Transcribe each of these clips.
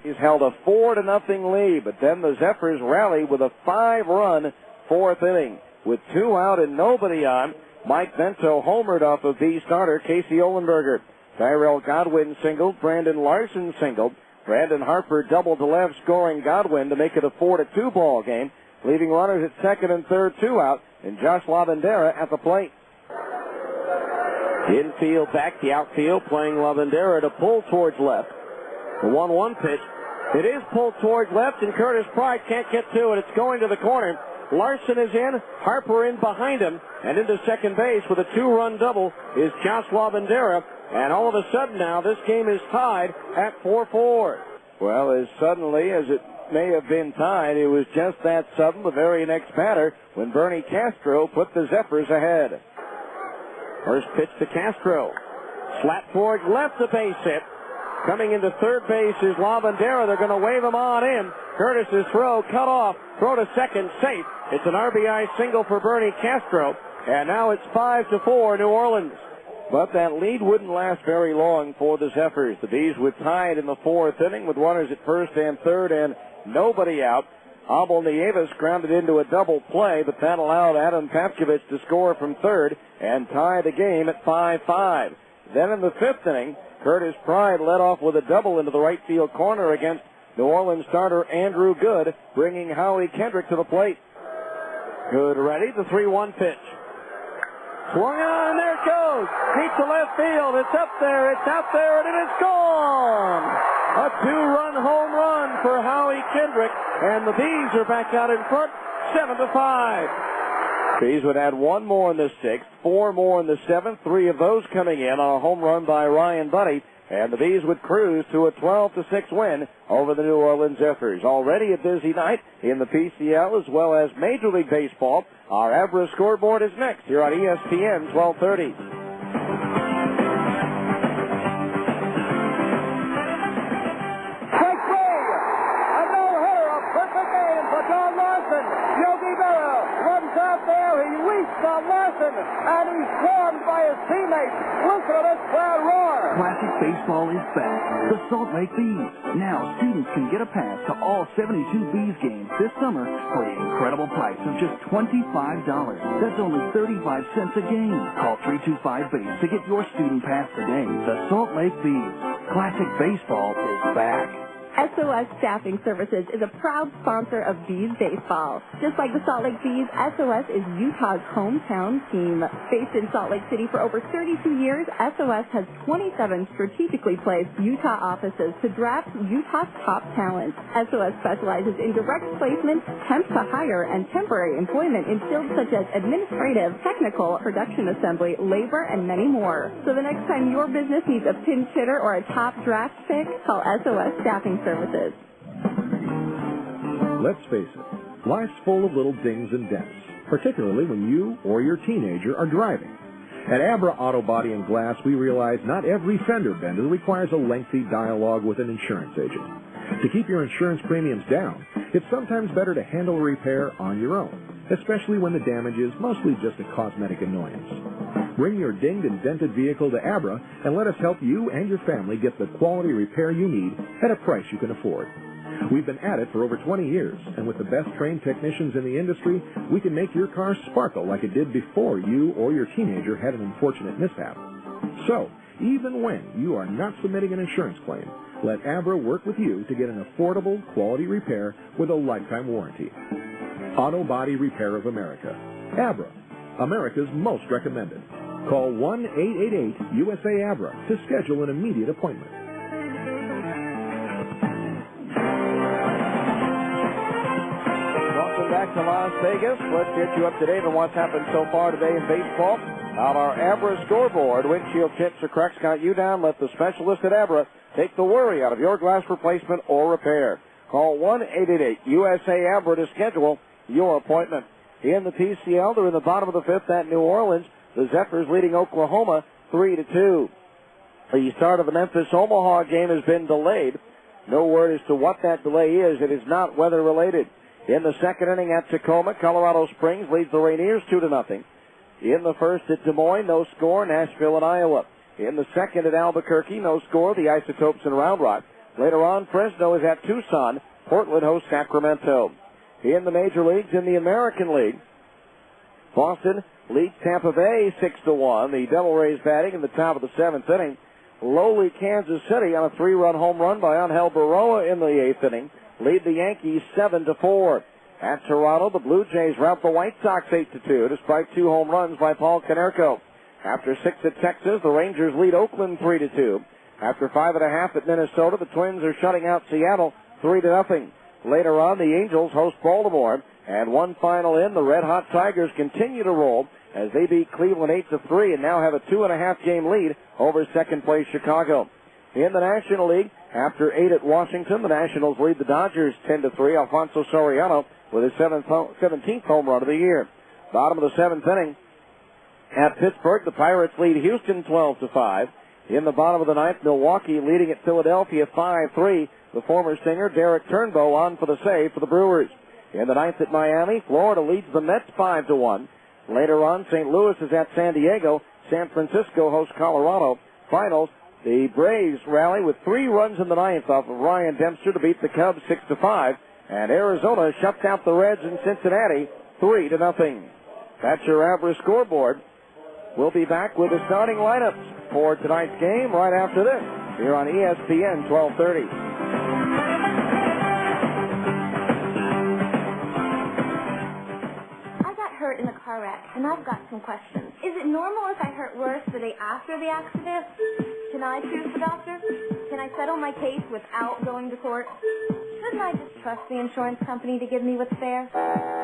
He's held a 4-0 lead, but then the Zephyrs rally with a 5-run fourth inning. With 2 out and nobody on, Mike Bento homered off of B starter Casey Olenberger. Tyrell Godwin singled, Brandon Larson singled. Brandon Harper doubled to left, scoring Godwin to make it a 4-2 ball game, leaving runners at second and third, 2 out, and Josh Lavandera at the plate. Infield back, the outfield, playing Lavandera to pull towards left. The 1-1 pitch. It is pulled towards left, and Curtis Pride can't get to it. It's going to the corner. Larson is in, Harper in behind him, and into second base with a 2-run double is Josh Lavandera. And all of a sudden now, this game is tied at 4-4. Well, as suddenly as it may have been tied, it was just that sudden, the very next batter, when Bernie Castro put the Zephyrs ahead. First pitch to Castro. Slap towards left, the base hit. Coming into third base is Lavandera. They're going to wave him on in. Curtis's throw cut off. Throw to second, safe. It's an RBI single for Bernie Castro. And now it's 5-4 New Orleans. But that lead wouldn't last very long for the Zephyrs. The Bees were tied in the fourth inning with runners at first and third and nobody out. Abel Nieves grounded into a double play, but that allowed Adam Papkovich to score from third and tie the game at 5-5. Then in the fifth inning, Curtis Pride led off with a double into the right field corner against New Orleans starter Andrew Good, bringing Howie Kendrick to the plate. Good ready, the 3-1 pitch. Swung on, and there it goes. Deep to left field. It's up there, it's out there, and it is gone. A 2-run home run for Howie Kendrick, and the Bees are back out in front, 7-5. Bees would add 1 more in the 6th, 4 more in the 7th, 3 of those coming in on a home run by Ryan Buddy, and the Bees would cruise to a 12-6 win over the New Orleans Zephyrs. Already a busy night in the PCL as well as Major League Baseball. Our Abra scoreboard is next here on ESPN 1230. Strike 3! A no-hitter, a perfect game for John Larson. Yogi Berra runs out there, he leaps on Larson, and he's swarmed by his teammates. Listen to this crowd roar. Classic baseball is back. The Salt Lake Bees. Now students can get a pass to all 72 Bees games this summer for the incredible price of just $25. That's only 35 cents a game. Call 325-BASE to get your student pass today. The Salt Lake Bees. Classic baseball is back. SOS Staffing Services is a proud sponsor of Bees baseball. Just like the Salt Lake Bees, SOS is Utah's hometown team. Based in Salt Lake City for over 32 years, SOS has 27 strategically placed Utah offices to draft Utah's top talent. SOS specializes in direct placement, temp to hire, and temporary employment in fields such as administrative, technical, production assembly, labor, and many more. So the next time your business needs a pinch hitter or a top draft pick, call SOS Staffing Services. Let's face it, life's full of little dings and dents, particularly when you or your teenager are driving. At Abra Auto Body and Glass, we realize not every fender bender requires a lengthy dialogue with an insurance agent. To keep your insurance premiums down, it's sometimes better to handle a repair on your own, especially when the damage is mostly just a cosmetic annoyance. Bring your dinged and dented vehicle to Abra and let us help you and your family get the quality repair you need at a price you can afford. We've been at it for over 20 years, and with the best trained technicians in the industry, we can make your car sparkle like it did before you or your teenager had an unfortunate mishap. So, even when you are not submitting an insurance claim, let Abra work with you to get an affordable, quality repair with a lifetime warranty. Auto Body Repair of America. Abra, America's most recommended. Call 1-888-USA-ABRA to schedule an immediate appointment. Welcome back to Las Vegas. Let's get you up to date on what's happened so far today in baseball. On our Abra scoreboard, windshield chips or cracks got you down. Let the specialist at Abra take the worry out of your glass replacement or repair. Call 1-888-USA-ABRA to schedule your appointment. In the PCL, they're in the bottom of the fifth at New Orleans. The Zephyrs leading Oklahoma 3-2. The start of the Memphis-Omaha game has been delayed. No word as to what that delay is. It is not weather-related. In the second inning at Tacoma, Colorado Springs leads the Rainiers 2-0. In the first at Des Moines, no score, Nashville and Iowa. In the second at Albuquerque, no score, the Isotopes and Round Rock. Later on, Fresno is at Tucson. Portland hosts Sacramento. In the major leagues, in the American League, Boston leads Tampa Bay 6-1. The Devil Rays batting in the top of the 7th inning. Lowly Kansas City on a 3-run home run by Angel Baroa in the 8th inning lead the Yankees 7-4. At Toronto, the Blue Jays rout the White Sox 8-2 despite 2 home runs by Paul Konerko. After 6 at Texas, the Rangers lead Oakland 3-2. After 5.5 at Minnesota, the Twins are shutting out Seattle 3-0. Later on, the Angels host Baltimore. And one final in, the Red Hot Tigers continue to roll as they beat Cleveland 8-3 and now have a 2.5-game lead over second-place Chicago. In the National League, after 8 at Washington, the Nationals lead the Dodgers 10-3. Alfonso Soriano with his 17th home run of the year. Bottom of the 7th inning, at Pittsburgh, the Pirates lead Houston 12-5. In the bottom of the 9th, Milwaukee leading at Philadelphia 5-3. The former Singer, Derek Turnbow, on for the save for the Brewers. In the 9th at Miami, Florida leads the Mets 5-1. Later on, St. Louis is at San Diego. San Francisco hosts Colorado. Finals, the Braves rally with 3 runs in the 9th off of Ryan Dempster to beat the Cubs 6-5. And Arizona shuts out the Reds in Cincinnati 3-0. That's your average scoreboard. We'll be back with the starting lineups for tonight's game right after this here on ESPN 1230. Hurt in a car wreck, and I've got some questions. Is it normal if I hurt worse the day after the accident? Can I choose the doctor? Can I settle my case without going to court? Shouldn't I just trust the insurance company to give me what's fair?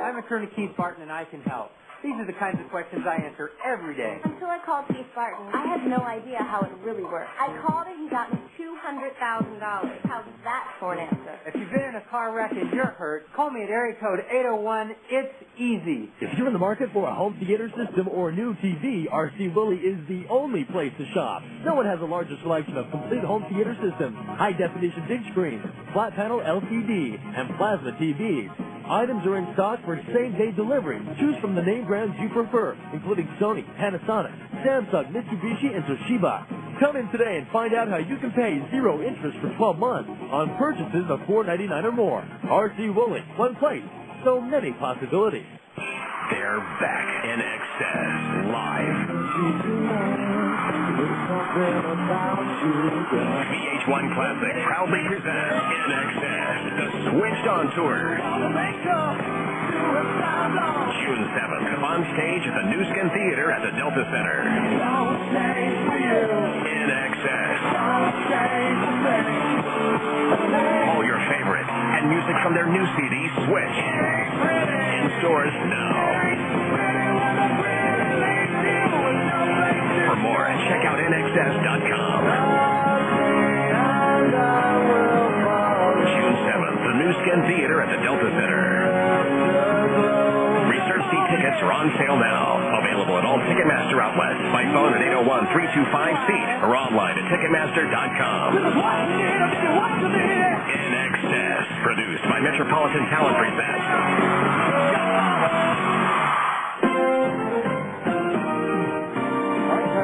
I'm attorney Keith Barton, and I can help. These are the kinds of questions I answer every day. Until I called Keith Barton, I had no idea how it really worked. I called and he got me $200,000. How's that for an answer? If you've been in a car wreck and you're hurt, call me at area code 801. It's easy. If you're in the market for a home theater system or a new TV, RC Willey is the only place to shop. No one has a larger selection of complete home theater systems, high-definition big screens, flat panel LCD, and plasma TVs. Items are in stock for same-day delivery. Choose from the name brands you prefer, including Sony, Panasonic, Samsung, Mitsubishi, and Toshiba. Come in today and find out how you can pay 0 interest for 12 months on purchases of $4.99 or more. RC Willey, one place, so many possibilities. They're back in excess live. VH1 Classic proudly presents In Excess, the Switched On Tour. June 7th, on stage at the New Skin Theater at the Delta Center. In Excess. All your favorite and music from their new CD, Switch. In stores now. For more, check out NXS.com. June 7th, the New Skin Theater at the Delta Center. Reserve seat tickets are on sale now. Available at all Ticketmaster outlets by phone at 801-325-SEAT or online at Ticketmaster.com. NXS, produced by Metropolitan Talent Presents.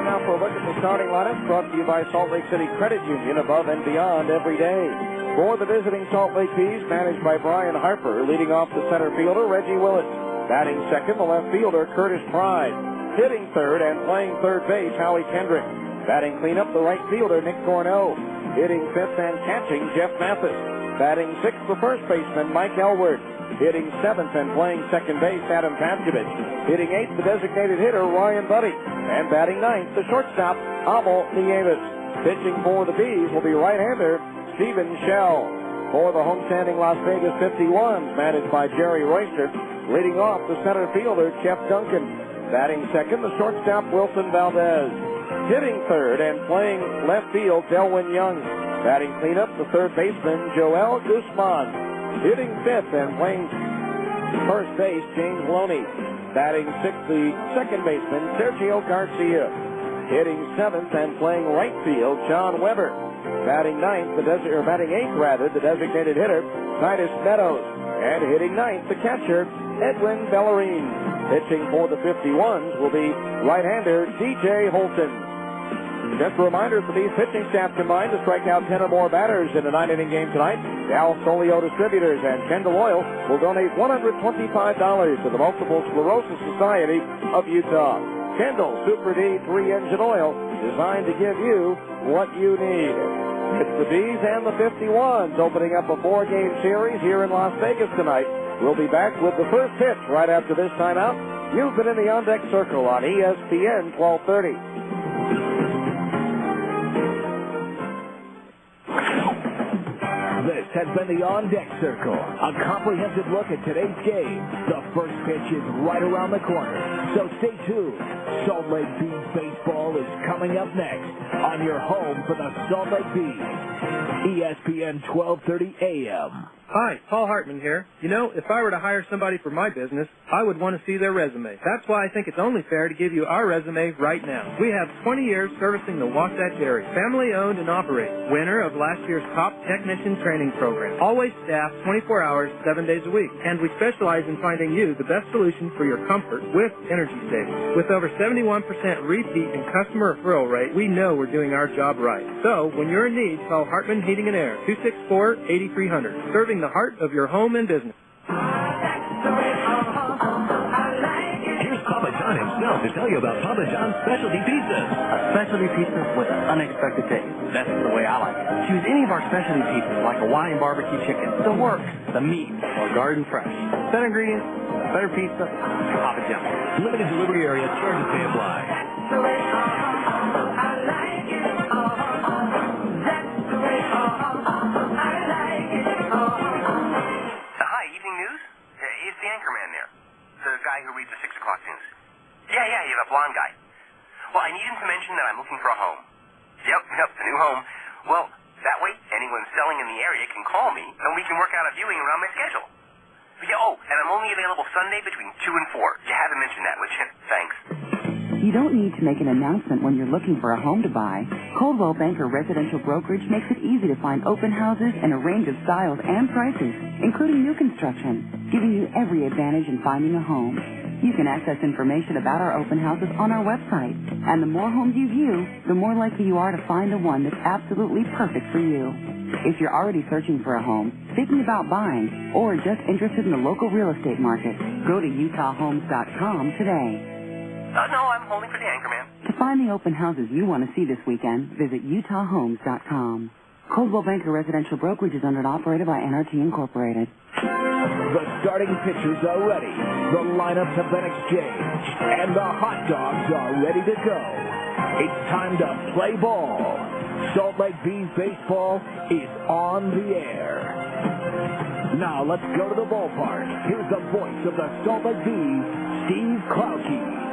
Now for a look at the starting lineup brought to you by Salt Lake City Credit Union, above and beyond every day. For the visiting Salt Lake Bees, managed by Brian Harper, leading off the center fielder, Reggie Willett. Batting second, the left fielder, Curtis Pride. Hitting third and playing third base, Howie Kendrick. Batting cleanup, the right fielder, Nick Corneau. Hitting fifth and catching, Jeff Mathis. Batting sixth, the first baseman, Mike Elward. Hitting seventh and playing second base, Adam Paskovich. Hitting eighth, the designated hitter, Ryan Buddy. And batting ninth, the shortstop, Abel Nieves. Pitching for the Bees will be right-hander Stephen Shell. For the homestanding Las Vegas 51s, managed by Jerry Royster. Leading off, the center fielder, Jeff Duncan. Batting second, the shortstop, Wilson Valdez. Hitting third and playing left field, Delwyn Young. Batting cleanup, the third baseman, Joel Guzman. Hitting fifth and playing first base, James Loney. Batting sixth, the second baseman, Sergio Garcia. Hitting seventh and playing right field, John Weber. Batting eighth, the designated hitter, Titus Meadows. And hitting ninth, the catcher, Edwin Bellarine. Pitching for the 51s will be right-hander DJ Holton. Just a reminder, the Bees pitching staff combined to strike out 10 or more batters in a 9-inning game tonight. Al Solio Distributors and Kendall Oil will donate $125 to the Multiple Sclerosis Society of Utah. Kendall Super D 3-engine oil, designed to give you what you need. It's the Bees and the 51s opening up a 4-game series here in Las Vegas tonight. We'll be back with the first pitch right after this timeout. You've been in the On Deck Circle on ESPN 1230. This has been the On Deck Circle, a comprehensive look at today's game. The first pitch is right around the corner, so stay tuned. Salt Lake Bees baseball is coming up next on your home for the Salt Lake Bees, ESPN 1230 AM. Hi, Paul Hartman here. You know, if I were to hire somebody for my business, I would want to see their resume. That's why I think it's only fair to give you our resume right now. We have 20 years servicing the Wasatch area. Family owned and operated. Winner of last year's top technician training program. Always staffed 24 hours, 7 days a week. And we specialize in finding you the best solution for your comfort with energy savings. With over 71% repeat and customer referral rate, we know we're doing our job right. So, when you're in need, call Hartman Heating and Air, 264-8300. Serving the heart of your home and business. Here's Papa John himself to tell you about Papa John's specialty pizzas. A specialty pizza with unexpected taste. That's the way I like it. Choose any of our specialty pizzas like Hawaiian barbecue chicken, the work, the meat, or garden fresh. Better ingredients, better pizza, Papa John. Limited delivery area, charges may apply. Anchorman there. The guy who reads the 6 o'clock news. Yeah, the blonde guy. Well, I need him to mention that I'm looking for a home. Yep, a new home. Well, that way, anyone selling in the area can call me, and we can work out a viewing around my schedule. Yeah, and I'm only available Sunday between 2 and 4. You haven't mentioned that, would you? Thanks. You don't need to make an announcement when you're looking for a home to buy. Coldwell Banker Residential Brokerage makes it easy to find open houses in a range of styles and prices, including new construction, giving you every advantage in finding a home. You can access information about our open houses on our website, and the more homes you view, the more likely you are to find the one that's absolutely perfect for you. If you're already searching for a home, thinking about buying, or just interested in the local real estate market, go to utahhomes.com today. No, I'm holding for the Anchorman. To find the open houses you want to see this weekend, visit utahhomes.com. Coldwell Banker Residential Brokerage is owned and operated by NRT Incorporated. The starting pitchers are ready. The lineups have been exchanged, and the hot dogs are ready to go. It's time to play ball. Salt Lake Bees baseball is on the air. Now let's go to the ballpark. Here's the voice of the Salt Lake Bees, Steve Klauke.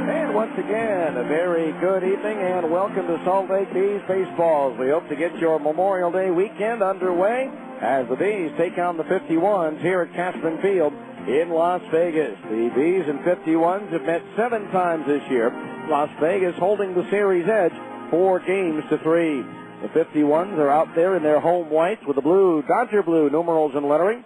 And once again, a very good evening and welcome to Salt Lake Bees baseball. We hope to get your Memorial Day weekend underway as the Bees take on the 51s here at Cashman Field in Las Vegas. The Bees and 51s have met 7 times this year. Las Vegas holding the series edge 4-3. The 51s are out there in their home whites with the blue, Dodger blue numerals and lettering.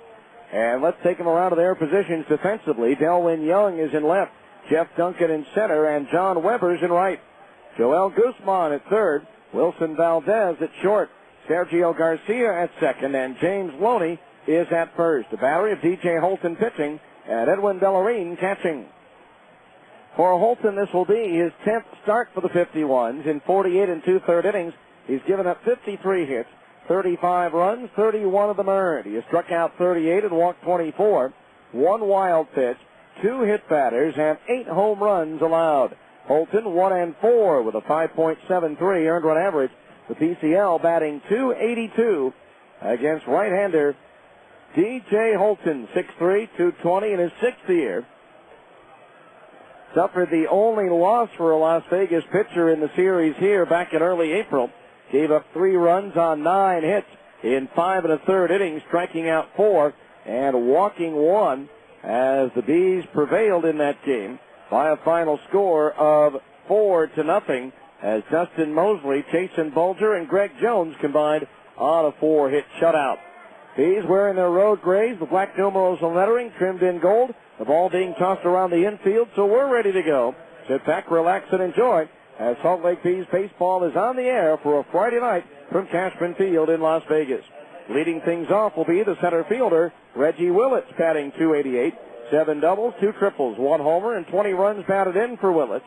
And let's take them around to their positions defensively. Delwyn Young is in left. Jeff Duncan in center, and John Weber's in right. Joel Guzman at third, Wilson Valdez at short, Sergio Garcia at second, and James Loney is at first. A battery of DJ Holton pitching, and Edwin Bellarine catching. For Holton, this will be his 10th start for the 51s. In 48 and 2/3 innings, he's given up 53 hits, 35 runs, 31 of them earned. He has struck out 38 and walked 24, 1 wild pitch, 2 hit batters, and 8 home runs allowed. Holton 1-4 with a 5.73 earned run average. The PCL batting .282 against right-hander DJ Holton, 6'3", 220 in his 6th year. Suffered the only loss for a Las Vegas pitcher in the series here back in early April. Gave up 3 runs on 9 hits in 5 1/3 innings, striking out 4 and walking 1. As the Bees prevailed in that game by a final score of 4-0, as Dustin Mosley, Jason Bulger, and Greg Jones combined on a 4-hit shutout. Bees wearing their road grays, the black numerals and lettering trimmed in gold, the ball being tossed around the infield, so we're ready to go. Sit back, relax, and enjoy as Salt Lake Bees baseball is on the air for a Friday night from Cashman Field in Las Vegas. Leading things off will be the center fielder, Reggie Willits, batting .288, 7 doubles, 2 triples, 1 homer, and 20 runs batted in for Willits.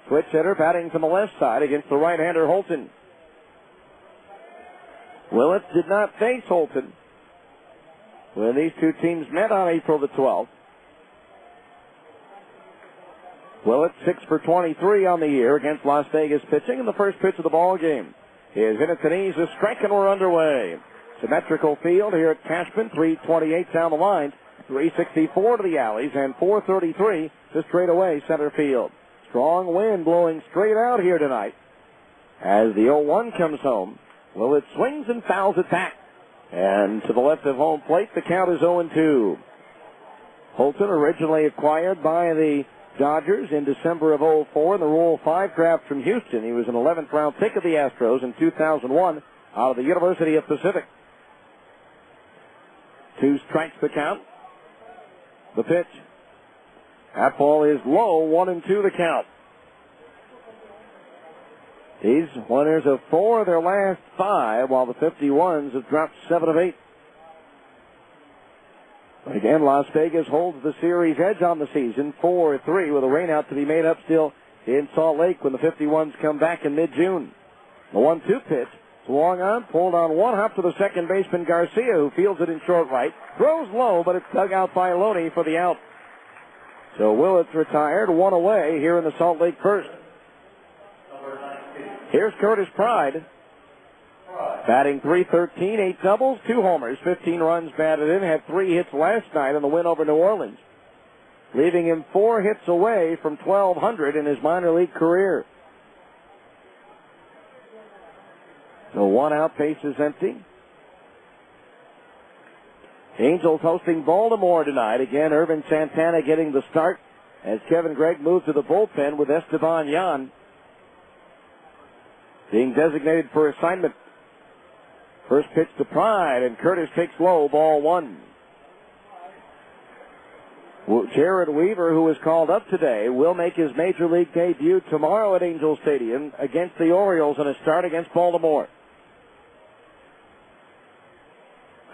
Switch hitter batting from the left side against the right-hander Holton. Willits did not face Holton when these two teams met on April the 12th. Willits 6 for 23 on the year against Las Vegas pitching in the first pitch of the ball game. Is in at the knees, is strike, and we're underway. Symmetrical field here at Cashman, 328 down the line, 364 to the alleys, and 433 to straightaway center field. Strong wind blowing straight out here tonight. As the 0-1 comes home, Willits swings and fouls it back. And to the left of home plate, the count is 0-2. Holton, originally acquired by the Dodgers in December of 2004 in the Rule 5 draft from Houston. He was an 11th round pick of the Astros in 2001 out of the University of Pacific. 2 strikes the count. The pitch. That ball is low, 1-2 the count. These winners of 4 of their last 5, while the 51s have dropped 7 of 8. Again, Las Vegas holds the series edge on the season, 4-3, with a rainout to be made up still in Salt Lake when the 51s come back in mid-June. The 1-2 pitch, swung on, pulled on one hop to the second baseman Garcia, who fields it in short right, throws low, but it's dug out by Loney for the out. So Willits retired, 1 away here in the Salt Lake first. Here's Curtis Pride. Batting .313, 8 doubles, 2 homers, 15 runs batted in, had 3 hits last night in the win over New Orleans, leaving him 4 hits away from 1,200 in his minor league career. So 1 out, base is empty. Angels hosting Baltimore tonight. Again, Irvin Santana getting the start as Kevin Gregg moves to the bullpen with Esteban Yan being designated for assignment. First pitch to Pride, and Curtis takes low, ball 1. Jared Weaver, who was called up today, will make his major league debut tomorrow at Angel Stadium against the Orioles in a start against Baltimore.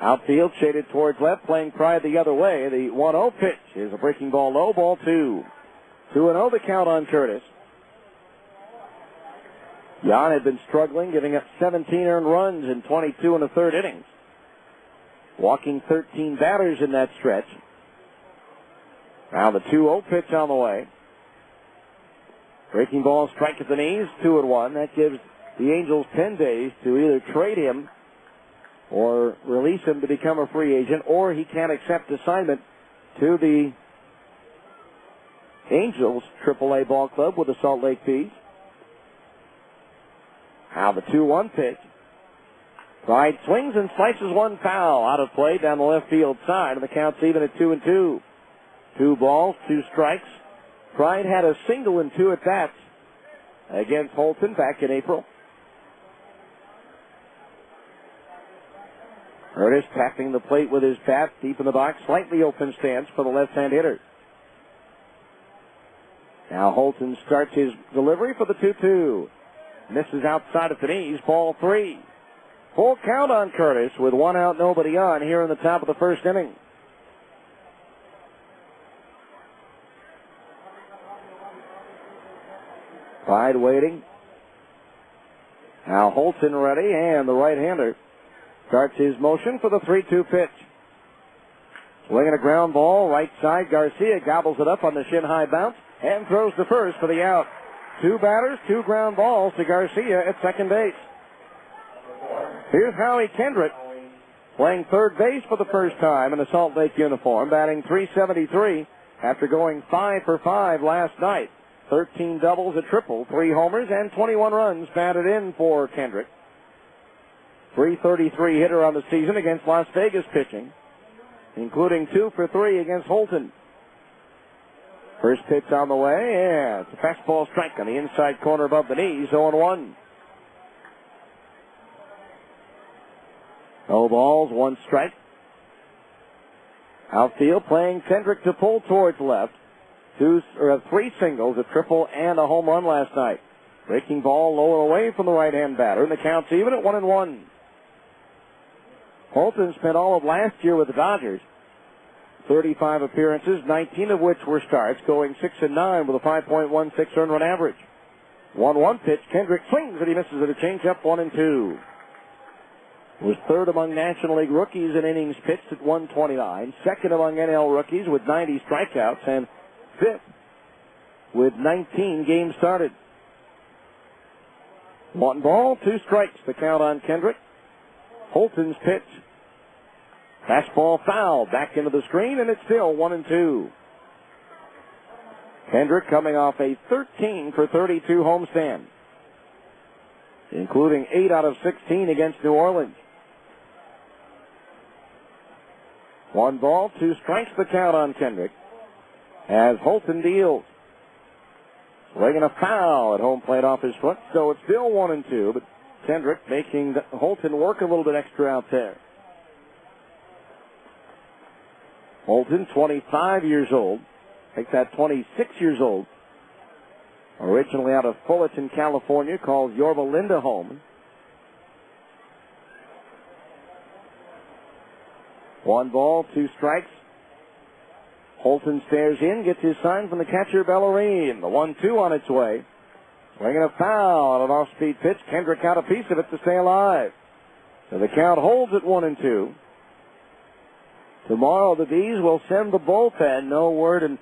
Outfield shaded towards left, playing Pride the other way. The 1-0 pitch is a breaking ball low, ball 2. 2-0 the count on Curtis. Yan had been struggling, giving up 17 earned runs in 22 1/3 innings, walking 13 batters in that stretch. Now the 2-0 pitch on the way. Breaking ball, strike at the knees, 2-1. That gives the Angels 10 days to either trade him or release him to become a free agent, or he can accept assignment to the Angels AAA ball club with the Salt Lake Bees. Now the 2-1 pitch. Pride swings and slices one foul out of play down the left field side, and the count's even at 2-2. 2 balls, 2 strikes. Pride had a single in 2 at-bats against Holton back in April. Curtis tapping the plate with his bat deep in the box, slightly open stance for the left-hand hitter. Now Holton starts his delivery for the 2-2. Misses outside of the knees, ball 3. Full count on Curtis with 1 out, nobody on here in the top of the first inning. Pride waiting. Now Holton ready, and the right-hander starts his motion for the 3-2 pitch. Swinging a ground ball, right side. Garcia gobbles it up on the shin-high bounce and throws to first for the out. 2 batters, 2 ground balls to Garcia at second base. Here's Howie Kendrick playing third base for the first time in a Salt Lake uniform, batting .373 after going 5 for 5 last night. 13 doubles, a triple, 3 homers, and 21 runs batted in for Kendrick. .333 hitter on the season against Las Vegas pitching, including 2 for 3 against Holton. First pitch on the way, and it's a fastball strike on the inside corner above the knees, 0-1. No balls, 1 strike. Outfield playing Kendrick to pull towards left. 3 singles, a triple, and a home run last night. Breaking ball low and away from the right-hand batter, and the count's even at 1-1. Holton spent all of last year with the Dodgers. 35 appearances, 19 of which were starts, going 6-9 with a 5.16 earned run average. 1-1 pitch. Kendrick swings, and he misses it. A changeup, 1-2. Was third among National League rookies in innings pitched at 129. Second among NL rookies with 90 strikeouts, and fifth with 19 games started. 1 ball, 2 strikes. The count on Kendrick. Holton's pitch. Fastball foul back into the screen, and it's still 1-2. Kendrick coming off a 13 for 32 homestand, including 8 out of 16 against New Orleans. 1 ball, 2 strikes. The count on Kendrick as Holton deals. Swinging a foul at home plate off his foot, so it's still 1-2, but Kendrick making Holton work a little bit extra out there. Holton, 25 years old. Make that 26 years old. Originally out of Fullerton, California, calls Yorba Linda home. 1 ball, 2 strikes. Holton stares in, gets his sign from the catcher, Bellarine. The 1-2 on its way. Swinging a foul on an off-speed pitch. Kendrick got a piece of it to stay alive. So the count holds at 1-2. Tomorrow the Bees will send the bullpen. No word, and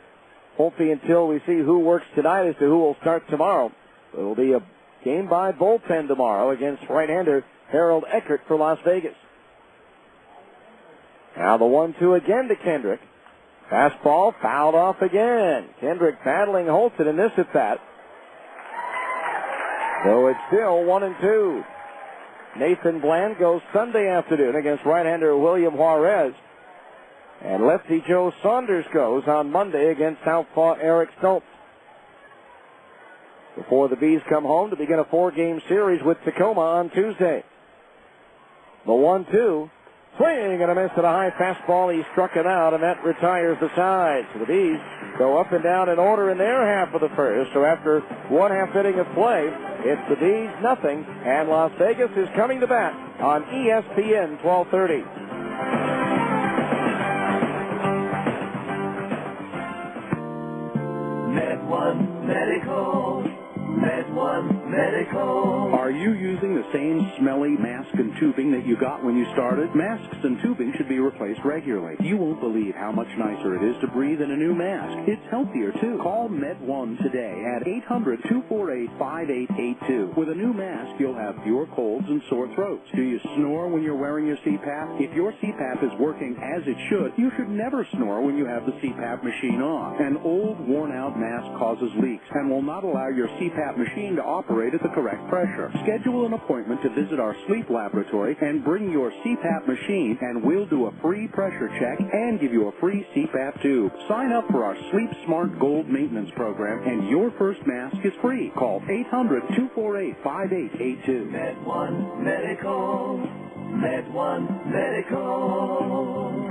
won't be until we see who works tonight as to who will start tomorrow. It will be a game by bullpen tomorrow against right-hander Harold Eckert for Las Vegas. Now the 1-2 again to Kendrick. Fastball fouled off again. Kendrick battling Holton in this at bat. So it's still 1-2. Nathan Bland goes Sunday afternoon against right-hander William Juarez. And lefty Joe Saunders goes on Monday against southpaw Eric Stoltz. Before the Bees come home to begin a 4-game series with Tacoma on Tuesday. The 1-2. Swing and a miss at a high fastball. He struck him out, and that retires the side. So the Bees go up and down in order in their half of the first. So after 1/2 inning of play, it's the Bees nothing, and Las Vegas is coming to bat on ESPN 1230. Med1 Medical. Med1 Medical. Are you using the same smelly mask and tubing that you got when you started? Masks and tubing should be replaced regularly. You won't believe how much nicer it is to breathe in a new mask. It's healthier, too. Call Med1 today at 800-248-5882. With a new mask, you'll have fewer colds and sore throats. Do you snore when you're wearing your CPAP? If your CPAP is working as it should, you should never snore when you have the CPAP machine on. An old, worn-out mask causes leaks and will not allow your CPAP machine to operate at the correct pressure. Schedule an appointment to visit our sleep laboratory and bring your CPAP machine, and we'll do a free pressure check and give you a free CPAP tube. Sign up for our Sleep Smart Gold maintenance program, and your first mask is free. Call 800-248-5882. Med1 Medical. Med1 Medical.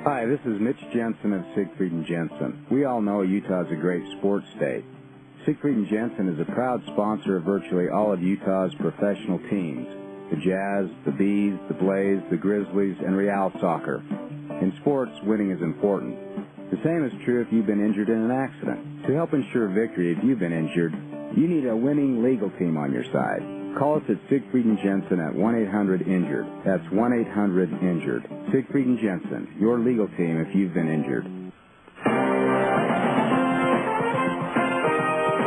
Hi, this is Mitch Jensen of Siegfried & Jensen. We all know Utah's a great sports state. Siegfried & Jensen is a proud sponsor of virtually all of Utah's professional teams: the Jazz, the Bees, the Blaze, the Grizzlies, and Real Soccer. In sports, winning is important. The same is true if you've been injured in an accident. To help ensure victory if you've been injured, you need a winning legal team on your side. Call us at Siegfried & Jensen at 1-800-INJURED. That's 1-800-INJURED. Siegfried & Jensen, your legal team if you've been injured.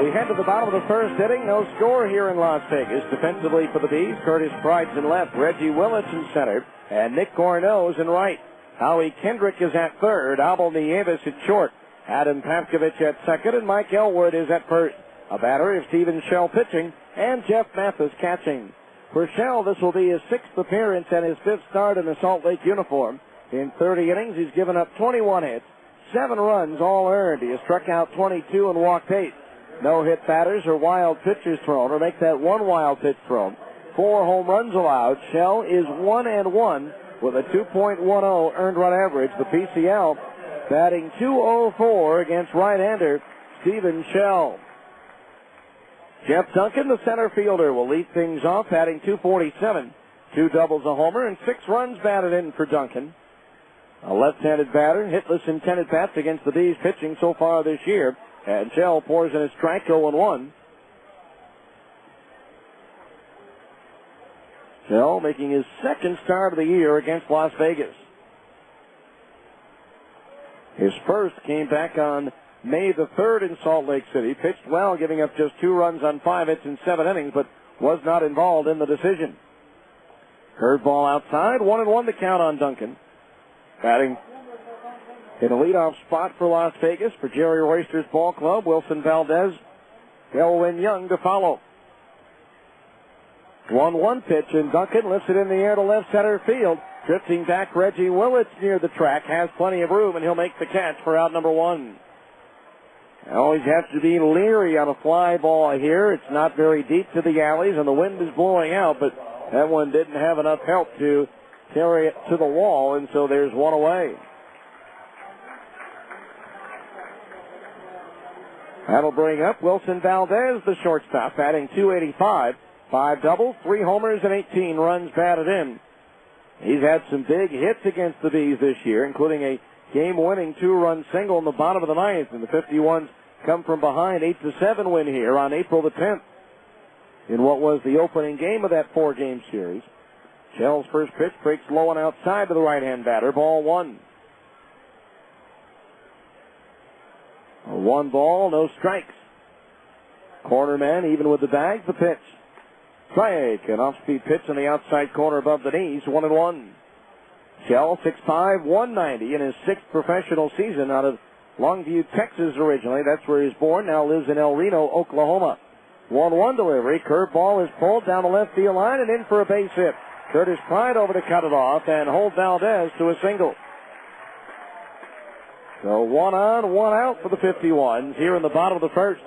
We head to the bottom of the first inning. No score here in Las Vegas. Defensively for the Bees, Curtis Pride's in left, Reggie Willis in center, and Nick Gorno's in right. Howie Kendrick is at third, Abel Nieves at short, Adam Pavkovich at second, and Mike Elwood is at first. A battery of Stephen Shell pitching and Jeff Mathis catching. For Shell, this will be his 6th appearance and his 5th start in the Salt Lake uniform. In 30 innings, he's given up 21 hits, 7 runs, all earned. He has struck out 22 and walked 8. No hit batters or wild pitches thrown, or make that 1 wild pitch thrown. 4 home runs allowed. Shell is 1-1 with a 2.10 earned run average. The PCL batting .204 against right-hander Stephen Shell. Jeff Duncan, the center fielder, will lead things off, batting .247. 2 doubles, a homer, and 6 runs batted in for Duncan. A left-handed batter, hitless intended bats against the Bees pitching so far this year. And Shell pours in a strike, 0-1. Shell making his second start of the year against Las Vegas. His first came back on May the 3rd in Salt Lake City. Pitched well, giving up just 2 runs on 5 hits in 7 innings, but was not involved in the decision. Curveball outside, 1-1 to count on Duncan. Batting in a leadoff spot for Las Vegas for Jerry Royster's ball club, Wilson Valdez, Elwin Young to follow. 1-1 pitch, and Duncan lifts it in the air to left center field. Drifting back, Reggie Willits near the track, has plenty of room, and he'll make the catch for out number 1. Always have to be leery on a fly ball here. It's not very deep to the alleys, and the wind is blowing out, but that one didn't have enough help to carry it to the wall, and so there's one away. That'll bring up Wilson Valdez, the shortstop, batting .285. 5 doubles, 3 homers, and 18 runs batted in. He's had some big hits against the Bees this year, including a game-winning 2-run single in the bottom of the 9th, and the 51s come from behind 8-7 win here on April the 10th in what was the opening game of that 4-game series. Shell's first pitch breaks low and outside to the right-hand batter, ball 1. A 1 ball, no strikes. Corner man even with the bag, the pitch. Strike, an off-speed pitch on the outside corner above the knees, 1-1. Shell, 6'5", 190 in his 6th professional season out of Longview, Texas originally. That's where he's born, now lives in El Reno, Oklahoma. 1-1 delivery, curveball is pulled down the left field line and in for a base hit. Curtis Pride over to cut it off and hold Valdez to a single. So 1 on, 1 out for the 51s here in the bottom of the 1st.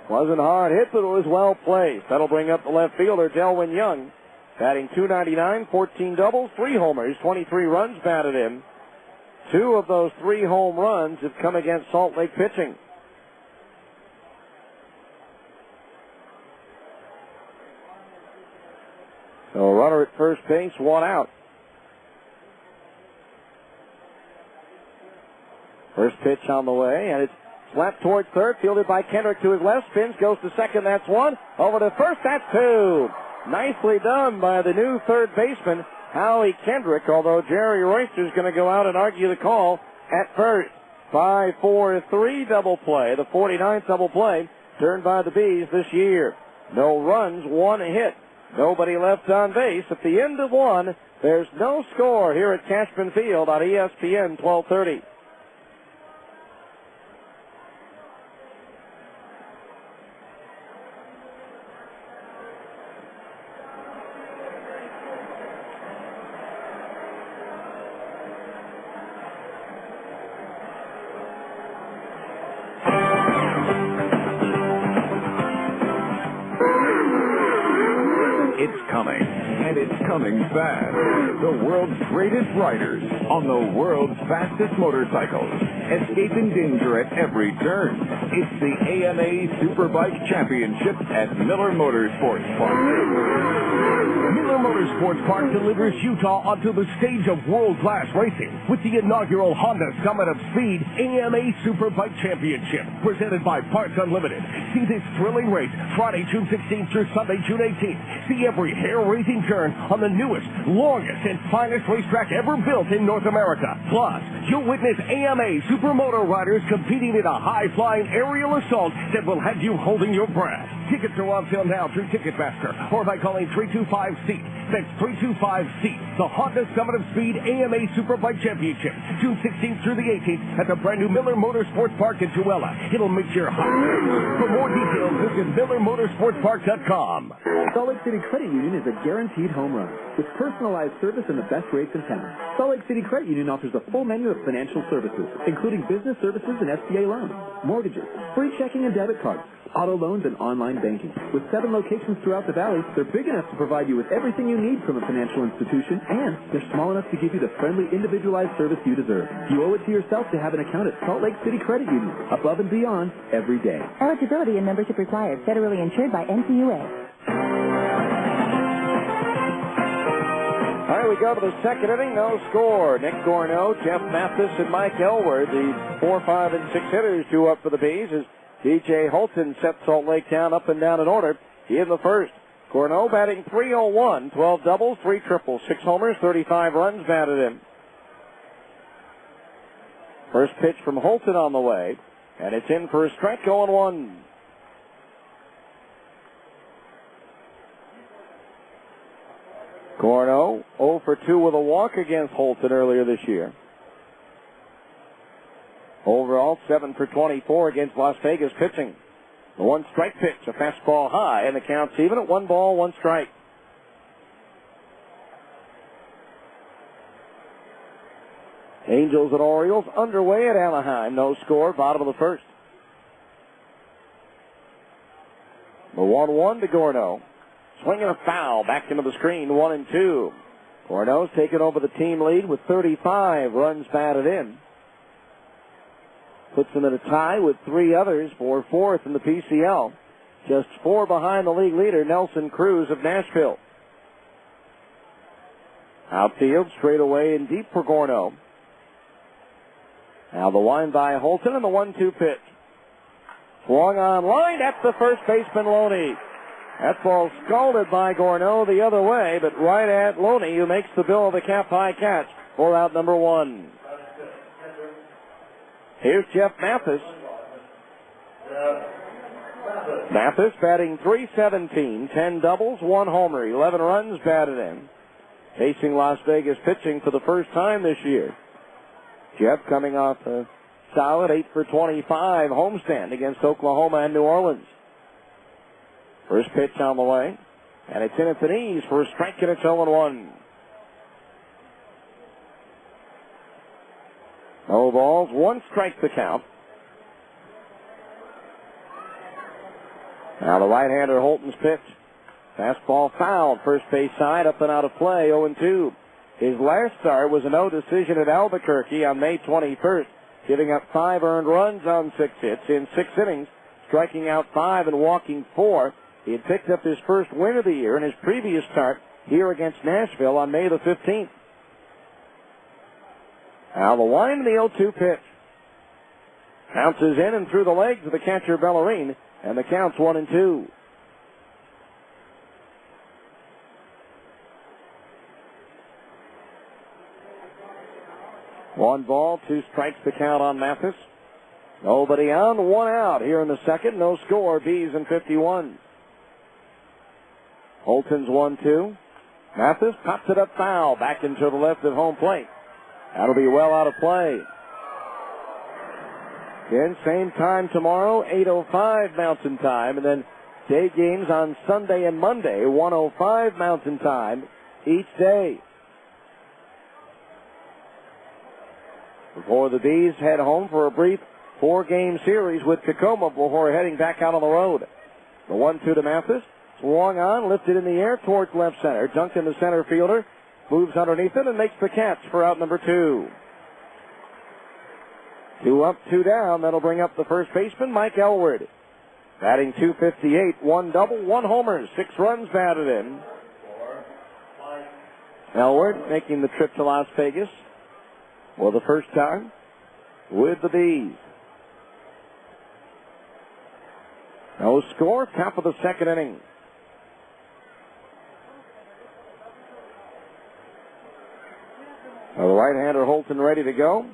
Wasn't a hard hit, but it was well placed. That'll bring up the left fielder, Delwyn Young, batting .299, 14 doubles, 3 homers, 23 runs batted in. 2 of those 3 home runs have come against Salt Lake pitching. So runner at first base, 1 out. First pitch on the way, and it's slapped towards third, fielded by Kendrick to his left, spins, goes to second, that's 1. Over to first, that's 2. Nicely done by the new third baseman, Howie Kendrick, although Jerry Royster's going to go out and argue the call at first. 5-4-3 double play, the 49th double play turned by the Bees this year. No runs, 1 hit. Nobody left on base. At the end of 1, there's no score here at Cashman Field on ESPN 1230. Coming, and it's coming fast. The world's greatest riders on the world's fastest motorcycles, escaping danger at every turn. It's the AMA Superbike Championship at Miller Motorsports Park. Miller Motorsports Park delivers Utah onto the stage of world-class racing with the inaugural Honda Summit of Speed AMA Superbike Championship, presented by Parts Unlimited. See this thrilling race Friday, June 16th through Sunday, June 18th. See every hair-raising turn on the newest, longest, and finest racetrack ever built in North America. Plus, you'll witness AMA Supermoto riders competing in a high-flying aerial assault that will have you holding your breath. Tickets are on sale now through Ticketmaster or by calling 325-SEAT. That's 325-SEAT. The Honda Summit of Speed AMA Superbike Championship, June 16th through the 18th at the brand new Miller Motorsports Park in Tooele. It'll make your heart race. For more details, visit MillerMotorsportsPark.com. Salt Lake City Credit Union is a guaranteed home run with personalized service and the best rates and tenors. Salt Lake City Credit Union offers a full menu of financial services, including business services and SBA loans, mortgages, free checking and debit cards, auto loans, and online banking. With 7 locations throughout the valley, they're big enough to provide you with everything you need from a financial institution, and they're small enough to give you the friendly, individualized service you deserve. You owe it to yourself to have an account at Salt Lake City Credit Union, above and beyond every day. Eligibility and membership required. Federally insured by NCUA. All right, we go to the second inning. No score. Nick Gorno, Jeff Mathis, and Mike Elward, the 4, 5, and 6 hitters, due up for the Bees as D.J. Holton sets Salt Lake Town up and down in order. He in the first. Gorno batting .301, 12 doubles, 3 triples, 6 homers, 35 runs batted in. First pitch from Holton on the way, and it's in for a strike, 0-1. Gorno 0 for 2 with a walk against Holton earlier this year. Overall, 7 for 24 against Las Vegas pitching. The 1-strike pitch, a fastball high, and the count's even at 1 ball, 1 strike. Angels and Orioles underway at Anaheim. No score, bottom of the first. The 1-1 to Gorno. Swinging a foul back into the screen, 1-2. Gorno's taken over the team lead with 35 runs batted in. Puts them in a tie with 3 others for 4th in the PCL. Just 4 behind the league leader, Nelson Cruz of Nashville. Outfield, straight away and deep for Gorno. Now the wind by Holton and the 1-2 pitch. Swung on line at the first baseman, Loney. That ball scalded by Gorno the other way, but right at Loney, who makes the Bill of the Cap high catch for out number 1. Here's Jeff Mathis. Mathis batting .317, 10 doubles, 1 homer, 11 runs batted in. Facing Las Vegas pitching for the first time this year. Jeff coming off a solid 8 for 25 homestand against Oklahoma and New Orleans. First pitch on the way, and it's in at the knees for a strike, and it's 0-1. No balls, 1 strike to count. Now the right-hander Holton's pitch. Fastball fouled, first base side, up and out of play, 0-2. His last start was a no decision at Albuquerque on May 21st, giving up 5 earned runs on 6 hits in 6 innings, striking out 5 and walking 4. He had picked up his first win of the year in his previous start here against Nashville on May the 15th. Now the wind and the 0-2 pitch. Bounces in and through the legs of the catcher Bellarine, and the count's 1-2. One ball, 2 strikes to count on Mathis. Nobody on, 1 out here in the second. No score, Bees in 51. Holton's 1-2. Mathis pops it up foul back into the left of home plate. That'll be well out of play. Again, same time tomorrow, 8:05 Mountain Time, and then day games on Sunday and Monday, 1:05 Mountain Time each day. Before the Bees head home for a brief 4-game series with Tacoma before heading back out on the road. The 1-2 to Mathis. Swung on, lifted in the air towards left center. Duncan, the center fielder, moves underneath it and makes the catch for out number 2. 2 up, 2 down. That'll bring up the first baseman, Mike Elward. Batting .258, 1 double, 1 homer, 6 runs batted in. Elward making the trip to Las Vegas for the first time with the Bees. No score, top of the second inning. The right-hander Holton ready to go.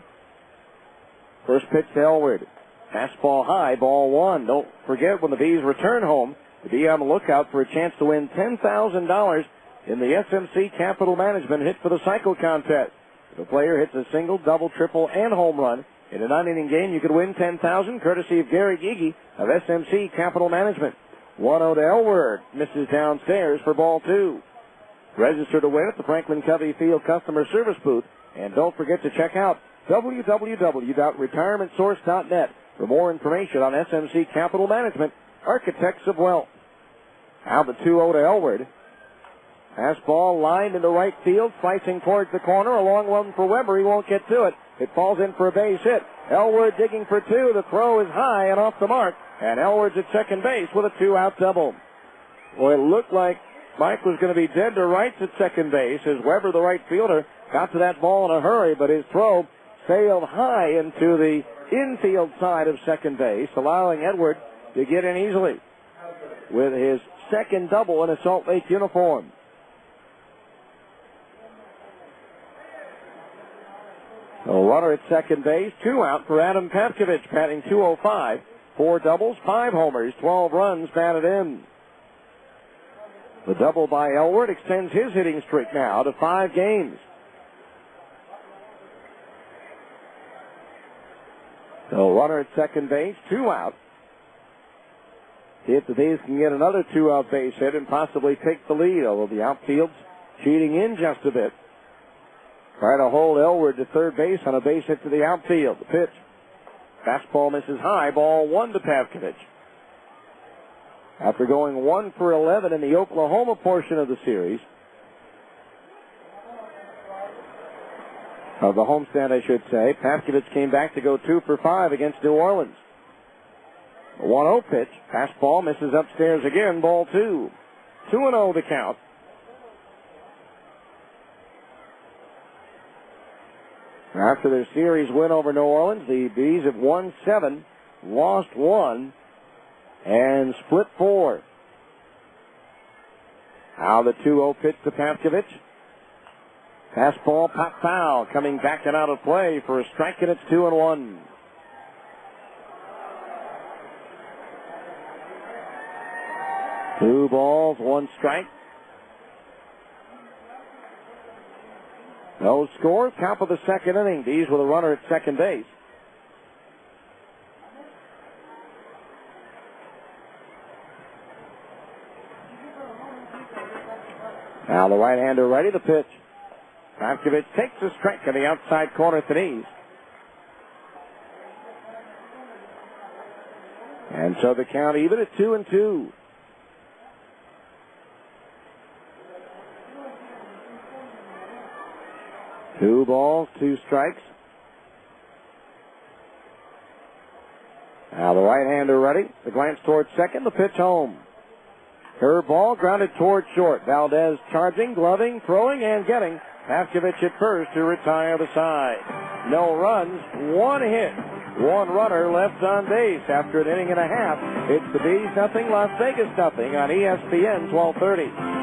First pitch to Elward. Fastball high, ball 1. Don't forget, when the Bees return home, to be on the lookout for a chance to win $10,000 in the SMC Capital Management Hit for the Cycle contest. If a player hits a single, double, triple, and home run in a 9-inning game, you could win $10,000 courtesy of Gary Gigi of SMC Capital Management. 1-0 to Elward. Misses downstairs for ball 2. Register to win at the Franklin Covey Field Customer Service Booth. And don't forget to check out www.retirementsource.net for more information on SMC Capital Management Architects of Wealth. Now the 2-0 to Elwood. Fastball lined into right field, slicing towards the corner. A long one for Weber. He won't get to it. It falls in for a base hit. Elwood digging for two. The throw is high and off the mark. And Elwood's at second base with a 2-out double. Well, it looked like Mike was going to be dead to rights at second base as Weber, the right fielder, got to that ball in a hurry, but his throw sailed high into the infield side of second base, allowing Edward to get in easily with his second double in a Salt Lake uniform. A runner at second base, 2 out for Adam Pavkovich, batting .205. 4 doubles, 5 homers, 12 runs batted in. The double by Elwood extends his hitting streak now to 5 games. So runner at second base, 2 out. If the Days can get another 2-out base hit and possibly take the lead, although the outfield's cheating in just a bit. Try to hold Elwood to third base on a base hit to the outfield. The pitch. Fastball misses high. Ball 1 to Pavkovich. After going 1 for 11 in the Oklahoma portion of the series, of the homestand, I should say, Pavkovich came back to go 2 for 5 against New Orleans. A 1-0 pitch. Fastball misses upstairs again. Ball 2. 2-0 the count. After their series win over New Orleans, the Bees have won 7, lost 1, and split 4. Now the 2-0 pitch to Pavkovich. Fastball, pop foul, coming back and out of play for a strike, and it's 2-1. Two balls, 1 strike. No score. Top of the second inning. Bees with a runner at second base. Now the right-hander ready. The pitch. Pavkovich takes a strike on the outside corner to knees. And so the count even at 2-2. Two balls, 2 strikes. Now the right-hander ready. The glance towards second, the pitch home. Curveball grounded towards short. Valdez charging, gloving, throwing, and getting. Pavkovich at first to retire the side. No runs, 1 hit. 1 runner left on base after an inning and a half. It's the Bees nothing, Las Vegas nothing on ESPN 1230.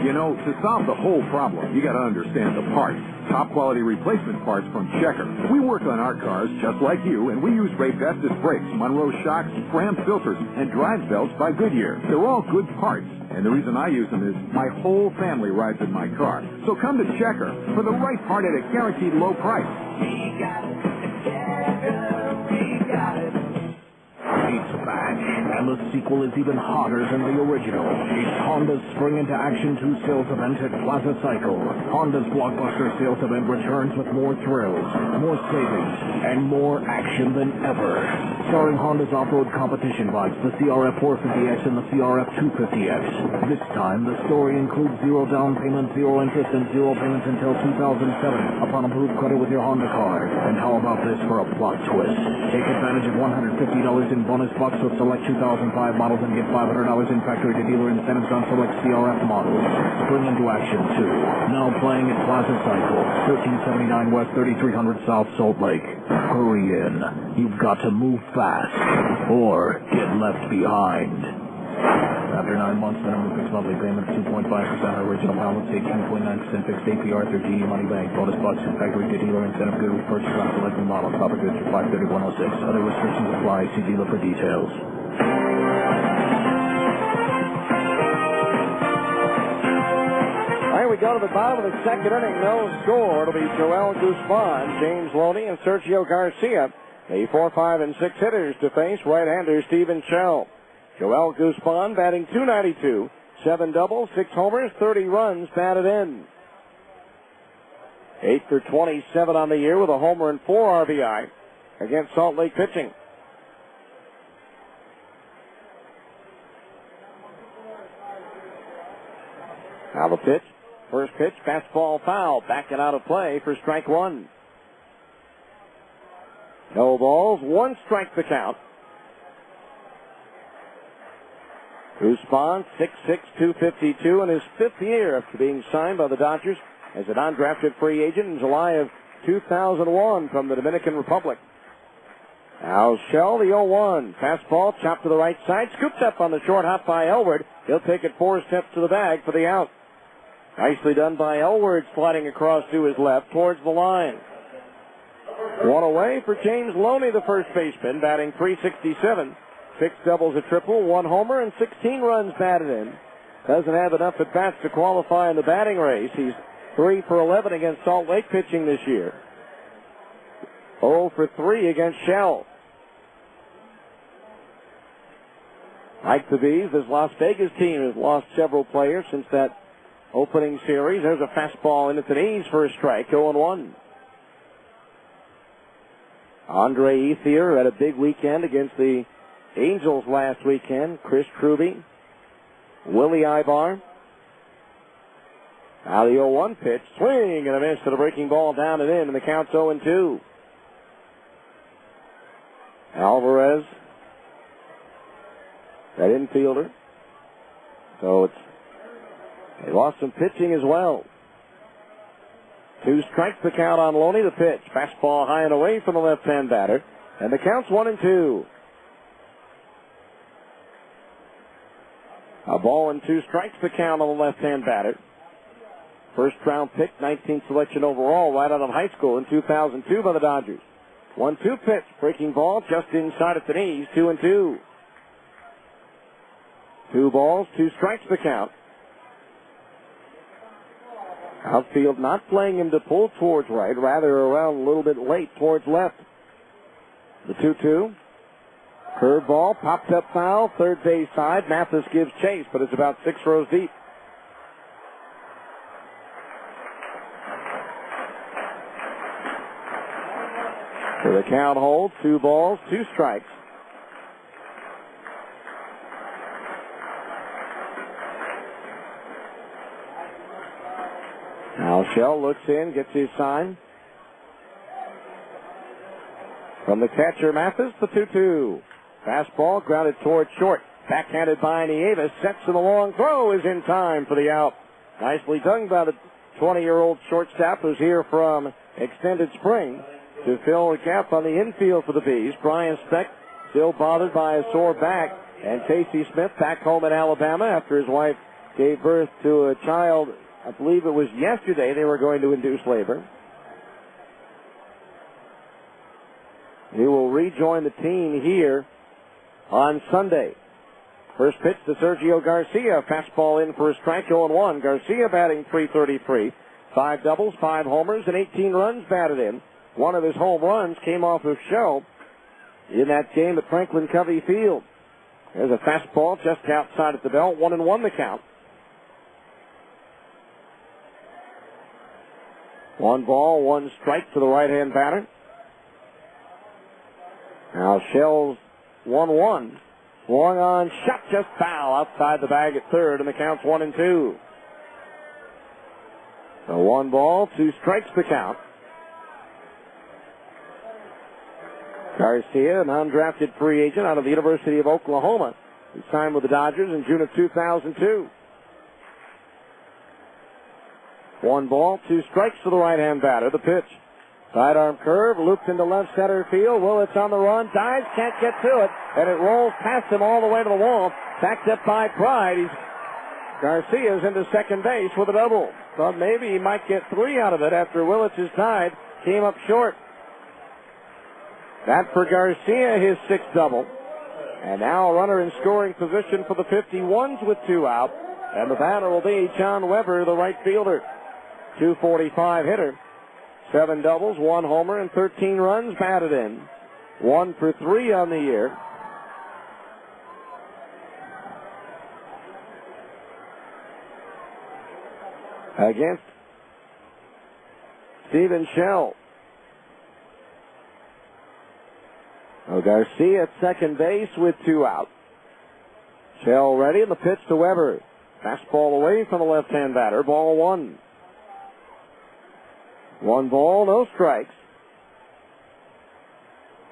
You know, to solve the whole problem, you got to understand the parts. Top quality replacement parts from Checker. We work on our cars just like you, and we use Ray Festus brakes, Monroe shocks, Fram filters, and drive belts by Goodyear. They're all good parts, and the reason I use them is my whole family rides in my car. So come to Checker for the right part at a guaranteed low price. We got it. Checker, we got it. It's back, and the sequel is even hotter than the original. It's Honda's Spring into Action 2 sales event at Plaza Cycle. Honda's blockbuster sales event returns with more thrills, more savings, and more action than ever. Starring Honda's off-road competition bikes, the CRF 450X and the CRF 250X. This time, the story includes 0 down payment, 0 interest, and 0 payments until 2007 upon approved credit with your Honda card. And how about this for a plot twist? Take advantage of $150 in bonus bucks with select 2005 models and get $500 in factory-to-dealer incentives on select CRF models. Spring into Action 2. Now playing at Plaza Cycle, 1379 West, 3300 South, Salt Lake. Hurry in. You've got to move fast or get left behind. After 9 months, minimum fixed monthly payment of 2.5%. Original balance 18.9% fixed APR through GE Money Bank. Bonus bucks and factory-to-dealer incentive good with purchase on selected models. Copper goods for 53106. Other restrictions apply. See dealer for details. All right, we go to the bottom of the second inning. No score. It'll be Joel Guzman, James Loney, and Sergio Garcia. The 4, 5, and 6 hitters to face right-hander Stephen Chell. Joel Guzman batting .292, 7 doubles, 6 homers, 30 runs batted in. 8 for 27 on the year with a homer and 4 RBI against Salt Lake pitching. Now the pitch. First pitch, fastball foul. Backing out of play for strike one. No balls, 1 strike the count. Guzman, 6'6", 252 in his 5th year after being signed by the Dodgers as an undrafted free agent in July of 2001 from the Dominican Republic. Now Shell, the 0-1. Fastball, chopped to the right side, scooped up on the short hop by Elward. He'll take it 4 steps to the bag for the out. Nicely done by Elward, sliding across to his left towards the line. 1 away for James Loney, the first baseman, batting .367. 6 doubles, a triple, 1 homer, and 16 runs batted in. Doesn't have enough at-bats to qualify in the batting race. He's 3 for 11 against Salt Lake pitching this year. 0 for 3 against Shell. Like the Bees, this Las Vegas team has lost several players since that opening series. There's a fastball in at the knees for a strike, 0-1. Andre Ethier had a big weekend against the Angels last weekend. Chris Truby, Willie Ibar. Now the 0-1 pitch, swing and a miss to the breaking ball down and in, and the count's 0-2. Alvarez, that infielder. So they lost some pitching as well. 2 strikes the count on Loney. The pitch, fastball high and away from the left-hand batter, and the count's 1-2. A ball and 2 strikes the count on the left-hand batter. First round pick, 19th selection overall, right out of high school in 2002 by the Dodgers. 1-2 pitch, breaking ball just inside at the knees, 2-2. 2 balls, 2 strikes the count. Outfield not playing him to pull towards right, rather around a little bit late towards left. The 2-2. Curveball, popped up foul, third base side. Mathis gives chase, but it's about 6 rows deep. So the count holds, 2 balls, 2 strikes. Now Shell looks in, gets his sign. From the catcher, Mathis, the 2-2. Fastball grounded towards short. Backhanded by Nieves. Sets in the long throw, is in time for the out. Nicely done by the 20-year-old shortstop who's here from extended spring to fill the gap on the infield for the Bees. Brian Speck still bothered by a sore back. And Casey Smith back home in Alabama after his wife gave birth to a child. I believe it was yesterday they were going to induce labor. He will rejoin the team here on Sunday. First pitch to Sergio Garcia. Fastball in for a strike, 0-1. Garcia batting .333. 5 doubles, 5 homers, and 18 runs batted in. One of his home runs came off of Show in that game at Franklin Covey Field. There's a fastball just outside at the belt. 1-1 the count. 1 ball, 1 strike to the right-hand batter. Now Shell's 1-1. Swung on, shot just foul outside the bag at third, and the count's 1-2. So 1 ball, 2 strikes the count. Garcia, an undrafted free agent out of the University of Oklahoma. He signed with the Dodgers in June of 2002. 1 ball, 2 strikes to the right-hand batter. The pitch. Sidearm curve, looped into left center field. Willits on the run, dives, can't get to it, and it rolls past him all the way to the wall. Backed up by Pride. Garcia's into second base with a double. Thought maybe he might get 3 out of it after Willits is tied. Came up short. That for Garcia, his 6th double. And now a runner in scoring position for the 51s with 2 out. And the batter will be John Weber, the right fielder. 245 hitter. 7 doubles, 1 homer, and 13 runs batted in. 1 for 3 on the year. Against Stephen Shell. Garcia at second base with 2 out. Shell ready, and the pitch to Weber. Fastball away from the left-hand batter. Ball 1. 1 ball, no strikes.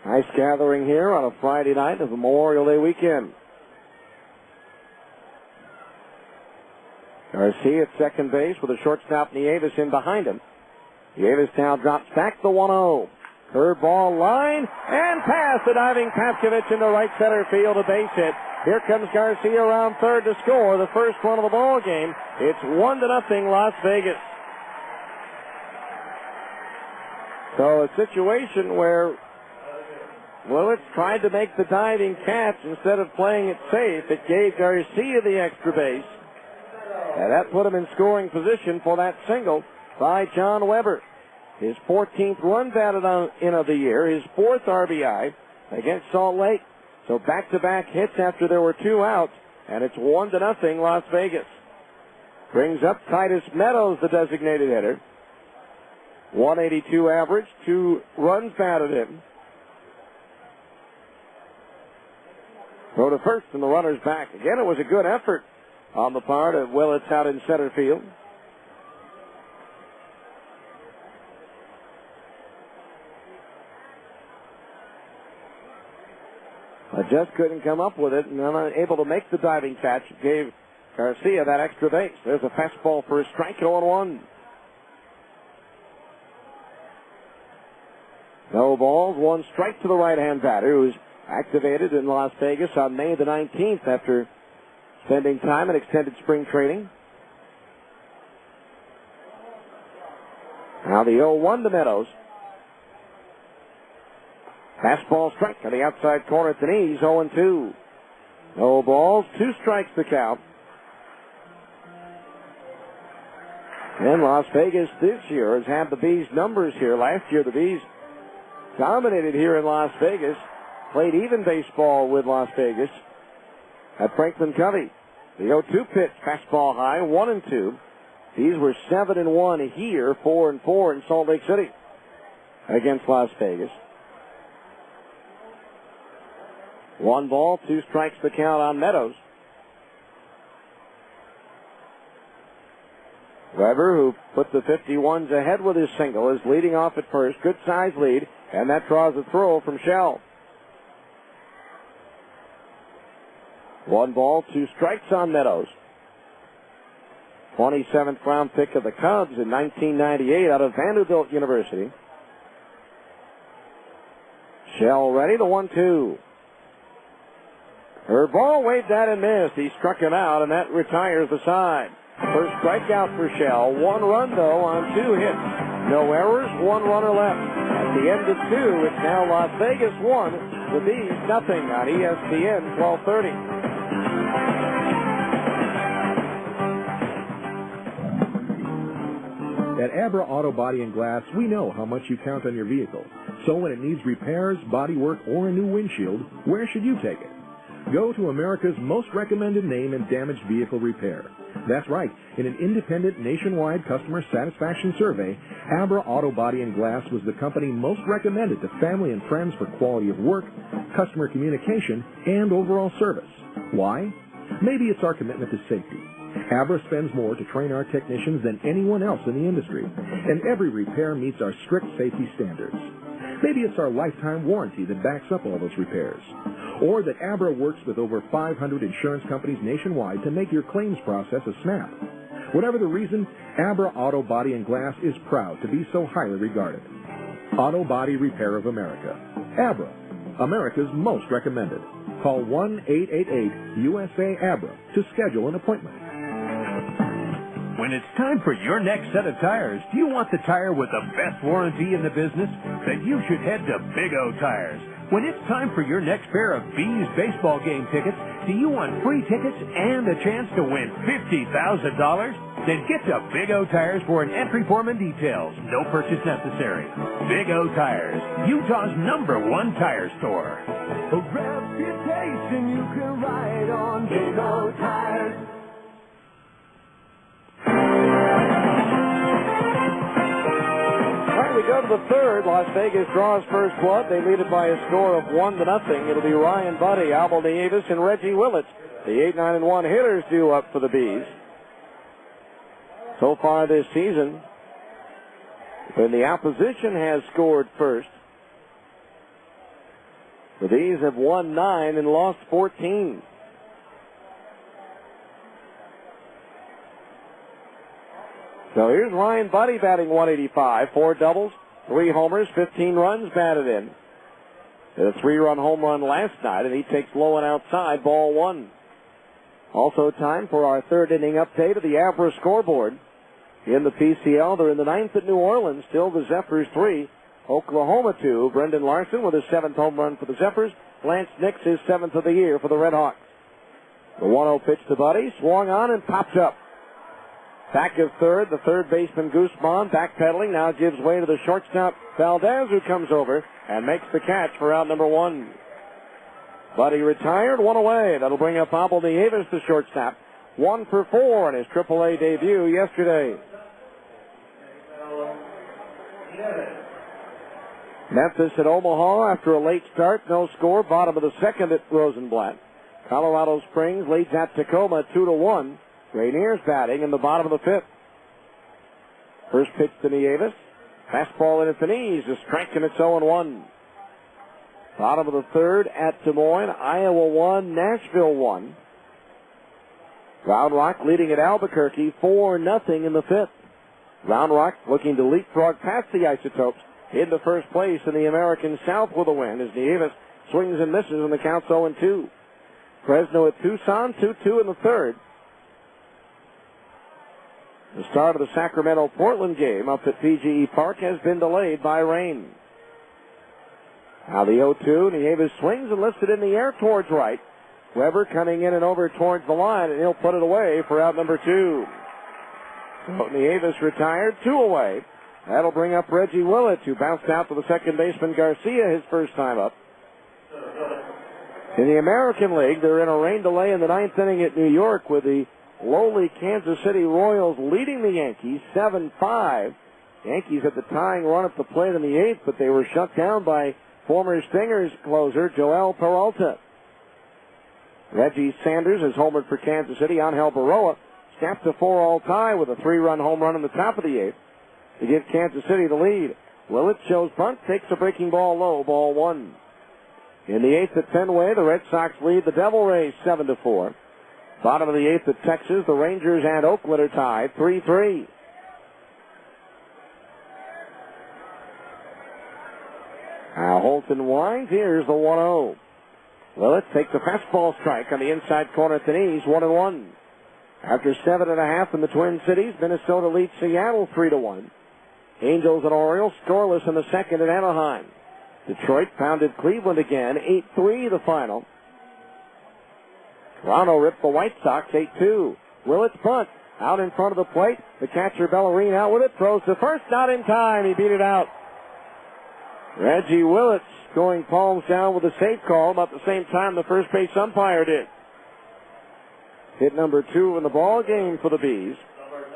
Nice gathering here on a Friday night of Memorial Day weekend. Garcia at second base with a shortstop Nieves in behind him. Nieves now drops back the 1-0. Curveball line and pass the diving Paskovich into right center field, a base hit. Here comes Garcia around third to score the first run of the ball game. It's 1-0 Las Vegas. So a situation where Willits tried to make the diving catch instead of playing it safe. It gave Garcia the extra base. And that put him in scoring position for that single by John Weber. His 14th run batted in of the year, his 4th RBI against Salt Lake. So back-to-back hits after there were 2 outs, and it's 1-0 Las Vegas. Brings up Titus Meadows, the designated hitter. 182 average, 2 runs batted in. Throw to first, and the runner's back. Again, it was a good effort on the part of Willits out in center field. But just couldn't come up with it, and unable to make the diving catch. Gave Garcia that extra base. There's a fastball for a strike, 0-1. No balls, 1 strike to the right-hand batter, who's activated in Las Vegas on May the 19th after spending time in extended spring training. Now the 0-1 to Meadows. Fastball strike on the outside corner at the knees, 0-2. No balls, 2 strikes to count. And Las Vegas this year has had the Bees' numbers here. Last year the Bees dominated here in Las Vegas, played even baseball with Las Vegas at Franklin Covey. The 0-2 pitch, fastball high, 1-2. These were 7-1 here, 4-4 in Salt Lake City against Las Vegas. 1 ball, 2 strikes to count on Meadows. Weber, who put the 51s ahead with his single, is leading off at first. Good size lead, and that draws a throw from Shell. 1 ball, 2 strikes on Meadows. 27th round pick of the Cubs in 1998 out of Vanderbilt University. Shell ready, the 1-2. Her ball waved at and missed. He struck him out, and that retires the side. First strikeout for Shell. 1 run, though, on 2 hits. No errors, 1 runner left. At the end of 2, it's now Las Vegas 1, the Bees nothing on ESPN 1230. At Abra Auto Body and Glass, we know how much you count on your vehicle. So when it needs repairs, body work, or a new windshield, where should you take it? Go to America's most recommended name in damaged vehicle repair. That's right. In an independent nationwide customer satisfaction survey, Abra Auto Body and Glass was the company most recommended to family and friends for quality of work, customer communication, and overall service. Why? Maybe it's our commitment to safety. Abra spends more to train our technicians than anyone else in the industry, and every repair meets our strict safety standards. Maybe it's our lifetime warranty that backs up all those repairs. Or that Abra works with over 500 insurance companies nationwide to make your claims process a snap. Whatever the reason, Abra Auto Body and Glass is proud to be so highly regarded. Auto Body Repair of America. Abra, America's most recommended. Call 1-888-USA-ABRA to schedule an appointment. When it's time for your next set of tires, do you want the tire with the best warranty in the business? Then you should head to Big O Tires. When it's time for your next pair of Bees baseball game tickets, do you want free tickets and a chance to win $50,000? Then get to Big O Tires for an entry form and details. No purchase necessary. Big O Tires, Utah's #1 tire store. A reputation you can ride on. Big O Tires. the third. Las Vegas draws first blood. They lead it by a score of 1-0. It'll be Ryan Buddy, Albert Nieves, and Reggie Willits. The 8-9-1 hitters due up for the Bees. So far this season, when the opposition has scored first, the Bees have won 9 and lost 14. So here's Ryan Buddy batting 185, 4 doubles, 3 homers, 15 runs batted in. Hit a 3-run home run last night, and he takes low and outside, ball 1. Also time for our third inning update of the Abra scoreboard. In the PCL, they're in the 9th at New Orleans, still the Zephyrs 3, Oklahoma 2. Brendan Larson with his 7th home run for the Zephyrs. Lance Nix his 7th of the year for the Red Hawks. The 1-0 pitch to Buddy, swung on and popped up. Back of third, the third baseman Guzman backpedaling, now gives way to the shortstop Valdez, who comes over and makes the catch for out number 1. Buddy retired, 1 away. That'll bring up Abel Nieves, the shortstop. 1 for 4 in his AAA debut yesterday. Memphis at Omaha after a late start, no score. Bottom of the second at Rosenblatt. Colorado Springs leads at Tacoma 2-1. Rainier's batting in the bottom of the 5th. First pitch to Nieves. Fastball in at the knees, a strike, and it's 0-1. Bottom of the 3rd at Des Moines, Iowa 1, Nashville 1. Round Rock leading at Albuquerque 4-0 in the 5th. Round Rock looking to leapfrog past the Isotopes into first place in the American South with a win as Nieves swings and misses and the count's 0-2. Fresno at Tucson 2-2 in the 3rd. The start of the Sacramento-Portland game up at PGE Park has been delayed by rain. Now the 0-2, Nieves swings and lifts it in the air towards right. Weber coming in and over towards the line, and he'll put it away for out number 2. So Nieves retired, 2 away. That'll bring up Reggie Willits, who bounced out to the second baseman Garcia his first time up. In the American League, they're in a rain delay in the 9th inning at New York with the lowly Kansas City Royals leading the Yankees 7-5. Yankees had the tying run at the plate in the 8th, but they were shut down by former Stingers closer Joel Peralta. Reggie Sanders has homered for Kansas City. Angel Baroa snapped a 4-all tie with a 3-run home run in the top of the 8th to give Kansas City the lead. Willits shows bunt, takes a breaking ball low, ball 1. In the 8th at Fenway, the Red Sox lead the Devil Rays 7-4. Bottom of the 8th at Texas, the Rangers and Oakland are tied 3-3. Now Holton winds. Here's the 1-0. Willits takes a fastball strike on the inside corner at the knees, 1-1. After 7.5 in the Twin Cities, Minnesota leads Seattle 3-1. Angels and Orioles scoreless in the second at Anaheim. Detroit pounded Cleveland again, 8-3 the final. Toronto ripped the White Sox 8-2. Willits bunt out in front of the plate. The catcher Bellarine out with it, throws to first, not in time. He beat it out. Reggie Willits going palms down with a safe call about the same time the first base umpire did. Hit number 2 in the ball game for the Bees.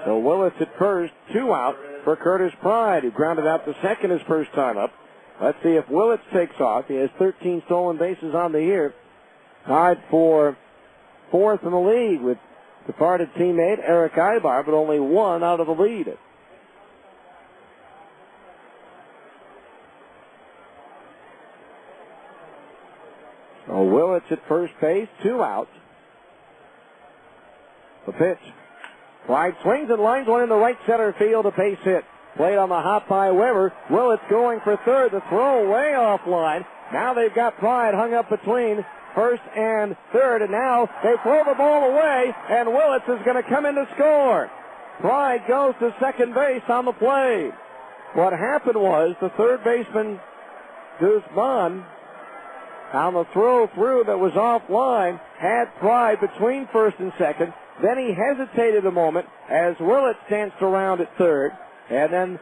So Willits at first, 2 out for Curtis Pride, who grounded out to second his first time up. Let's see if Willits takes off. He has 13 stolen bases on the year. Tied for 4th in the league with departed teammate Eric Ibar, but only 1 out of the lead. So Willits at first base, 2 outs. The pitch. Pride swings and lines one into right center field, a base hit. Played on the hop by Weber. Willits going for third. The throw way offline. Now they've got Pride hung up between first and third, and now they throw the ball away, and Willits is going to come in to score. Pride goes to second base on the play. What happened was the third baseman, Guzman, on the throw through that was offline, had Pride between first and second. Then he hesitated a moment as Willits danced around at third, and then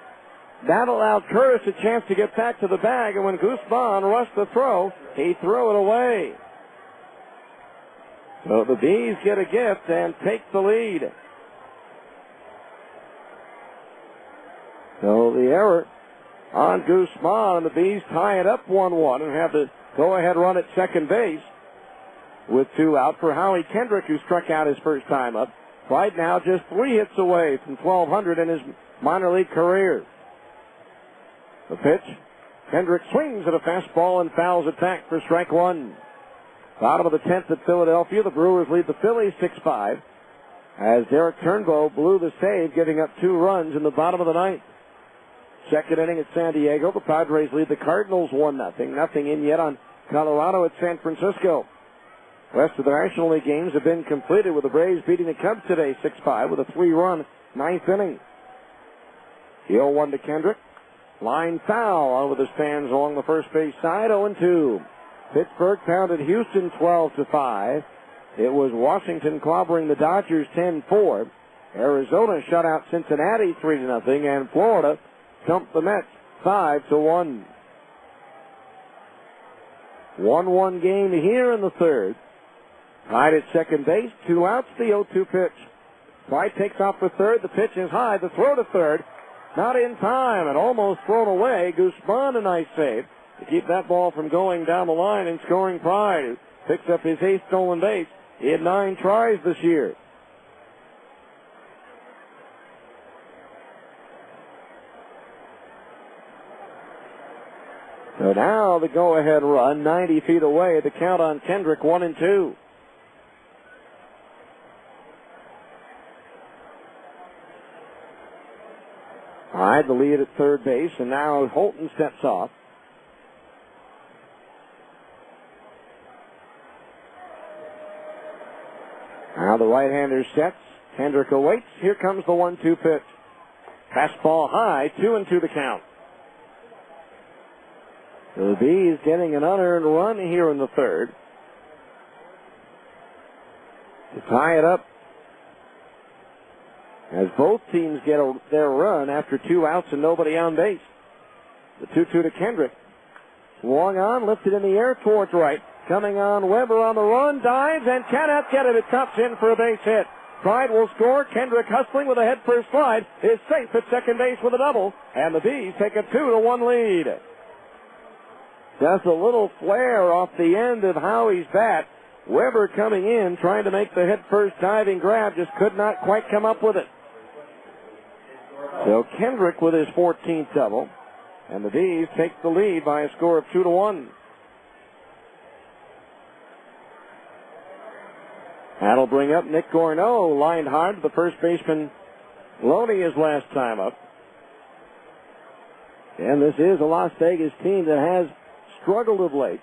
that allowed Curtis a chance to get back to the bag, and when Guzman rushed the throw, he threw it away. So the Bees get a gift and take the lead. So the error on Guzman. The Bees tie it up 1-1 and have the go-ahead run at second base with 2 out for Howie Kendrick, who struck out his first time up. Right now just 3 hits away from 1,200 in his minor league career. The pitch. Kendrick swings at a fastball and fouls it back for strike 1. Bottom of the 10th at Philadelphia. The Brewers lead the Phillies 6-5 as Derek Turnbow blew the save, giving up 2 runs in the bottom of the 9th. Second inning at San Diego. The Padres lead the Cardinals 1-0. Nothing in yet on Colorado at San Francisco. Rest of the National League games have been completed with the Braves beating the Cubs today 6-5 with a 3-run 9th inning. The 0-1 to Kendrick. Line foul over the stands along the first base side, 0-2. Pittsburgh pounded Houston 12-5. It was Washington clobbering the Dodgers 10-4. Arizona shut out Cincinnati 3-0, and Florida thumped the Mets 5-1. 1-1 game here in the third. Tied at second base, 2 outs, the 0-2 pitch. White takes off for third. The pitch is high. The throw to third. Not in time and almost thrown away. Guzman, a nice save to keep that ball from going down the line and scoring Pride, who picks up his 8th stolen base. He had 9 tries this year. So now the go-ahead run, 90 feet away. The count on Kendrick, 1-2. Hyde the lead at third base, and now Holton steps off. Now the right-hander sets. Kendrick awaits. Here comes the 1-2 pitch. Fastball high, 2-2 the count. So the Bees getting an unearned run here in the third to tie it up as both teams get their run after 2 outs and nobody on base. The 2-2 to Kendrick. Swung on, lifted in the air towards right. Coming on, Weber on the run, dives, and cannot get it. It tops in for a base hit. Pride will score. Kendrick hustling with a head-first slide is safe at second base with a double, and the Bees take a 2-1 lead. Just a little flare off the end of Howie's bat. Weber coming in, trying to make the head-first diving grab, just could not quite come up with it. So Kendrick with his 14th double, and the Bees take the lead by a score of 2-1. That'll bring up Nick Gorneau, lined hard to the first baseman Loney his last time up. And this is a Las Vegas team that has struggled of late.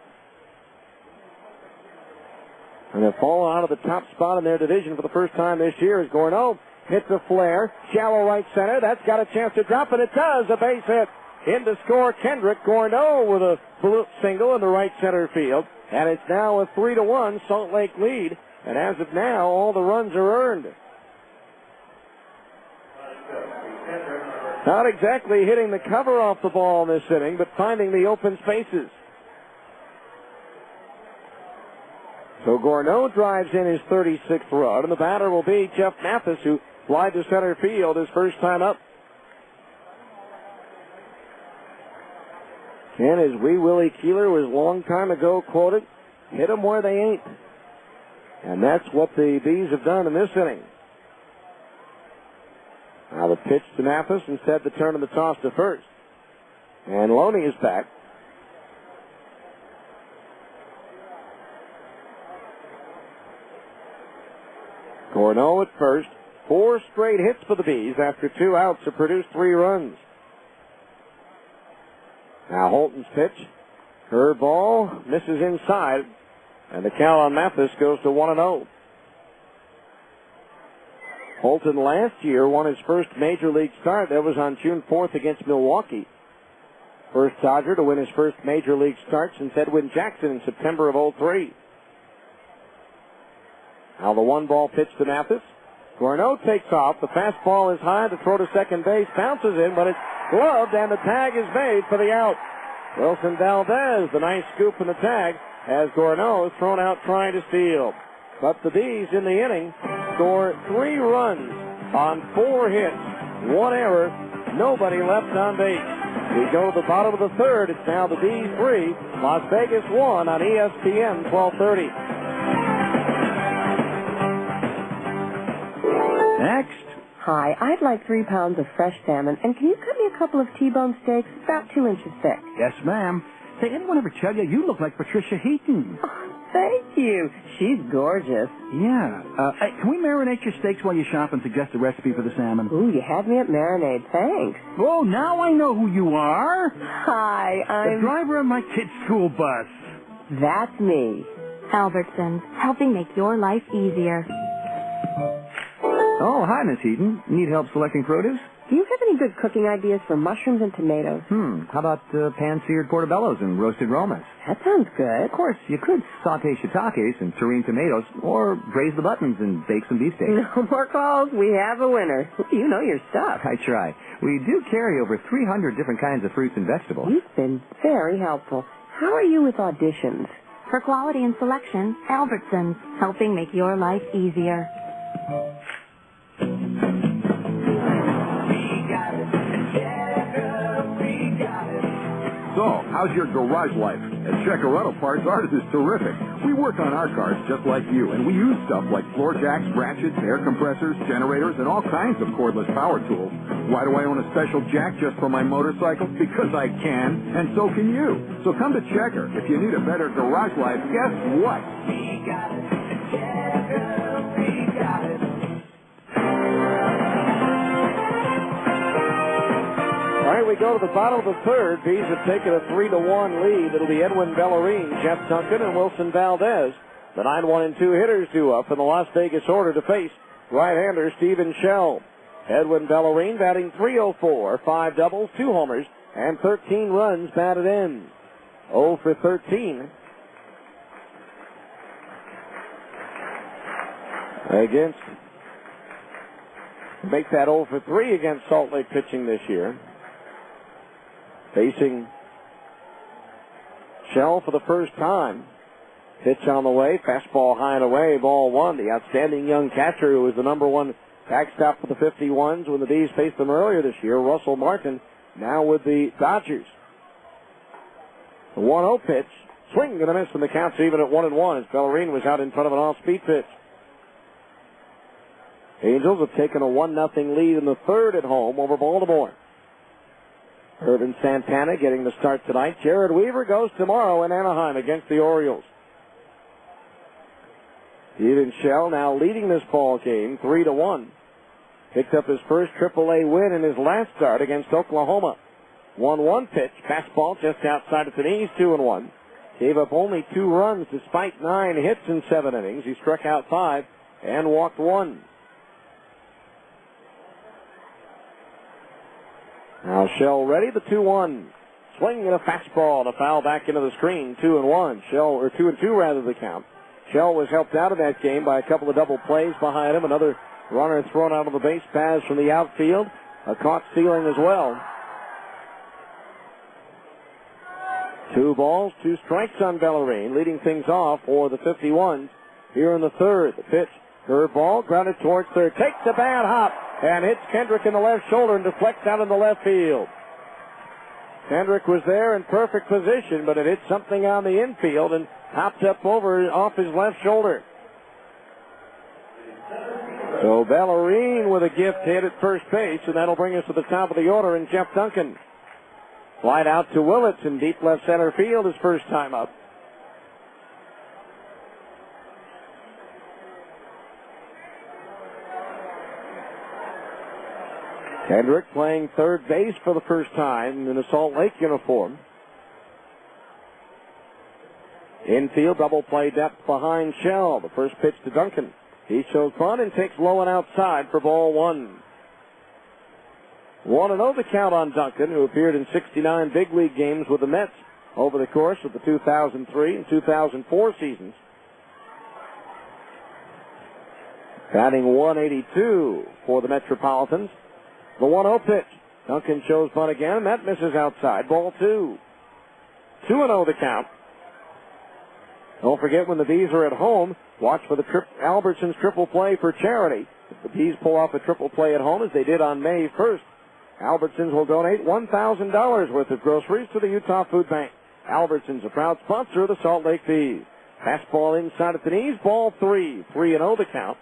And they've fallen out of the top spot in their division for the first time this year as Gorneau hits a flare, shallow right center. That's got a chance to drop, and it does. A base hit. In to score Kendrick. Gorneau with a single in the right center field. And it's now a 3-1 Salt Lake lead. And as of now, all the runs are earned. Not exactly hitting the cover off the ball in this inning, but finding the open spaces. So Gorneau drives in his 36th run, and the batter will be Jeff Mathis, who flied to center field his first time up. And as Wee Willie Keeler was a long time ago quoted, hit 'em where they ain't. And that's what the Bees have done in this inning. Now the pitch to Mathis, instead the turn of the toss to first. And Loney is back. Gorneau at first. 4 straight hits for the Bees after 2 outs to produce 3 runs. Now Holton's pitch. Curveball misses inside. And the count on Mathis goes to 1-0. Holton last year won his first major league start. That was on June 4th against Milwaukee. First Dodger to win his first major league start since Edwin Jackson in September of 2003. Now the 1-ball pitch to Mathis. Gorneau takes off. The fastball is high. The throw to second base bounces in, but it's gloved, and the tag is made for the out. Wilson Valdez, the nice scoop in the tag, as Gorneau thrown out trying to steal. But the Bees in the inning score 3 runs on 4 hits, 1 error, nobody left on base. We go to the bottom of the third. It's now the Bees 3, Las Vegas 1 on ESPN 1230. Next. Hi, I'd like 3 pounds of fresh salmon, and can you cut me a couple of T-bone steaks about 2 inches thick? Yes, ma'am. Say, anyone ever tell you you look like Patricia Heaton? Thank you. She's gorgeous. Yeah. Hey, can we marinate your steaks while you shop and suggest a recipe for the salmon? Ooh, you had me at marinade. Thanks. Oh, now I know who you are. Hi, I'm... the driver of my kid's school bus. That's me. Albertsons, helping make your life easier. Oh, hi, Miss Heaton. Need help selecting produce? Do you have any good cooking ideas for mushrooms and tomatoes? How about pan-seared portobellos and roasted romas? That sounds good. Of course, you could saute shiitakes and tureen tomatoes, or braise the buttons and bake some beefsteak. No more calls. We have a winner. You know your stuff. I try. We do carry over 300 different kinds of fruits and vegetables. You've been very helpful. How are you with auditions? For quality and selection, Albertsons, helping make your life easier. So, how's your garage life? At Checker Auto Parts, ours is terrific. We work on our cars just like you, and we use stuff like floor jacks, ratchets, air compressors, generators, and all kinds of cordless power tools. Why do I own a special jack just for my motorcycle? Because I can, and so can you. So come to Checker. If you need a better garage life, guess what? We got it. Checker, we got it. All right, we go to the bottom of the third. Bees have taken a 3-1 lead. It'll be Edwin Bellarine, Jeff Duncan, and Wilson Valdez. The 9-1 and 2 hitters due up in the Las Vegas order to face right-hander Stephen Shell. Edwin Bellarine batting .304, 5 doubles, 2 homers, and 13 runs batted in. 0 for 13. Against, make that 0 for 3 against Salt Lake pitching this year. Facing Shell for the first time. Pitch on the way, fastball high and away, ball 1. The outstanding young catcher who was the number 1 backstop for the 51s when the Bees faced them earlier this year, Russell Martin, now with the Dodgers. The 1-0 pitch, swing and a miss, and the count's even at 1-1 as Bellarine was out in front of an off-speed pitch. Angels have taken a 1-0 lead in the third at home over Baltimore. Irvin Santana getting the start tonight. Jared Weaver goes tomorrow in Anaheim against the Orioles. Stephen Shell now leading this ball game 3-1. Picked up his first AAA win in his last start against Oklahoma. 1-1 pitch, fastball just outside of the knees, 2-1. Gave up only 2 runs despite 9 hits in 7 innings. He struck out 5 and walked 1. Now Shell ready, the 2-1. Swing and a fastball to foul back into the screen, 2-1. Shell, or 2-2 rather, the count. Shell was helped out of that game by a couple of double plays behind him. Another runner thrown out on the base paths from the outfield. A caught stealing as well. 2 balls, 2 strikes on Bellarine, leading things off for the 51s here in the third. The pitch, curveball, grounded towards third. Takes a bad hop and hits Kendrick in the left shoulder and deflects out in the left field. Kendrick was there in perfect position, but it hit something on the infield and hopped up over off his left shoulder. So Bellarine with a gift hit at first base, and that'll bring us to the top of the order, and Jeff Duncan. Flight out to Willits in deep left center field his first time up. Kendrick playing third base for the first time in a Salt Lake uniform. Infield double play depth behind Shell. The first pitch to Duncan. He shows bunt and takes low and outside for ball 1. 1-0 the count on Duncan, who appeared in 69 big league games with the Mets over the course of the 2003 and 2004 seasons. Batting .182 for the Metropolitans. The 1-0 pitch. Duncan shows bunt again, and that misses outside. Ball 2. 2-0 the count. Don't forget, when the Bees are at home, watch for the Albertsons triple play for charity. If the Bees pull off a triple play at home, as they did on May 1st Albertsons will donate $1,000 worth of groceries to the Utah Food Bank. Albertsons, a proud sponsor of the Salt Lake Bees. Fastball inside at the knees, ball 3. 3-0 the count.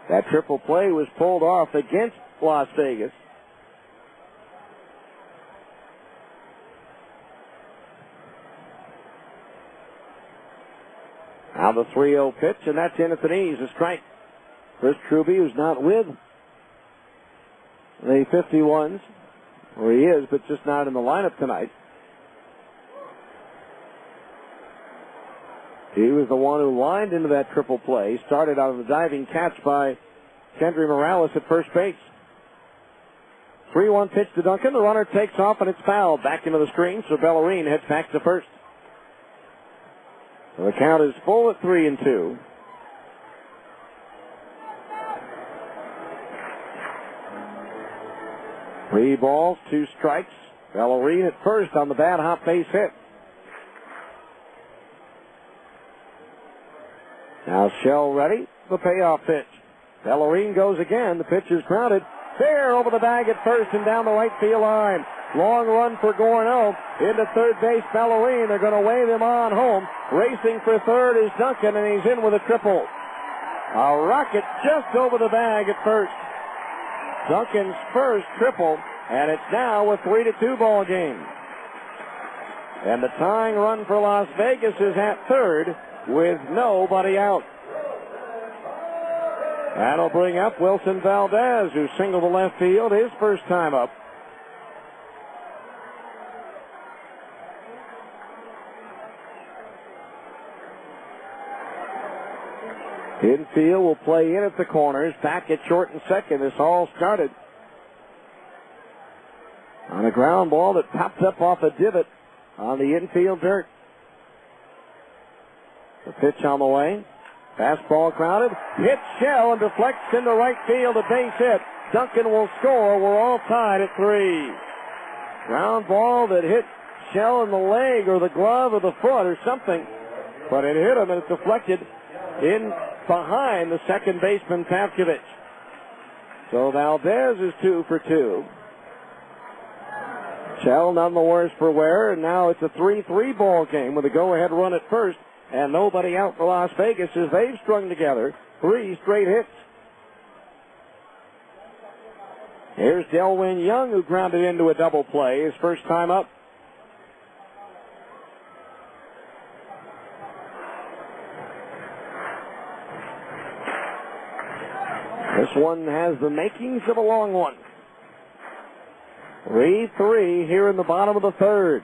That triple play was pulled off against Las Vegas. Now the 3-0 pitch, and that's in at the knees, a strike. Chris Truby, who's not with the 51s, or he is, but just not in the lineup tonight. He was the one who lined into that triple play. Started out of the diving catch by Kendry Morales at first base. 3-1 pitch to Duncan. The runner takes off, and it's fouled. Back into the screen, so Bellarine heads back to first. So the count is full at 3-2. Three balls, 2 strikes. Bellarine at first on the bad hop base hit. Now Shell ready. The payoff pitch. Bellarine goes again. The pitch is grounded. Fair over the bag at first and down the right field line. Long run for Gorno. Into third base, Bellarine. They're going to wave him on home. Racing for third is Duncan, and he's in with a triple. A rocket just over the bag at first. Duncan's first triple, and it's now a 3-2 ball game. And the tying run for Las Vegas is at third with nobody out. That'll bring up Wilson Valdez, who singled to left field his first time up. Infield will play in at the corners, back at short and second. This all started on a ground ball that popped up off a divot on the infield dirt. The pitch on the way. Fastball grounded. Hit Shell and deflects into right field. A base hit. Duncan will score. We're all tied at 3. Ground ball that hit Shell in the leg or the glove or the foot or something. But it hit him and it deflected in behind the second baseman, Pavkovich. So Valdez is 2 for 2. Shell none the worse for wear, and now it's a 3-3 ball game with a go-ahead run at first. And nobody out for Las Vegas as they've strung together 3 straight hits. Here's Delwyn Young, who grounded into a double play his first time up. This one has the makings of a long one. 3-3 here in the bottom of the third.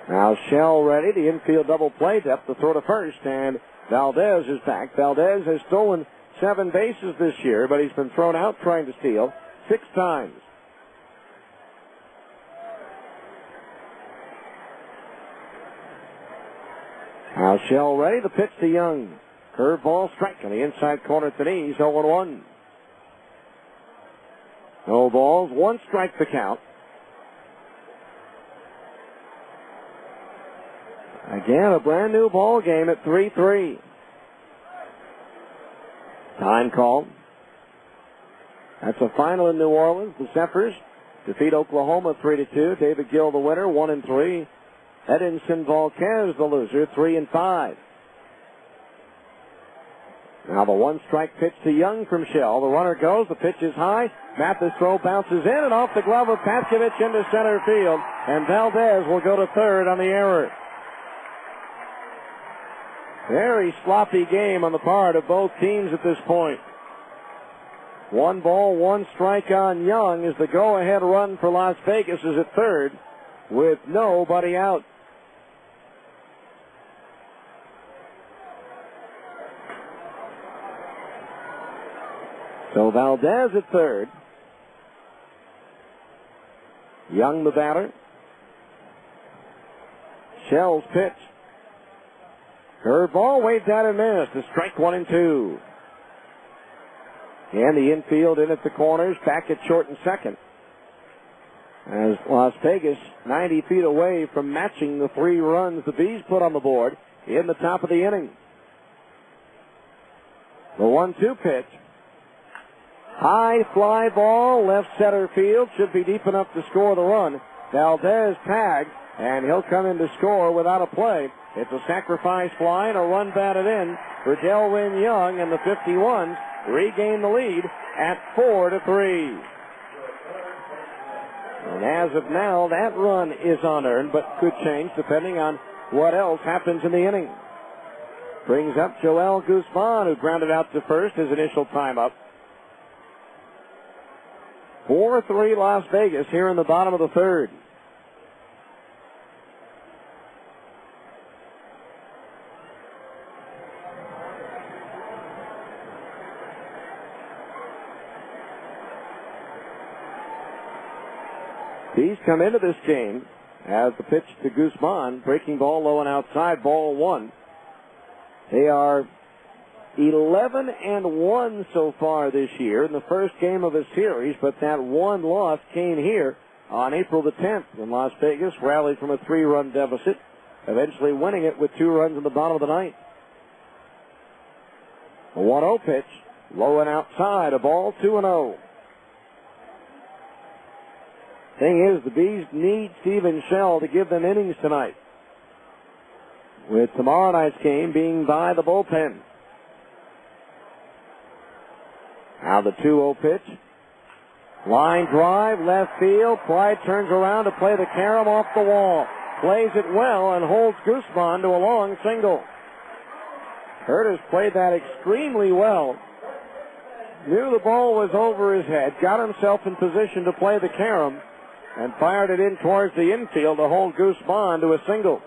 Now Shell ready. The infield double play depth to throw to first, and Valdez is back. Valdez has stolen 7 bases this year, but he's been thrown out trying to steal 6 times. Now Shell ready. The pitch to Young. Curveball strike on the inside corner at the knees. 0-1. No balls. 1 strike to count. Again, a brand new ball game at 3-3. Time call. That's a final in New Orleans. The Zephyrs defeat Oklahoma 3-2. David Gill the winner, 1-3. Edinson Volquez the loser, 3-5. Now the 1-strike pitch to Young from Shell. The runner goes. The pitch is high. Mathis' throw bounces in and off the glove of Pavkovich into center field. And Valdez will go to third on the error. Very sloppy game on the part of both teams at this point. 1 ball, 1 strike on Young as the go-ahead run for Las Vegas is at third with nobody out. So Valdez at third. Young the batter. Shell's pitch. Curveball waved out and missed. A strike 1 and 2. And the infield in at the corners, back at short and second. As Las Vegas 90 feet away from matching the 3 runs the Bees put on the board in the top of the inning. The 1-2 pitch. High fly ball, left center field, should be deep enough to score the run. Valdez tagged, and he'll come in to score without a play. It's a sacrifice fly and a run batted in for Delrin Young, and the 51s regain the lead at 4-3. And as of now, that run is unearned, but could change depending on what else happens in the inning. Brings up Joel Guzman, who grounded out to first his initial time up. 4-3 Las Vegas here in the bottom of the third. He's come into this game as the pitch to Guzman, breaking ball low and outside, ball one. They are 11-1 so far this year in the first game of a series, but that one loss came here on April the 10th when Las Vegas rallied from a 3-run deficit, eventually winning it with 2 runs in the bottom of the ninth. A 1-0 pitch, low and outside, a ball, 2-0. Thing is, the Bees need Stephen Shell to give them innings tonight, with tomorrow night's game being by the bullpen. Now the 2-0 pitch. Line drive, left field. Pride turns around to play the carom off the wall. Plays it well and holds Guzman to a long single. Curtis played that extremely well. Knew the ball was over his head, got himself in position to play the carom, and fired it in towards the infield to hold Guzman to a single.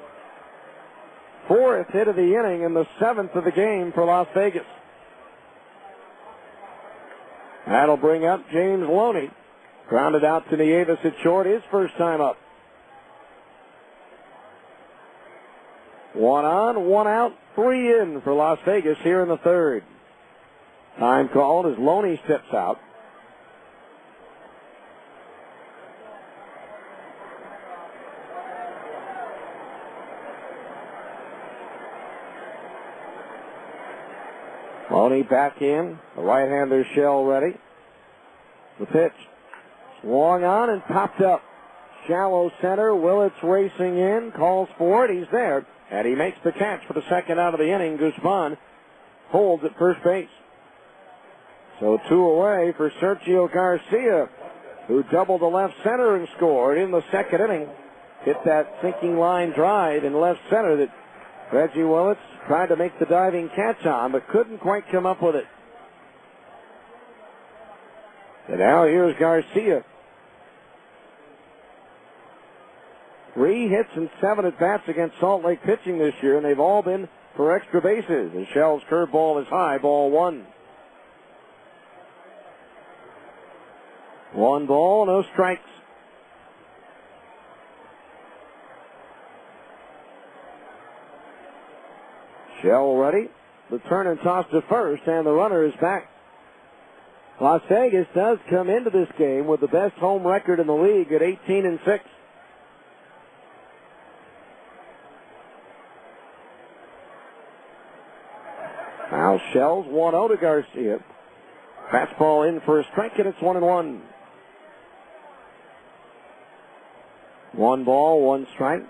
4th hit of the inning and the 7th of the game for Las Vegas. That'll bring up James Loney. Grounded out to Nieves at short, his first time up. 1 on, 1 out, 3 in for Las Vegas here in the third. Time called as Loney steps out. Loney back in. The right-hander Shell ready. The pitch. Swung on and popped up. Shallow center. Willits racing in. Calls for it. He's there. And he makes the catch for the second out of the inning. Guzman holds at first base. So 2 away for Sergio Garcia, who doubled the left center and scored in the second inning. Hit that sinking line drive in left center that Reggie Willits tried to make the diving catch on, but couldn't quite come up with it. And now here's Garcia. 3 hits and 7 at-bats against Salt Lake pitching this year, and they've all been for extra bases. And Shell's curveball is high, ball 1. 1 ball, no strikes. Shell ready. The turn and toss to first, and the runner is back. Las Vegas does come into this game with the best home record in the league at 18-6. Now Shell's 1-0 to Garcia. Fastball in for a strike, and it's 1-1. 1 ball, 1 strike.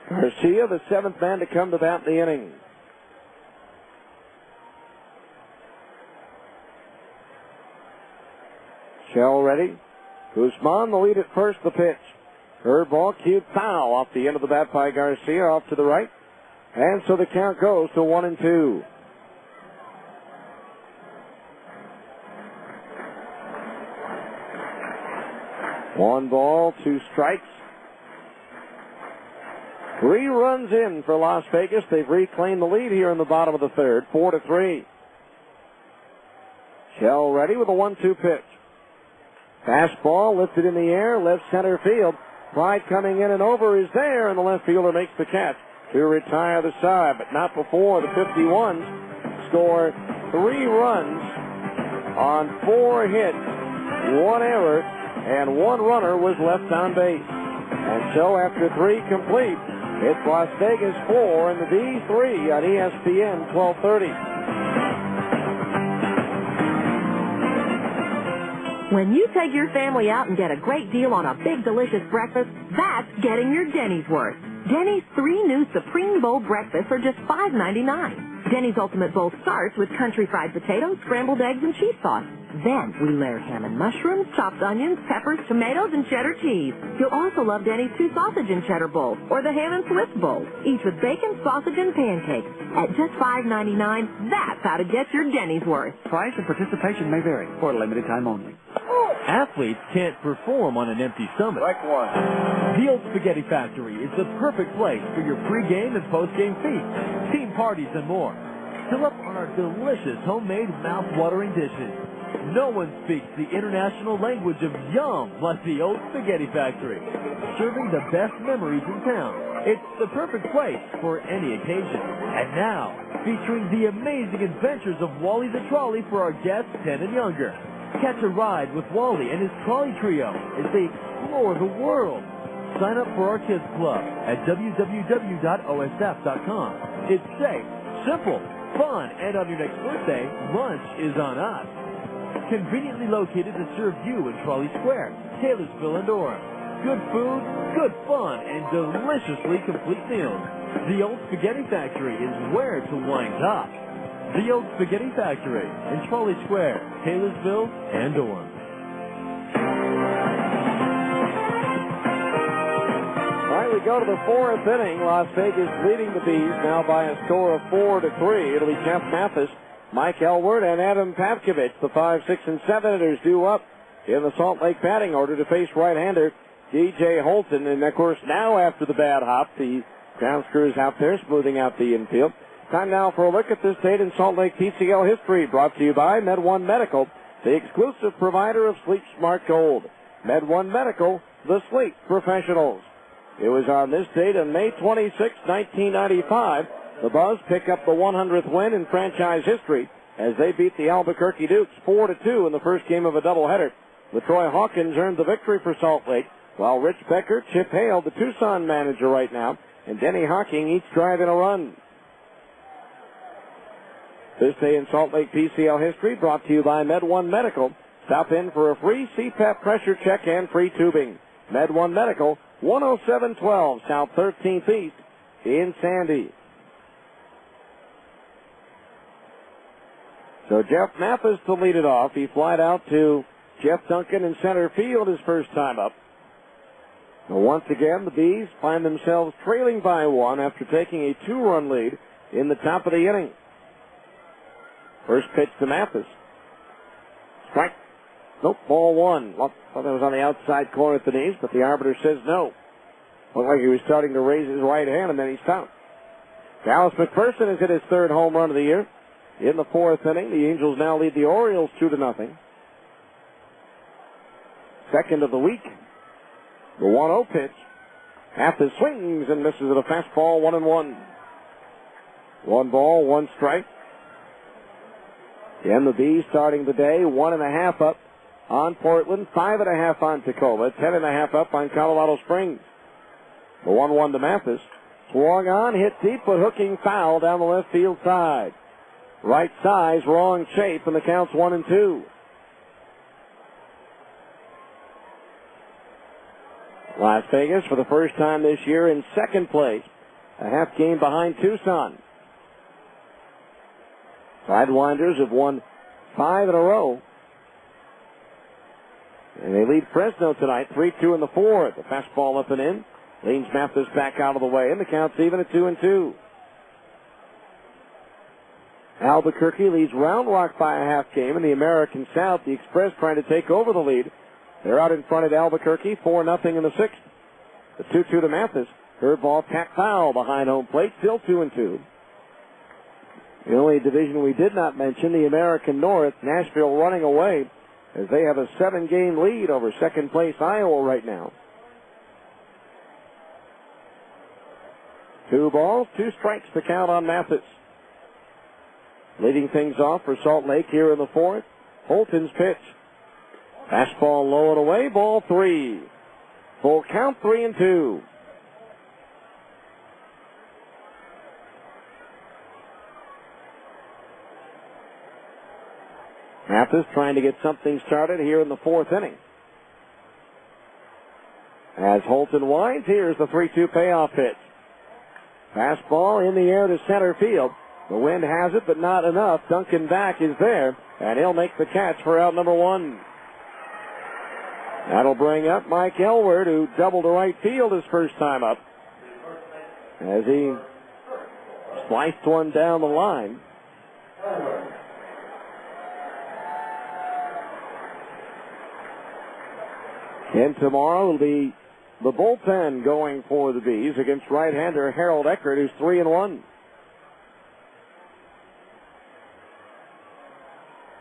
Garcia, the 7th man to come to bat in the inning. Shell ready. Guzman, the lead at first, the pitch. Curveball, cute foul off the end of the bat by Garcia, off to the right. And so the count goes to 1-2. One ball, 2 strikes. 3 runs in for Las Vegas. They've reclaimed the lead here in the bottom of the third, 4-3. Shell ready with a 1-2 pitch. Fastball lifted in the air, left center field. Pride coming in and over is there, and the left fielder makes the catch to retire the side, but not before the 51s score 3 runs on 4 hits, 1 error, and 1 runner was left on base. And so after 3 complete, it's Las Vegas 4 and the Bees 3 on ESPN 1230. When you take your family out and get a great deal on a big, delicious breakfast, that's getting your Denny's worth. Denny's 3 new Supreme Bowl breakfasts are just $5.99. Denny's Ultimate Bowl starts with country fried potatoes, scrambled eggs, and cheese sauce. Then we layer ham and mushrooms, chopped onions, peppers, tomatoes, and cheddar cheese. You'll also love Denny's 2 sausage and cheddar bowls, or the ham and Swiss bowl, each with bacon, sausage, and pancakes. At just $5.99, that's how to get your Denny's worth. Price and participation may vary for a limited time only. Athletes can't perform on an empty stomach. Strike one. The Old Spaghetti Factory is the perfect place for your pregame and postgame feasts, team parties, and more. Fill up on our delicious homemade mouth-watering dishes. No one speaks the international language of yum like the Old Spaghetti Factory. Serving the best memories in town. It's the perfect place for any occasion. And now, featuring the amazing adventures of Wally the Trolley for our guests 10 and younger. Catch a ride with Wally and his trolley trio as they explore the world. Sign up for our kids club at www.osf.com. It's safe, simple, fun, and on your next birthday, lunch is on us. Conveniently located to serve you in Trolley Square, Taylorsville, and Orem. Good food, good fun, and deliciously complete meals. The Old Spaghetti Factory is where to wind up. The Old Spaghetti Factory in Trolley Square, Taylorsville, and Orem. All right, we go to the 4th inning. Las Vegas leading the Bees now by a score of 4-3. It'll be Jeff Mathis, Mike Elward, and Adam Pavkovich. The 5, 6, and 7 hitters due up in the Salt Lake batting order to face right-hander D.J. Holton. And, of course, now after the bad hop, the ground crew is out there smoothing out the infield. Time now for a look at this date in Salt Lake PCL history, brought to you by MedOne Medical, the exclusive provider of Sleep Smart Gold. MedOne Medical, the sleep professionals. It was on this date on May 26, 1995, the Buzz pick up the 100th win in franchise history as they beat the Albuquerque Dukes 4-2 in the first game of a doubleheader. LaTroy Hawkins earned the victory for Salt Lake, while Rich Becker, Chip Hale, the Tucson manager right now, and Denny Hocking each driving a run. This day in Salt Lake PCL history brought to you by MedOne Medical. Stop in for a free CPAP pressure check and free tubing. MedOne Medical, 10712 South 13th East in Sandy. So Jeff Mathis to lead it off. He flied out to Jeff Duncan in center field his first time up. And once again, the Bees find themselves trailing by 1 after taking a 2-run lead in the top of the inning. First pitch to Mathis. Strike. Nope, ball 1. Well, thought that was on the outside corner at the knees, but the arbiter says no. Looked like he was starting to raise his right hand, and then he stopped. Dallas McPherson has hit his 3rd home run of the year. In the 4th inning, the Angels now lead the Orioles 2-0. Second of the week. The 1-0 pitch. Mathis swings and misses at a fastball, 1-1. 1 ball, 1 strike. And the Bees starting the day 1.5 up on Portland, 5.5 on Tacoma, 10.5 up on Colorado Springs. The 1-1 to Mathis. Swung on, hit deep, but hooking foul down the left field side. Right size, wrong shape, and the count's 1-2. Las Vegas, for the first time this year, in second place, a half game behind Tucson. Sidewinders have won 5 in a row. And they lead Fresno tonight, 3-2 in the 4th. The fastball up and in. Leans Mathis back out of the way, and the count's even at 2-2. Albuquerque leads Round Rock by a half game. In the American South, the Express trying to take over the lead. They're out in front at Albuquerque, 4-0 in the 6th. The 2-2 to Mathis. Third ball, tack foul behind home plate, still 2-2. The only division we did not mention, the American North, Nashville running away as they have a 7-game lead over second place Iowa right now. 2 balls, 2 strikes to count on Mathis. Leading things off for Salt Lake here in the 4th, Holton's pitch. Fastball low and away, ball 3. Full count, 3-2. Mathis trying to get something started here in the fourth inning. As Holton winds, here's the 3-2 payoff pitch. Fastball in the air to center field. The wind has it, but not enough. Duncan back is there, and he'll make the catch for out number one. That'll bring up Mike Elward, who doubled to right field his first time up, as he sliced one down the line. And tomorrow will be the bullpen going for the Bees against right-hander Harold Eckert, who's 3-1.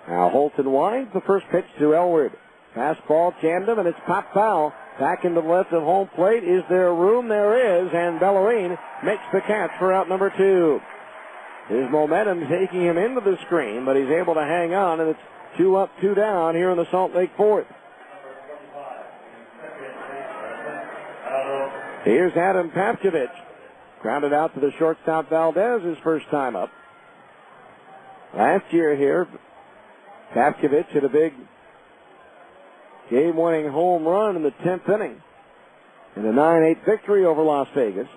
Now Holton winds. The first pitch to Elward. Fastball tandem, and it's popped foul. Back into the left of home plate. Is there room? There is, and Bellarine makes the catch for out number two. His momentum taking him into the screen, but he's able to hang on, and it's 2 up, 2 down here in the Salt Lake fourth. Here's Adam Pavkovich. Grounded out to the shortstop Valdez his first time up. Last year here, Pavkovich hit a big game-winning home run in the 10th inning in a 9-8 victory over Las Vegas.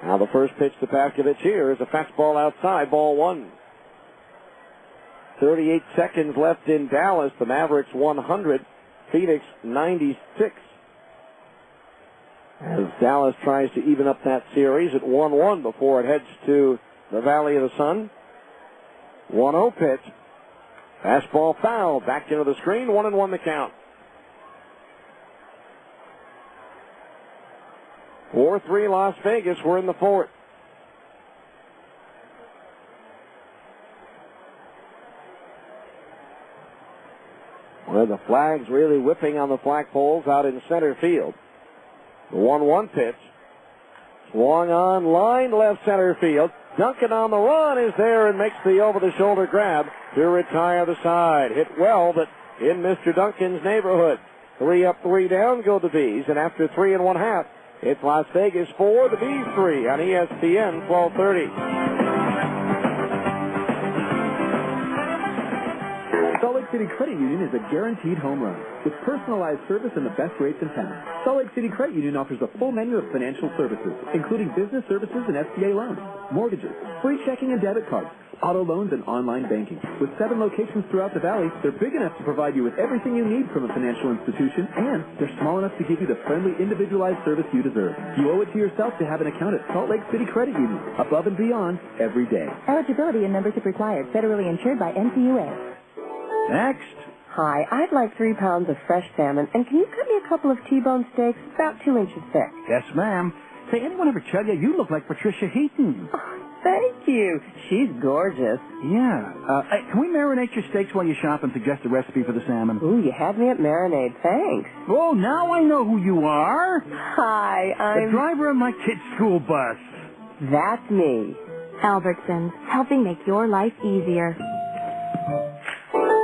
Now the first pitch to Pavkovich here is a fastball outside, ball one. 38 seconds left in Dallas. The Mavericks 100, Phoenix 96. As Dallas tries to even up that series at 1-1 before it heads to the Valley of the Sun. 1-0 pitch. Fastball foul. Back into the screen. 1-1 the count. 4-3 Las Vegas. We're in the fourth. Where the flag's really whipping on the flagpoles out in center field. The 1-1 pitch. Swung on, line left center field. Duncan on the run is there and makes the over-the-shoulder grab to retire the side. Hit well, but in Mr. Duncan's neighborhood. 3 up, 3 down go the Bees, and after 3 1/2, it's Las Vegas 4, the Bees 3 on ESPN 1230. Salt Lake City Credit Union is a guaranteed home run with personalized service and the best rates in town. Salt Lake City Credit Union offers a full menu of financial services, including business services and SBA loans, mortgages, free checking and debit cards, auto loans, and online banking. With 7 locations throughout the valley, they're big enough to provide you with everything you need from a financial institution, and they're small enough to give you the friendly, individualized service you deserve. You owe it to yourself to have an account at Salt Lake City Credit Union, above and beyond every day. Eligibility and membership required. Federally insured by NCUA. Next. Hi, I'd like 3 pounds of fresh salmon, and can you cut me a couple of T-bone steaks about 2 inches thick? Yes, ma'am. Say, anyone ever tell you you look like Patricia Heaton? Oh, thank you. She's gorgeous. Yeah. Hey, can we marinate your steaks while you shop and suggest a recipe for the salmon? Ooh, you had me at marinade. Thanks. Oh, now I know who you are. Hi, I'm... the driver of my kid's school bus. That's me. Albertsons, helping make your life easier.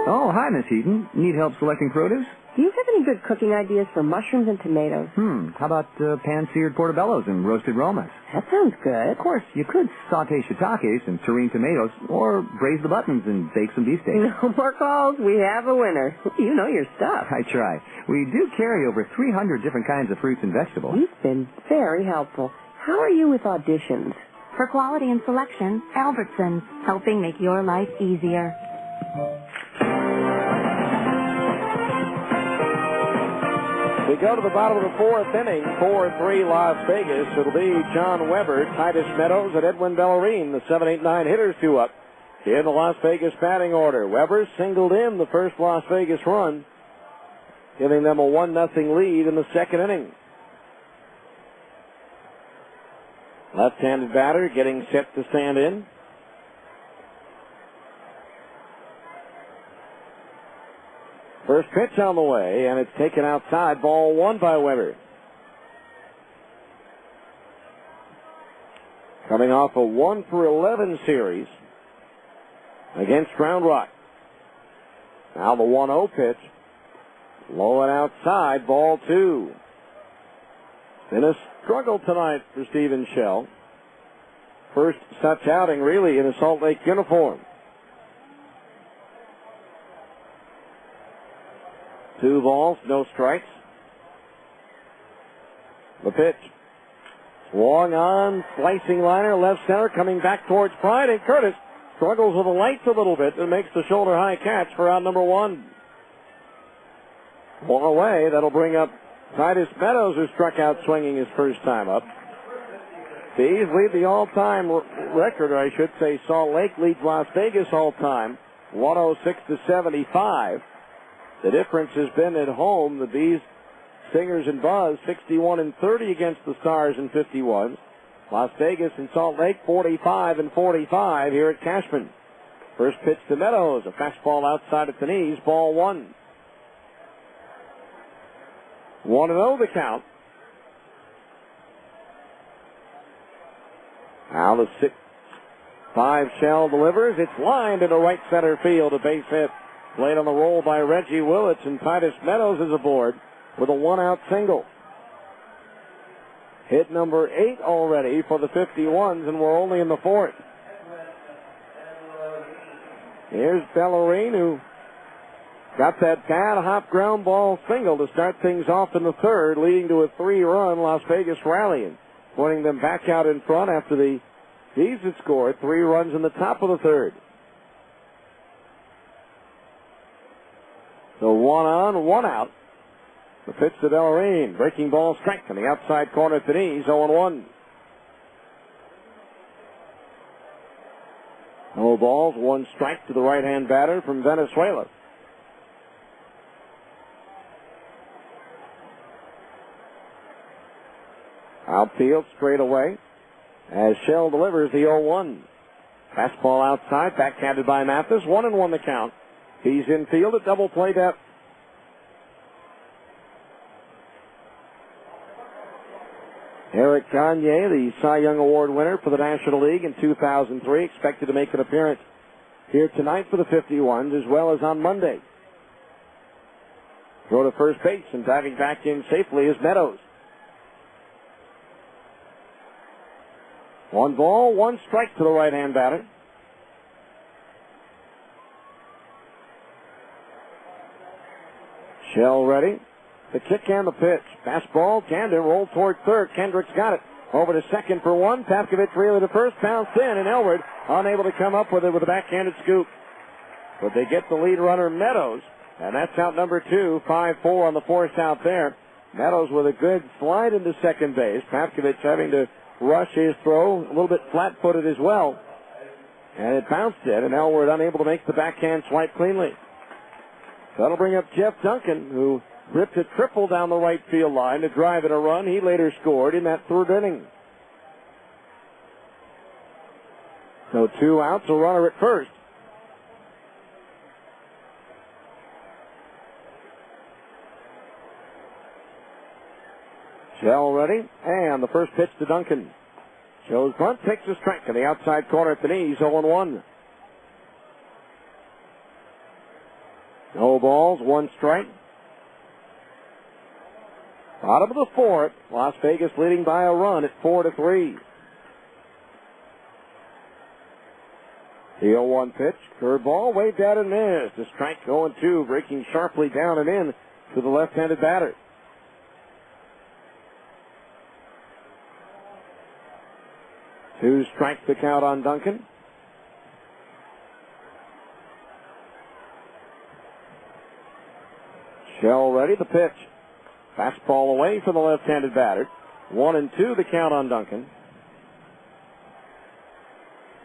Oh, hi, Miss Heaton. Need help selecting produce? Do you have any good cooking ideas for mushrooms and tomatoes? How about pan-seared portobellos and roasted romas? That sounds good. Of course, you could saute shiitakes and tureen tomatoes, or braise the buttons and bake some beefsteak. No more calls. We have a winner. You know your stuff. I try. We do carry over 300 different kinds of fruits and vegetables. You've been very helpful. How are you with auditions? For quality and selection, Albertsons, helping make your life easier. We go to the bottom of the fourth inning, 4-3 Las Vegas. It'll be John Weber, Titus Meadows, and Edwin Bellarine, the 7-8-9 hitters, 2 up in the Las Vegas batting order. Weber singled in the first Las Vegas run, giving them a 1-0 lead in the second inning. Left-handed batter getting set to stand in. First pitch on the way, and it's taken outside. Ball 1 by Weber. Coming off a 1-for-11 series against Round Rock. Now the 1-0 pitch. Low and outside. Ball 2. Been a struggle tonight for Stephen Shell. first such outing, really, in a Salt Lake uniform. 2 balls, no strikes. The pitch. Swung on, slicing liner, left center, coming back towards Pride, and Curtis struggles with the lights a little bit and makes the shoulder high catch for out number 1. 1 away, that'll bring up Titus Meadows, who struck out swinging his first time up. Bees lead the all-time record, or I should say Salt Lake leads Las Vegas all-time, 106-75. The difference has been at home. The Bees, Stingers, and Buzz 61-30 against the Stars in 51. Las Vegas and Salt Lake 45-45 here at Cashman. First pitch to Meadows, a fastball outside at the knees, ball 1. 1-0 the count. Now the 6-5 Shell delivers. It's lined into right center field, a base hit. Played on the roll by Reggie Willits, and Titus Meadows is aboard with a 1-out single. Hit number 8 already for the 51s, and we're only in the 4th. Here's Bellarine, who got that bad hop ground ball single to start things off in the 3rd, leading to a 3-run Las Vegas rally, and pointing them back out in front after the Bees had scored 3 runs in the top of the 3rd. So 1 on, 1 out. The pitch to Bellarine. Breaking ball strike on the outside corner at the knees, 0-1. No balls, 1 strike to the right-hand batter from Venezuela. Outfield straight away as Shell delivers the 0-1. Fastball outside, backhanded by Mathis. 1-1 the count. He's in field at double play depth. Eric Gagne, the Cy Young Award winner for the National League in 2003, expected to make an appearance here tonight for the 51s as well as on Monday. Throw to first base and diving back in safely is Meadows. 1 ball, 1 strike to the right-hand batter. Shell ready. The kick and the pitch. Fastball, Camden rolled toward 3rd. Kendricks got it. Over to 2nd for 1. Pavkovich really to 1st. Bounced in, and Elward unable to come up with it with a backhanded scoop. But they get the lead runner, Meadows, and that's out number 2. 5-4 on the force out there. Meadows with a good slide into second base. Pavkovich having to rush his throw, a little bit flat-footed as well. And it bounced in, and Elward unable to make the backhand swipe cleanly. That'll bring up Jeff Duncan, who ripped a triple down the right field line to drive in a run. He later scored in that 3rd inning. So 2 outs, a runner at first. Shell ready, and the first pitch to Duncan. Shows bunt, takes a strike in the outside corner at the knees, 0-1. No balls, 1 strike. Bottom of the 4th, Las Vegas leading by a run at 4-3. The 0-1 pitch, curveball, way down and missed. A strike 0-2, breaking sharply down and in to the left-handed batter. Two strikes the count on Duncan. Shell ready, the pitch. Fastball away from the left-handed batter. 1-2 the count on Duncan.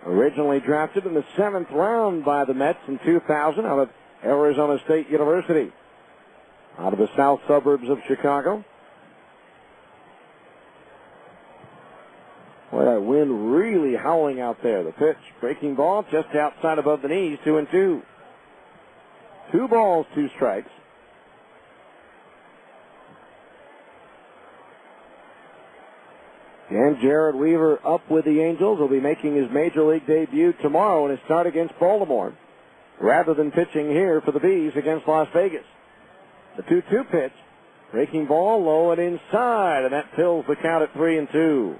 Originally drafted in the 7th round by the Mets in 2000 out of Arizona State University. Out of the south suburbs of Chicago. Boy, that wind really howling out there. The pitch, breaking ball just outside above the knees, 2-2. 2 balls, 2 strikes. And Jared Weaver up with the Angels will be making his Major League debut tomorrow in his start against Baltimore, rather than pitching here for the Bees against Las Vegas. The 2-2 pitch, breaking ball low and inside, and that fills the count at 3-2.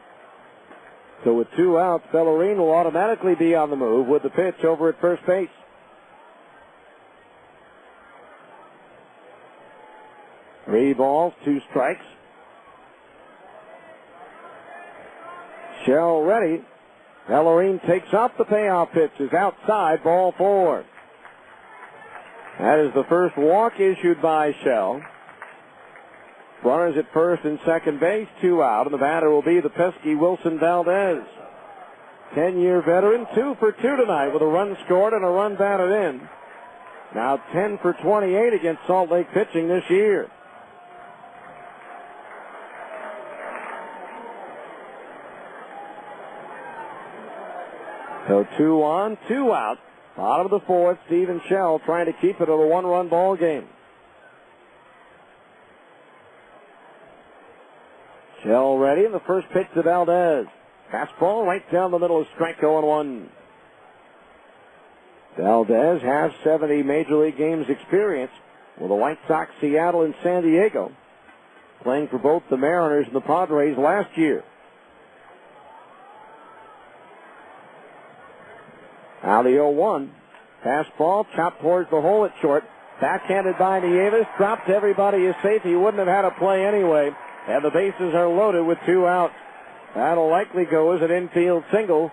So with 2 outs, Bellarine will automatically be on the move with the pitch over at first base. Three balls, 2 strikes. Shell ready. Bellarine takes off the payoff pitch. Is outside, ball 4. That is the first walk issued by Shell. Runners at first and second base, 2 out, and the batter will be the pesky Wilson Valdez. 10-year veteran, 2 for 2 tonight with a run scored and a run batted in. Now 10 for 28 against Salt Lake pitching this year. So 2 on, 2 out. Bottom of the 4th, Stephen Shell trying to keep it at a 1-run ball game. Shell ready, and the first pitch to Valdez. Fastball right down the middle of strike 0-1. Valdez has 70 Major League games experience with the White Sox, Seattle, and San Diego, playing for both the Mariners and the Padres last year. Now the 0-1. Fastball chopped towards the hole at short. Backhanded by Nieves. Dropped. Everybody is safe. He wouldn't have had a play anyway. And the bases are loaded with 2 outs. That'll likely go as an infield single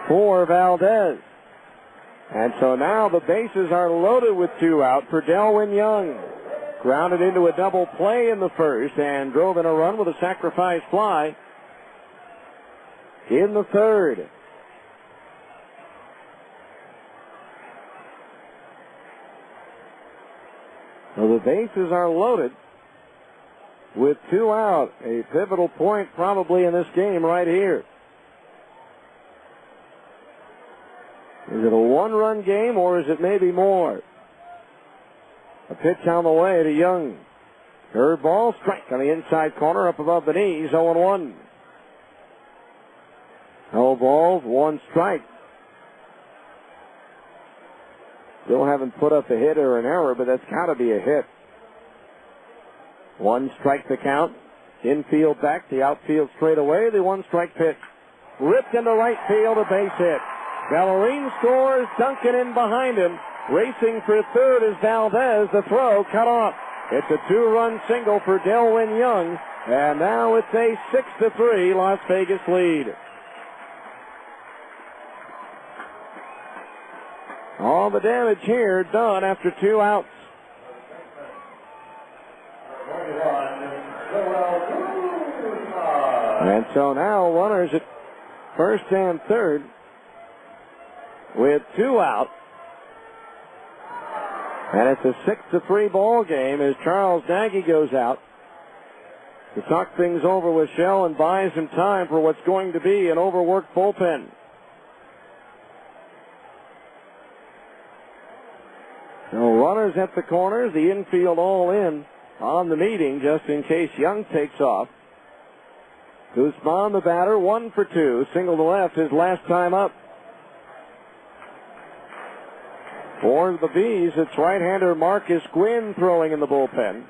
for Valdez. And so now the bases are loaded with 2 out for Delwyn Young. Grounded into a double play in the first and drove in a run with a sacrifice fly in the third. So the bases are loaded with 2 out. A pivotal point probably in this game right here. Is it a 1-run game or is it maybe more? A pitch on the way to Young. Curveball, strike on the inside corner up above the knees, 0-1. No balls, 1 strike. Still haven't put up a hit or an error, but that's got to be a hit. 1 strike to count. Infield back, the outfield straight away. The 1-strike pitch. Ripped into right field, a base hit. Bellarine scores, Duncan in behind him. Racing for third is Valdez. The throw cut off. It's a 2-run single for Delwyn Young. And now it's a 6-3 Las Vegas lead. All the damage here done after 2 outs. And so now runners at first and third with 2 out. And it's a 6-3 ball game as Charles Nagy goes out to talk things over with Shell and buys him time for what's going to be an overworked bullpen. So runners at the corners, the infield all in on the meeting just in case Young takes off. Guzman, the batter, 1 for 2. Single to left his last time up. For the Bees, it's right-hander Marcus Gwynn throwing in the bullpen.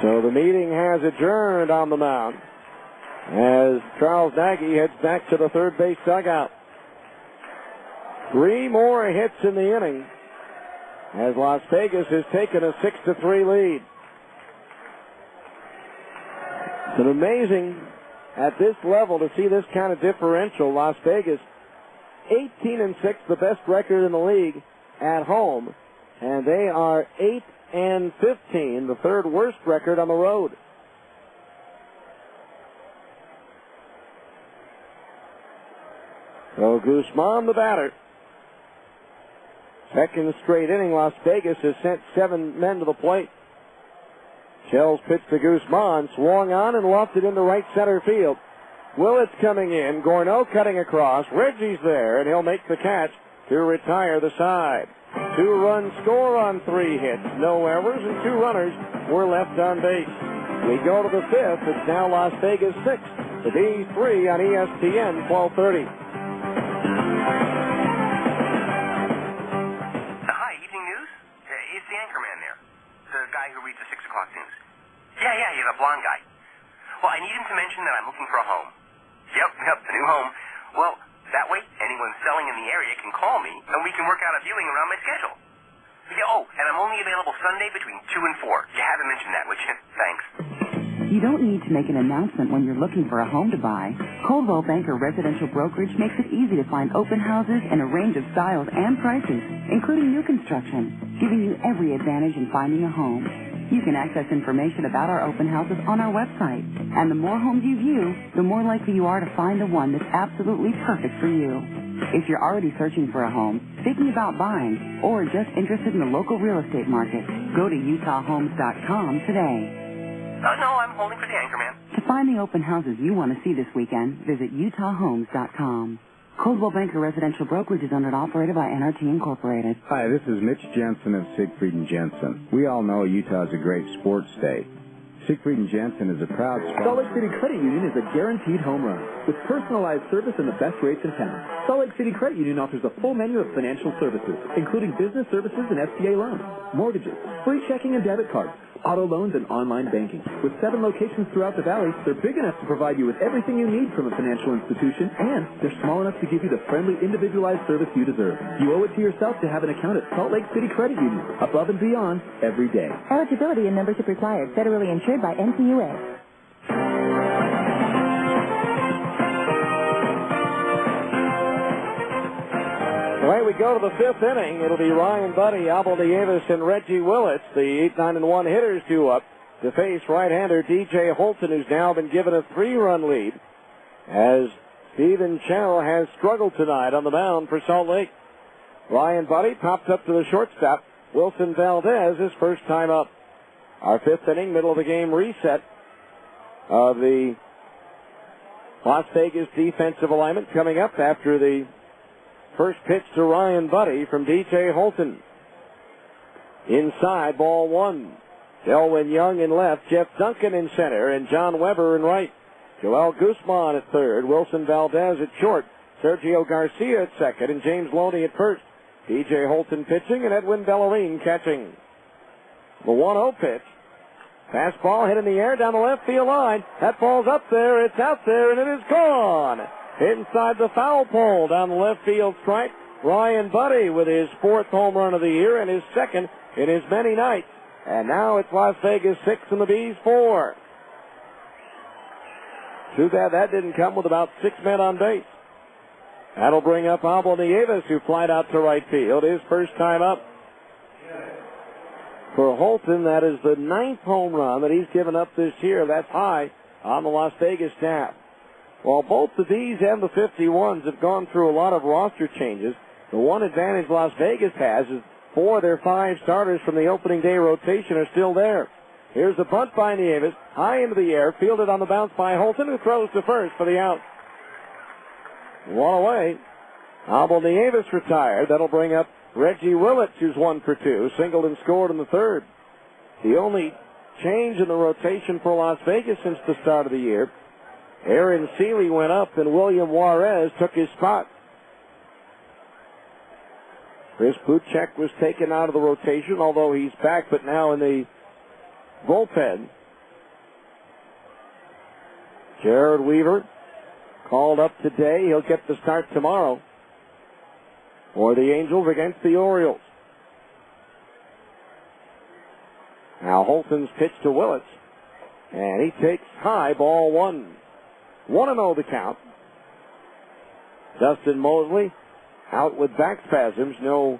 So the meeting has adjourned on the mound as Charles Nagy heads back to the third base dugout. 3 more hits in the inning as Las Vegas has taken a 6-3 lead. It's an amazing, at this level, to see this kind of differential. Las Vegas, 18-6, the best record in the league at home, and they are 8-15, the third worst record on the road. So Guzman, the batter. Second straight inning, Las Vegas has sent 7 men to the plate. Shell's pitch to Guzman, swung on and lofted into right center field. Willett's coming in, Gorneau cutting across, Reggie's there, and he'll make the catch to retire the side. 2-run score on 3 hits, no errors, and 2 runners were left on base. We go to the 5th, it's now Las Vegas 6, the Bees 3 on ESPN 1230. It's the Anchorman there. The guy who reads the 6 o'clock news. Yeah, the blonde guy. Well, I need him to mention that I'm looking for a home. Yep, the new home. Well, that way, anyone selling in the area can call me, and we can work out a viewing around my schedule. Yeah, and I'm only available Sunday between 2 and 4. You haven't mentioned that, would you? Thanks. You don't need to make an announcement when you're looking for a home to buy. Coldwell Banker Residential Brokerage makes it easy to find open houses in a range of styles and prices, including new construction, giving you every advantage in finding a home. You can access information about our open houses on our website. And the more homes you view, the more likely you are to find the one that's absolutely perfect for you. If you're already searching for a home, thinking about buying, or just interested in the local real estate market, go to utahhomes.com today. No, I'm holding for the anchorman. To find the open houses you want to see this weekend, visit utahhomes.com. Coldwell Banker Residential Brokerage is owned and operated by NRT Incorporated. Hi, this is Mitch Jensen of Siegfried & Jensen. We all know Utah's a great sports state. Siegfried & Jensen is a proud sponsor. Salt Lake City Credit Union is a guaranteed home run with personalized service and the best rates in town. Salt Lake City Credit Union offers a full menu of financial services, including business services and SBA loans, mortgages, free checking and debit cards, auto loans, and online banking. With 7 locations throughout the valley, they're big enough to provide you with everything you need from a financial institution, and they're small enough to give you the friendly, individualized service you deserve. You owe it to yourself to have an account at Salt Lake City Credit Union, above and beyond, every day. Eligibility and membership required. Federally insured by NCUA. Away we go to the 5th inning. It'll be Ryan Buddy, Abel Davis, and Reggie Willits, the 8-9-1 hitters, due up to face right-hander DJ Holton, who's now been given a 3-run lead, as Stephen Chow has struggled tonight on the mound for Salt Lake. Ryan Buddy popped up to the shortstop. Wilson Valdez, his first time up. Our 5th inning, middle of the game reset of the Las Vegas defensive alignment coming up after the first pitch to Ryan Buddy from DJ Holton. Inside, ball 1. Elwin Young in left, Jeff Duncan in center, and John Weber in right. Joel Guzman at third, Wilson Valdez at short, Sergio Garcia at second, and James Loney at first. DJ Holton pitching, and Edwin Bellarine catching. The 1-0 pitch. Fastball hit in the air down the left field line. That ball's up there, it's out there, and it is gone. Inside the foul pole down the left field stripe. Ryan Buddy with his 4th home run of the year and his 2nd in his many nights. And now it's Las Vegas 6 and the Bees 4. Too bad that didn't come with about 6 men on base. That'll bring up Abel Nieves, who flied out to right field. His first time up. For Holton, that is the 9th home run that he's given up this year. That's high on the Las Vegas staff. While both the Bees and the 51s have gone through a lot of roster changes, the one advantage Las Vegas has is 4 of their 5 starters from the opening day rotation are still there. Here's the bunt by Nieves, high into the air, fielded on the bounce by Holton, who throws to first for the out. 1 away. Abel Nieves retired. That'll bring up Reggie Willits, who's 1 for 2, singled and scored in the 3rd. The only change in the rotation for Las Vegas since the start of the year, Aaron Seeley went up and William Juarez took his spot. Chris Buchek was taken out of the rotation, although he's back, but now in the bullpen. Jared Weaver called up today. He'll get the start tomorrow for the Angels against the Orioles. Now Holton's pitch to Willits, and he takes high, ball 1. 1-0 the count. Dustin Mosley out with back spasms. No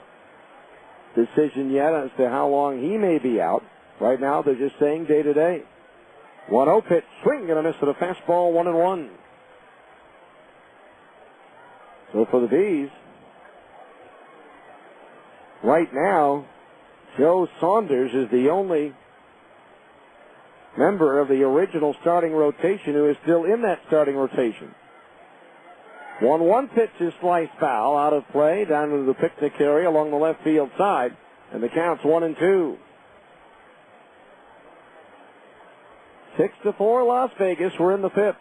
decision yet as to how long he may be out. Right now they're just saying day to day. 1-0 pitch, swing and a miss to the fastball, 1-1. So for the Bees, right now, Joe Saunders is the only member of the original starting rotation who is still in that starting rotation. 1-1 pitch is sliced foul, out of play, down to the picnic area along the left field side, and the count's 1-2. 6-4 Las Vegas. We're in the 5th.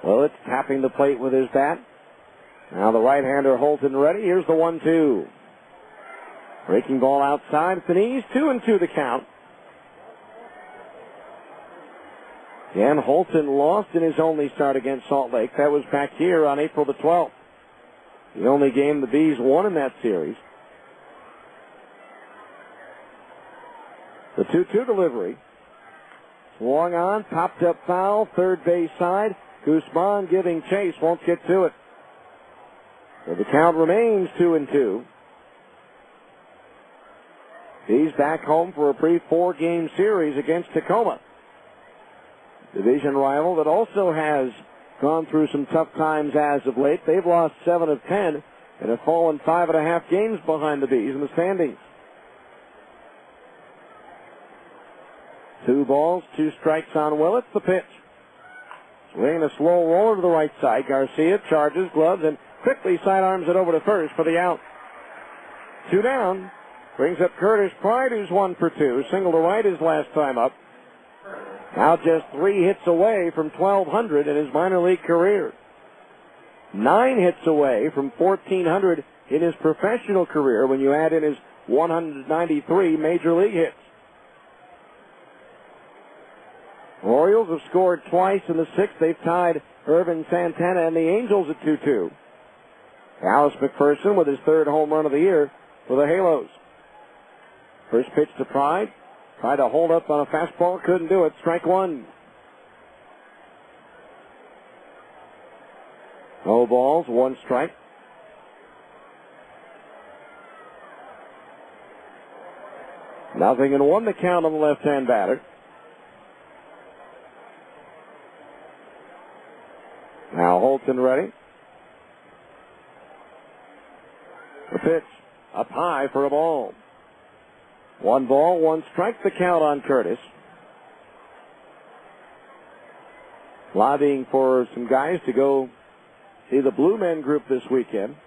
Well, it's tapping the plate with his bat. Now the right-hander Holton ready. Here's the 1-2. Breaking ball outside at the knees. 2-2 the count. Again, Holton lost in his only start against Salt Lake. That was back here on April the 12th. The only game the Bees won in that series. The 2-2 delivery. Swung on, popped up foul, third base side. Guzman giving chase, won't get to it. So the count remains 2-2. Bees back home for a brief 4-game series against Tacoma. Division rival that also has gone through some tough times as of late. They've lost 7 of 10 and have fallen 5.5 games behind the Bees in the standings. 2 balls, 2 strikes on Willett. The pitch. Swinging a slow roller to the right side. Garcia charges, gloves, and quickly sidearms it over to first for the out. 2 down. Brings up Curtis Pride, who's 1 for 2. Single to right his last time up. Now just 3 hits away from 1,200 in his minor league career. 9 hits away from 1,400 in his professional career when you add in his 193 major league hits. Orioles have scored twice in the 6th. They've tied Irvin Santana and the Angels at 2-2. Alice McPherson with his 3rd home run of the year for the Halos. First pitch to Pride. Tried to hold up on a fastball. Couldn't do it. Strike 1. No balls. 1 strike. Nothing and 1 the count on the left-hand batter. Now Holton ready. The pitch up high for a ball. 1 ball, 1 strike, the count on Curtis. Lobbying for some guys to go see the Blue Men group this weekend.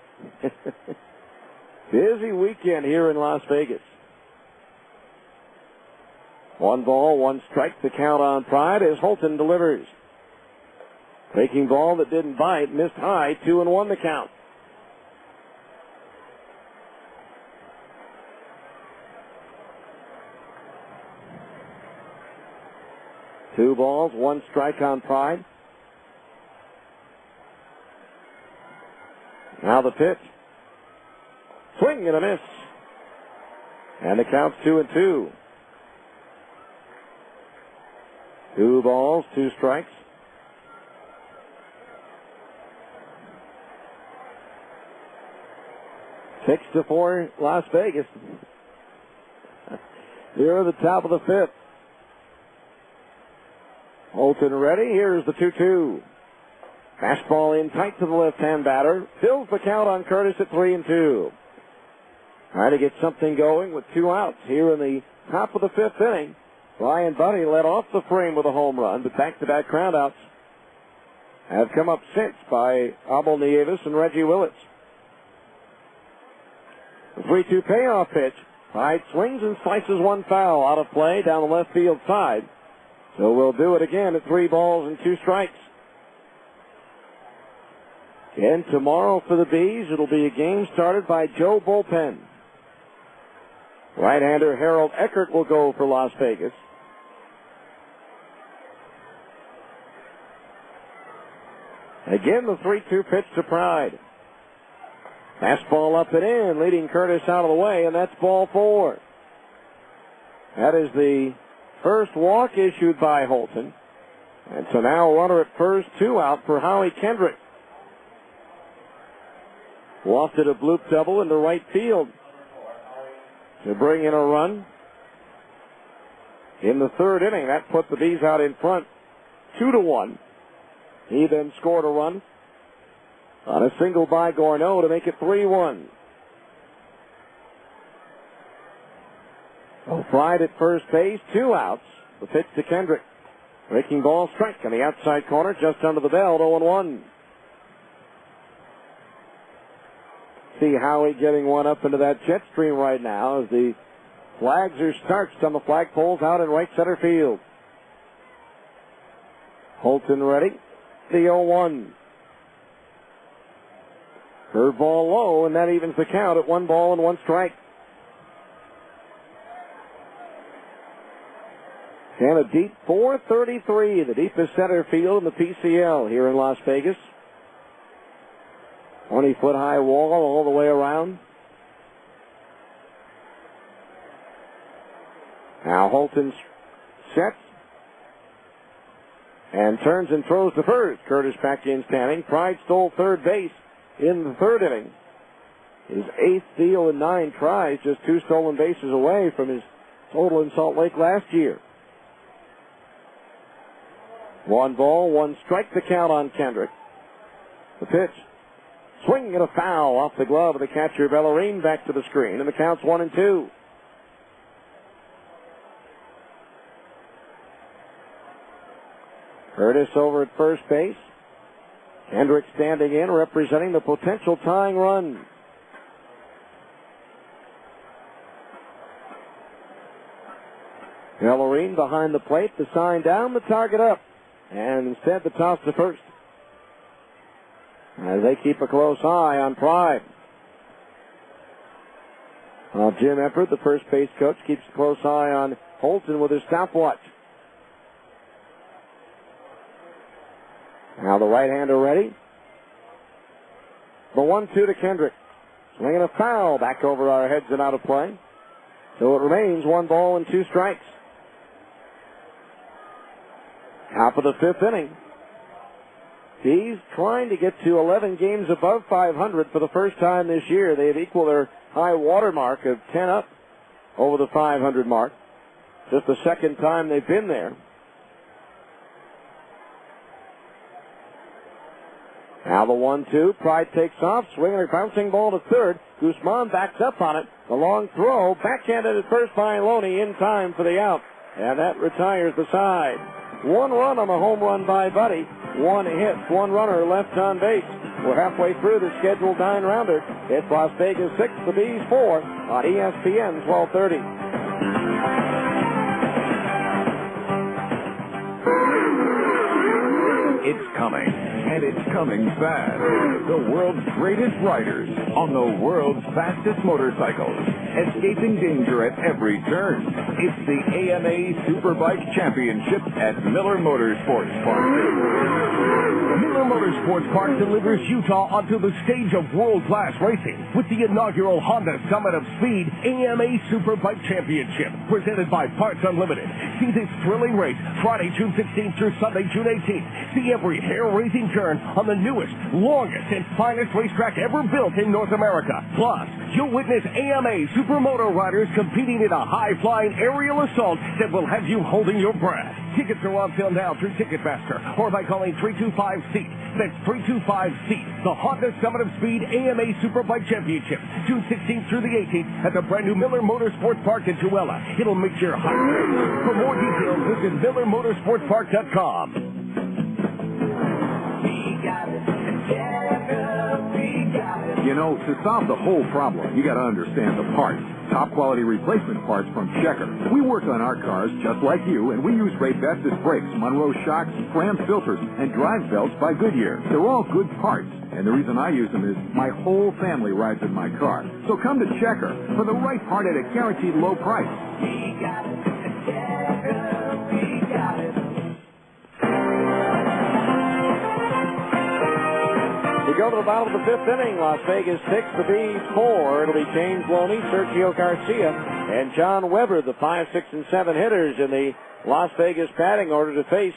Busy weekend here in Las Vegas. 1 ball, 1 strike, the count on Pride as Holton delivers. Breaking ball that didn't bite, missed high, 2-1 the count. Two balls, 1 strike on Pride. Now the pitch. Swing and a miss. And the count's 2-2. 2 balls, 2 strikes. 6-4 Las Vegas. Here at the top of the 5th. Holton ready. Here's the 2-2. Fastball in tight to the left-hand batter. Fills the count on Curtis at 3-2. Trying to get something going with 2 outs here in the top of the 5th inning. Ryan Buddy led off the frame with a home run, but back-to-back groundouts have come up since by Abel Nieves and Reggie Willits. The 3-2 payoff pitch. Pride swings and slices 1 foul out of play down the left field side. So we'll do it again at 3 balls and 2 strikes. And tomorrow for the Bees, it'll be a game started by Joe Bullpen. Right-hander Harold Eckert will go for Las Vegas. Again, the 3-2 pitch to Pride. Fastball up and in, leading Curtis out of the way, and that's ball 4. That is the first walk issued by Holton. And so now runner at first, 2 out for Howie Kendrick. Lofted a bloop double into right field to bring in a run. In the 3rd inning, that put the Bees out in front 2-1. He then scored a run on a single by Gorneau to make it 3-1. Pride at first base, 2 outs. The pitch to Kendrick. Breaking ball, strike on the outside corner, just under the belt, 0-1. See Howie getting one up into that jet stream right now as the flags are starched on the flagpoles out in right center field. Holton ready. The 0-1. Curveball low, and that evens the count at 1 ball and 1 strike. And a deep 433, the deepest center field in the PCL here in Las Vegas. 20-foot high wall all the way around. Now Holton sets and turns and throws to first. Curtis back in standing. Pride stole third base in the third inning. His 8th steal in 9 tries, just 2 stolen bases away from his total in Salt Lake last year. 1 ball, 1 strike to count on Kendrick. The pitch. Swing and a foul off the glove of the catcher, Bellarine, back to the screen, and the count's 1-2. Curtis over at first base. Kendrick standing in, representing the potential tying run. Bellarine behind the plate, the sign down, the target up. And instead the toss to first. As they keep a close eye on Pride. While Jim Eppert, the first base coach, keeps a close eye on Holton with his stopwatch. Now the right-hander ready. The 1-2 to Kendrick. Swinging a foul back over our heads and out of play. So it remains 1 ball and 2 strikes. Top of the 5th inning. He's trying to get to 11 games above 500 for the first time this year. They have equaled their high water mark of 10 up over the 500 mark. Just the second time they've been there. Now the 1-2. Pride takes off, swinging a bouncing ball to third. Guzman backs up on it. The long throw, backhanded at first by Loney in time for the out. And that retires the side. 1 run on the home run by Buddy. 1 hit, 1 runner left on base. We're halfway through the scheduled 9-rounder. It's Las Vegas 6, the Bees 4 on ESPN 1230. It's coming, and it's coming fast. The world's greatest riders on the world's fastest motorcycles, escaping danger at every turn. It's the AMA Superbike Championship at Miller Motorsports Park. Miller Motorsports Park delivers Utah onto the stage of world-class racing with the inaugural Honda Summit of Speed AMA Superbike Championship, presented by Parts Unlimited. See this thrilling race Friday, June 16th through Sunday, June 18th. See every hair-raising turn on the newest, longest, and finest racetrack ever built in North America. Plus, you'll witness AMA Supermoto riders competing in a high-flying aerial assault that will have you holding your breath. Tickets are on sale now through Ticketmaster or by calling 325-SEAT. That's 325-SEAT. The Honda Summit of Speed AMA Superbike Championship, June 16th through the 18th at the brand new Miller Motorsports Park in Tooele. It'll make your heart race. For more details, visit MillerMotorsportsPark.com. You know, to solve the whole problem, you got to understand the parts. Top quality replacement parts from Checker. We work on our cars just like you, and we use Raybestos brakes, Monroe shocks, Fram filters, and drive belts by Goodyear. They're all good parts, and the reason I use them is my whole family rides in my car. So come to Checker for the right part at a guaranteed low price. We got it at Checker. We got it. We go to the bottom of the 5th inning. Las Vegas 6, the Bees 4. It'll be James Loney, Sergio Garcia, and John Weber, the 5, 6, and 7 hitters in the Las Vegas batting order to face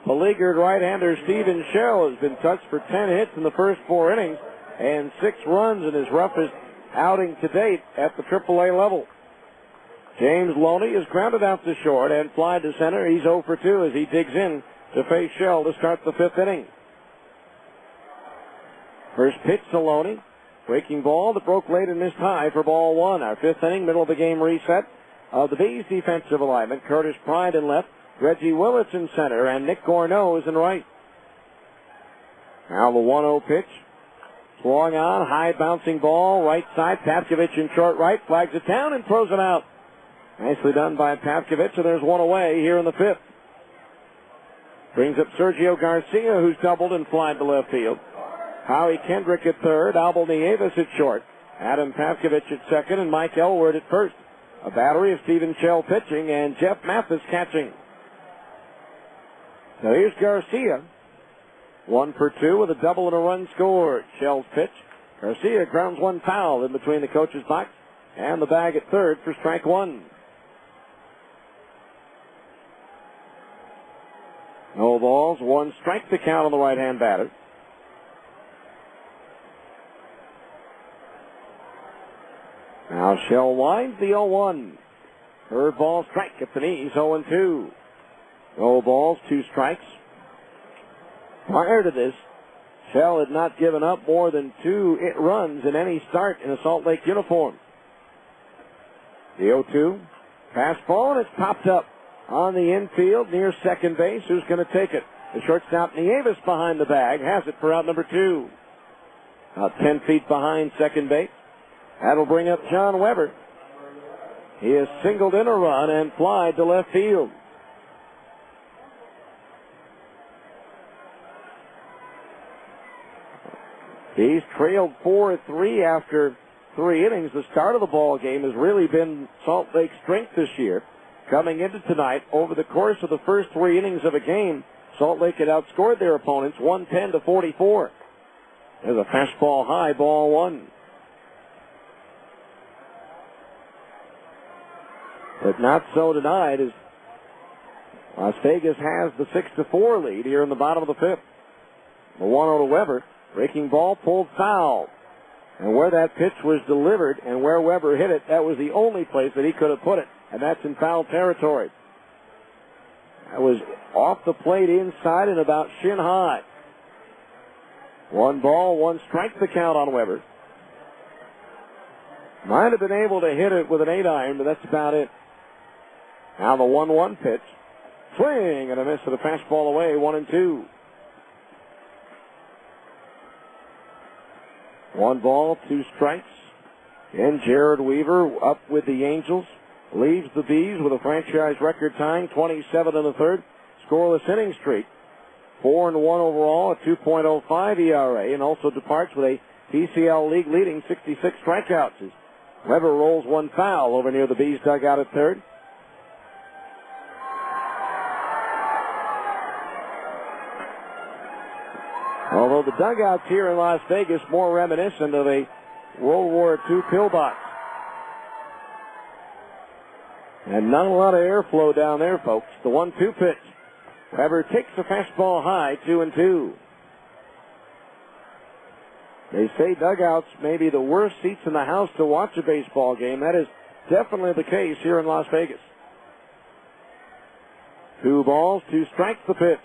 beleaguered right-hander Steven Shell. Has been touched for 10 hits in the first 4 innings and 6 runs in his roughest outing to date at the AAA level. James Loney is grounded out to short and fly to center. He's 0 for 2 as he digs in to face Shell to start the 5th inning. First pitch to Loney. Breaking ball that broke late and missed high for ball 1. Our 5th inning, middle of the game reset of the Bees defensive alignment. Curtis Pride in left, Reggie Willits in center, and Nick Gorneau is in right. Now the 1-0 pitch. Swung on, high bouncing ball, right side. Pavkovich in short right, flags it down and throws it out. Nicely done by Pavkovich, and there's 1 away here in the 5th. Brings up Sergio Garcia, who's doubled and flied to left field. Howie Kendrick at third, Albel Nieves at short, Adam Pavkovich at second, and Mike Elward at first. A battery of Stephen Shell pitching and Jeff Mathis catching. So here's Garcia. 1 for 2 with a double and a run scored. Shell's pitch. Garcia grounds one foul in between the coach's box and the bag at third for strike one. No balls, 1 strike to count on the right-hand batter. Now Shell winds the 0-1. Third ball strike at the knees, 0-2. No balls, 2 strikes. Prior to this, Shell had not given up more than 2 runs in any start in a Salt Lake uniform. The 0-2. Fastball, and it's popped up on the infield near second base. Who's going to take it? The shortstop Nieves behind the bag has it for out number 2. About 10 feet behind second base. That'll bring up John Weber. He has singled in a run and flied to left field. He's trailed 4-3 after 3 innings. The start of the ball game has really been Salt Lake's strength this year. Coming into tonight, over the course of the first 3 innings of a game, Salt Lake had outscored their opponents 110-44. There's a fastball high, ball 1. But not so tonight, as Las Vegas has the 6-4 lead here in the bottom of the 5th. The 1-0 to Weber. Breaking ball pulled foul. And where that pitch was delivered and where Weber hit it, that was the only place that he could have put it, and that's in foul territory. That was off the plate inside and about shin high. 1 ball, 1 strike to count on Weber. Might have been able to hit it with an 8-iron, but that's about it. Now the 1-1 pitch. Swing and a miss to the fastball away, 1-2. 1 ball, 2 strikes. And Jared Weaver up with the Angels. Leaves the Bees with a franchise record tying 27 1/3 scoreless inning streak. 4-1 overall, a 2.05 ERA, and also departs with a PCL league leading 66 strikeouts. As Weber rolls 1 foul over near the Bees dugout at third. Although the dugouts here in Las Vegas more reminiscent of a World War II pillbox. And not a lot of airflow down there, folks. The 1-2 pitch. Weber takes the fastball high, 2-2. They say dugouts may be the worst seats in the house to watch a baseball game. That is definitely the case here in Las Vegas. 2 balls, 2 strikes the pitch.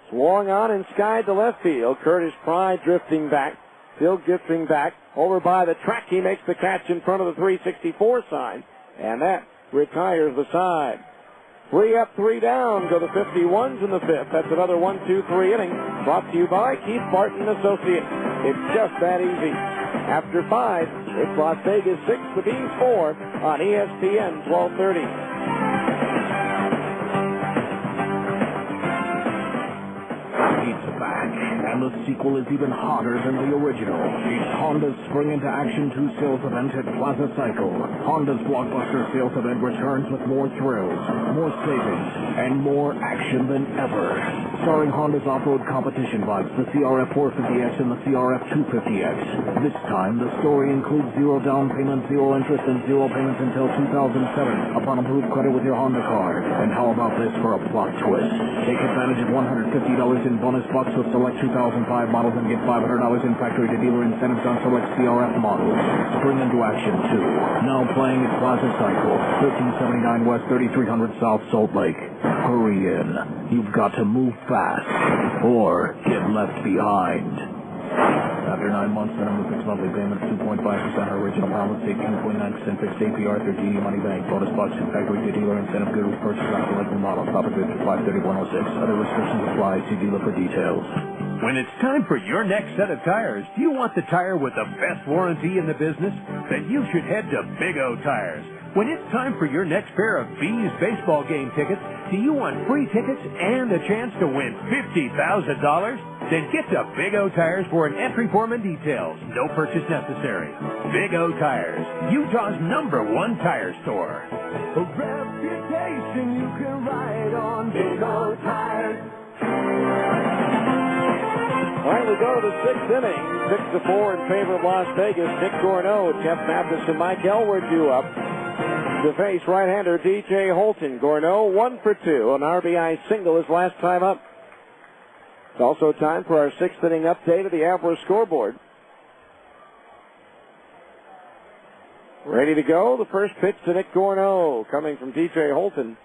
Swung on and skied to left field. Curtis Pride drifting back. Still drifting back. Over by the track. He makes the catch in front of the 364 sign. And that retires the side. 3 up, 3 down. Go the 51s in the 5th. That's another 1-2-3 inning. Brought to you by Keith Barton Associates. It's just that easy. After 5, it's Las Vegas 6, the Bees 4 on ESPN 1230. It's back, and the sequel is even hotter than the original. It's Honda's Spring into Action 2 sales event at Plaza Cycle. Honda's blockbuster sales event returns with more thrills, more savings, and more action than ever. Starring Honda's off-road competition bikes, the CRF 450X and the CRF 250X. This time, the story includes 0 down payment, 0 interest, and 0 payments until 2007 upon approved credit with your Honda card. And how about this for a plot twist? Take advantage of $150 in bonus bucks with select 2005 models and get $500 in factory-to-dealer incentives on select CRF models. Spring into Action 2. Now playing at Plaza Cycle, 1379 West, 3300 South, Salt Lake. Hurry in. You've got to move fast or get left behind. After 9 months, minimum fixed monthly payment of 2.5% original balance, take 2.9% fixed APR through GE Money Bank. Bonus bucks and factory-to-dealer incentive good with purchase on selected models. Profit good to 53106. Other restrictions apply. See dealer for details. When it's time for your next set of tires, do you want the tire with the best warranty in the business? Then you should head to Big O Tires. When it's time for your next pair of Bees baseball game tickets, do you want free tickets and a chance to win $50,000? Then get to Big O Tires for an entry form and details. No purchase necessary. Big O Tires, Utah's #1 tire store. A reputation you can ride on Big O Tires. All right, we go to the 6th inning. 6-4 in favor of Las Vegas. Nick Gorneau, Jeff Mathis, and Mike Elward due up to face right-hander DJ Holton. Gorneau 1 for 2, an RBI single his last time up. It's also time for our 6th inning update of the Abra scoreboard. Ready to go. The first pitch to Nick Gorneau coming from DJ Holton.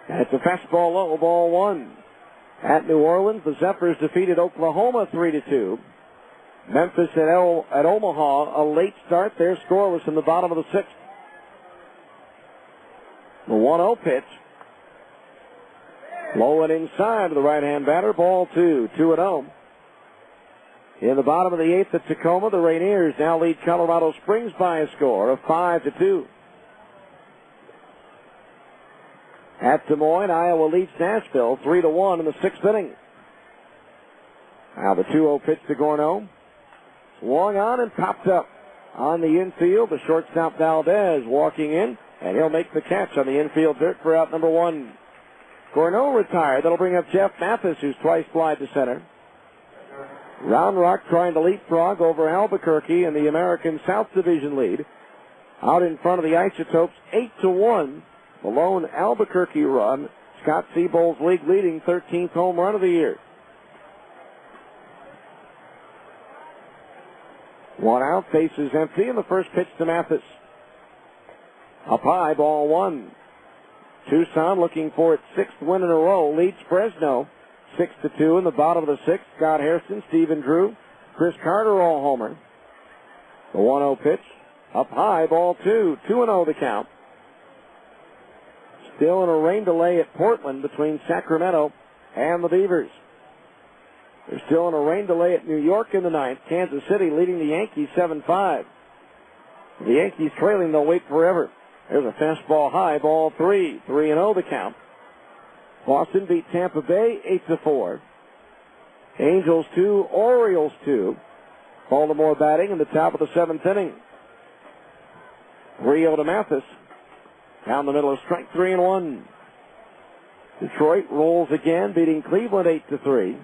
And it's a fastball low, ball 1. At New Orleans, the Zephyrs defeated Oklahoma 3-2. Memphis at Omaha, a late start. Their score was in the bottom of the 6th. The 1-0 pitch. Low and inside to the right-hand batter. Ball 2, 2-0. In the bottom of the 8th at Tacoma, the Rainiers now lead Colorado Springs by a score of 5-2. At Des Moines, Iowa leads Nashville 3-1 in the 6th inning. Now the 2-0 pitch to Gorneau. Swung on and popped up on the infield. The shortstop Valdez walking in, and he'll make the catch on the infield dirt for out number 1. Gorneau retired. That'll bring up Jeff Mathis, who's twice flied to center. Round Rock trying to leapfrog over Albuquerque in the American South Division lead. Out in front of the Isotopes, 8-1. The lone Albuquerque run. Scott Seabold's league leading 13th home run of the year. 1 out, bases empty, and the first pitch to Mathis. Up high, ball 1. Tucson looking for its 6th win in a row, leads Fresno 6-2 in the bottom of the 6th. Scott Hairston, Stephen Drew, Chris Carter all homer. The 1-0 pitch, up high, ball 2, 2-0 the count. Still in a rain delay at Portland between Sacramento and the Beavers. They're still in a rain delay at New York in the 9th. Kansas City leading the Yankees 7-5. The Yankees trailing, they'll wait forever. There's a fastball high, ball 3, 3-0 the count. Boston beat Tampa Bay 8-4. Angels 2, Orioles 2. Baltimore batting in the top of the 7th inning. 3-0 to Mathis. Down the middle of strike 3-1. Detroit rolls again, beating Cleveland 8-3.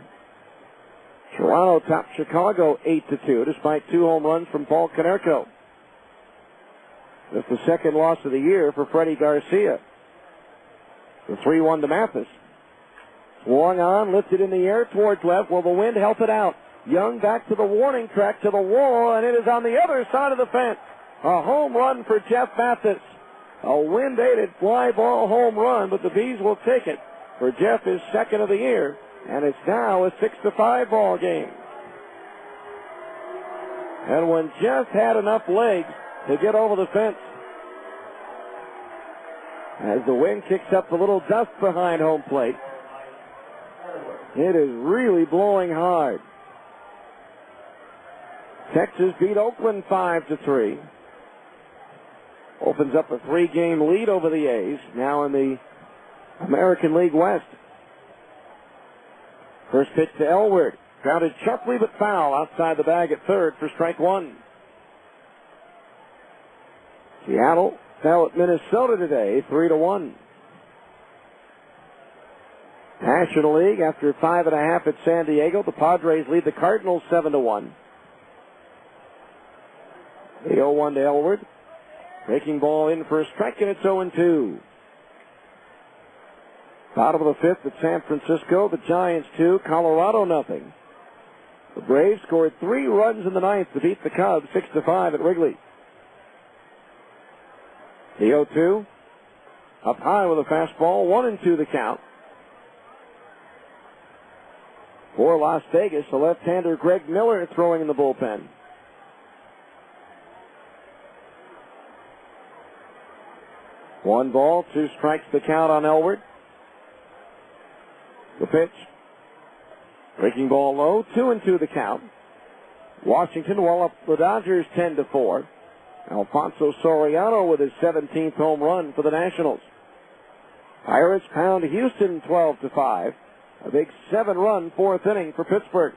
Toronto topped Chicago 8-2, despite 2 home runs from Paul Konerko. That's the second loss of the year for Freddie Garcia. The 3-1 to Mathis. Swung on, lifted in the air towards left. Will the wind help it out? Young back to the warning track to the wall, and it is on the other side of the fence. A home run for Jeff Mathis. A wind-aided fly ball home run, but the Bees will take it for Jeff, his 2nd of the year, and it's now a 6-5 ball game. And when Jeff had enough legs to get over the fence, as the wind kicks up a little dust behind home plate, it is really blowing hard. Texas beat Oakland 5-3. Opens up a 3-game lead over the A's, now in the American League West. First pitch to Elward. Grounded sharply but foul outside the bag at third for strike 1. Seattle fell at Minnesota today, 3-1. National League, after 5.5 at San Diego, the Padres lead the Cardinals 7-1. The 0-1 to Elward. Breaking ball in for a strike, and it's 0-2. Bottom of the 5th at San Francisco, the Giants 2, Colorado nothing. The Braves scored 3 runs in the 9th to beat the Cubs 6-5 at Wrigley. The 0-2, up high with a fastball, 1-2 the count. For Las Vegas, the left-hander Greg Miller throwing in the bullpen. One ball, 2 strikes the count on Elward. The pitch. Breaking ball low, 2-2 the count. Washington will up the Dodgers 10-4. Alfonso Soriano with his 17th home run for the Nationals. Pirates pound Houston 12-5. A big 7-run fourth inning for Pittsburgh.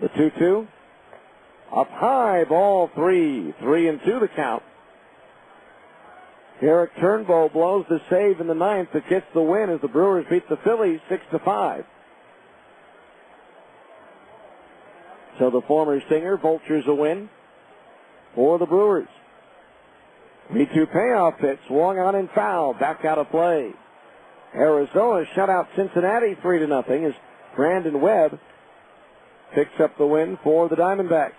The 2-2. Up high, ball 3. 3-2 the count. Eric Turnbow blows the save in the ninth that gets the win as the Brewers beat the Phillies 6-5. So the former Stinger vultures a win for the Brewers. 3-2 payoff pitch, swung on and foul, back out of play. Arizona shut out Cincinnati 3-0 as Brandon Webb picks up the win for the Diamondbacks.